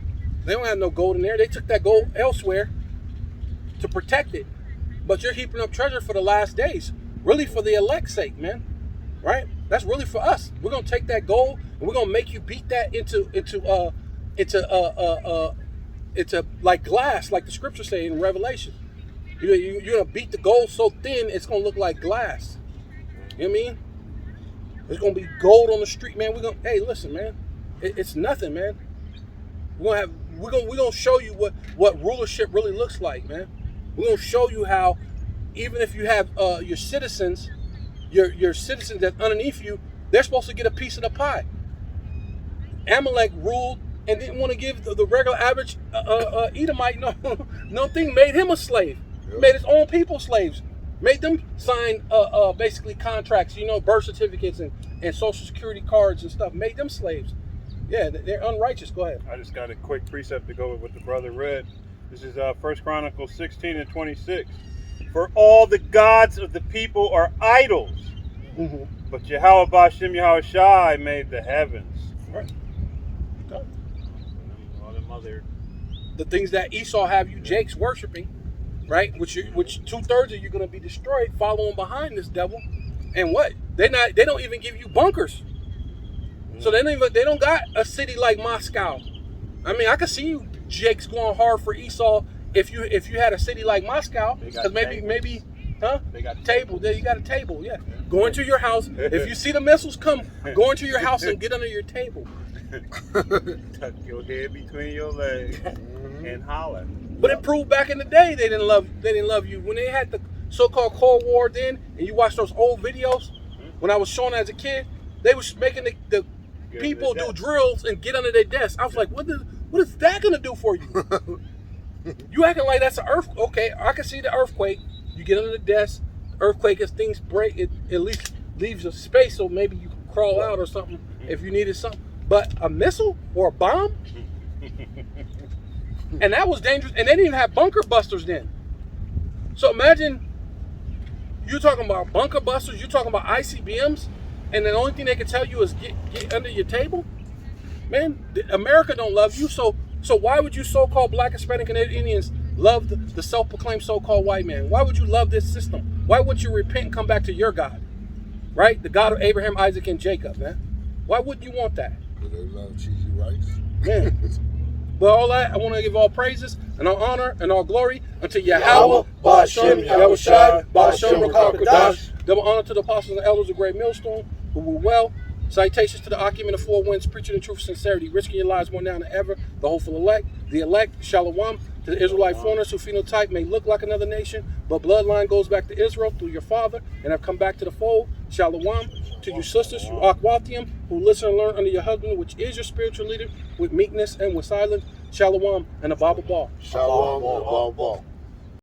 They don't have no gold in there. They took that gold elsewhere to protect it. But you're heaping up treasure for the last days. Really for the elect's sake, man. Right? That's really for us. We're gonna take that gold and we're gonna make you beat that into like glass, like the scriptures say in Revelation. You're gonna beat the gold so thin it's gonna look like glass. You know what I mean? There's gonna be gold on the street, man. Hey, listen, man. It's nothing, man. We're gonna show you what rulership really looks like, man. We're gonna show you how, even if you have your citizens, your citizens that's underneath you, they're supposed to get a piece of the pie. Amalek ruled and didn't want to give the regular average Edomite no thing. Made him a slave. Yep. Made his own people slaves. Made them sign basically contracts, birth certificates and social security cards and stuff. Made them slaves. Yeah, they're unrighteous. Go ahead. I just got a quick precept to go with what the brother read. This is 1 Chronicles 16 and 26. For all the gods of the people are idols, Mm-hmm. but Yahweh Ba'ashem Yahushai made the heavens. Right. Okay. All them other The things that Esau have you Jakes worshiping, right? Which 2/3 of you going to be destroyed, following behind this devil. And what? They don't even give you bunkers. So they don't got a city like Moscow. I mean, I could see you Jakes going hard for Esau if you had a city like Moscow, They got because tables. maybe, huh? They got Table. There you got a table. Yeah. Go into your house. If you see the missiles come, go into your house and get under your table. tuck your head between your legs and holler. But it proved back in the day they didn't love you when they had the so-called Cold War then, and you watch those old videos. When I was showing as a kid, they was making the people do drills and get under their desks. I was like, what is that gonna do for you? You acting like that's an earthquake. Okay, I can see the earthquake. You get under the desk, earthquake, as things break, it at least leaves a space so maybe you can crawl out or something if you needed something. But a missile or a bomb? And that was dangerous. And they didn't even have bunker busters then. So imagine you're talking about bunker busters, you're talking about ICBMs, and the only thing they can tell you is get under your table? Man, America don't love you, so why would you so-called black, Hispanic, and Indians love the self-proclaimed so-called white man? Why would you love this system? Why would you repent and come back to your God? Right? The God of Abraham, Isaac, and Jacob, man. Why wouldn't you want that? Do they love cheesy rice? Man. But all that, I want to give all praises and all honor and all glory unto Yahweh, Ba'ashem, Yahushai, Ba'ashem, Rakah, Kadash. Double honor to the apostles and elders of Great Millstone who were well Citations to the occupant of four winds, preaching the truth, sincerity, risking your lives more now than ever. The hopeful elect, the elect, Shalom. To the Israelite foreigners who phenotype may look like another nation, but bloodline goes back to Israel through your father and have come back to the fold. Shalom. To you sisters, you Akwathium, who listen and learn under your husband, which is your spiritual leader, with meekness and with silence. Shalom and a Bible ball. Shalom and a Bible ball.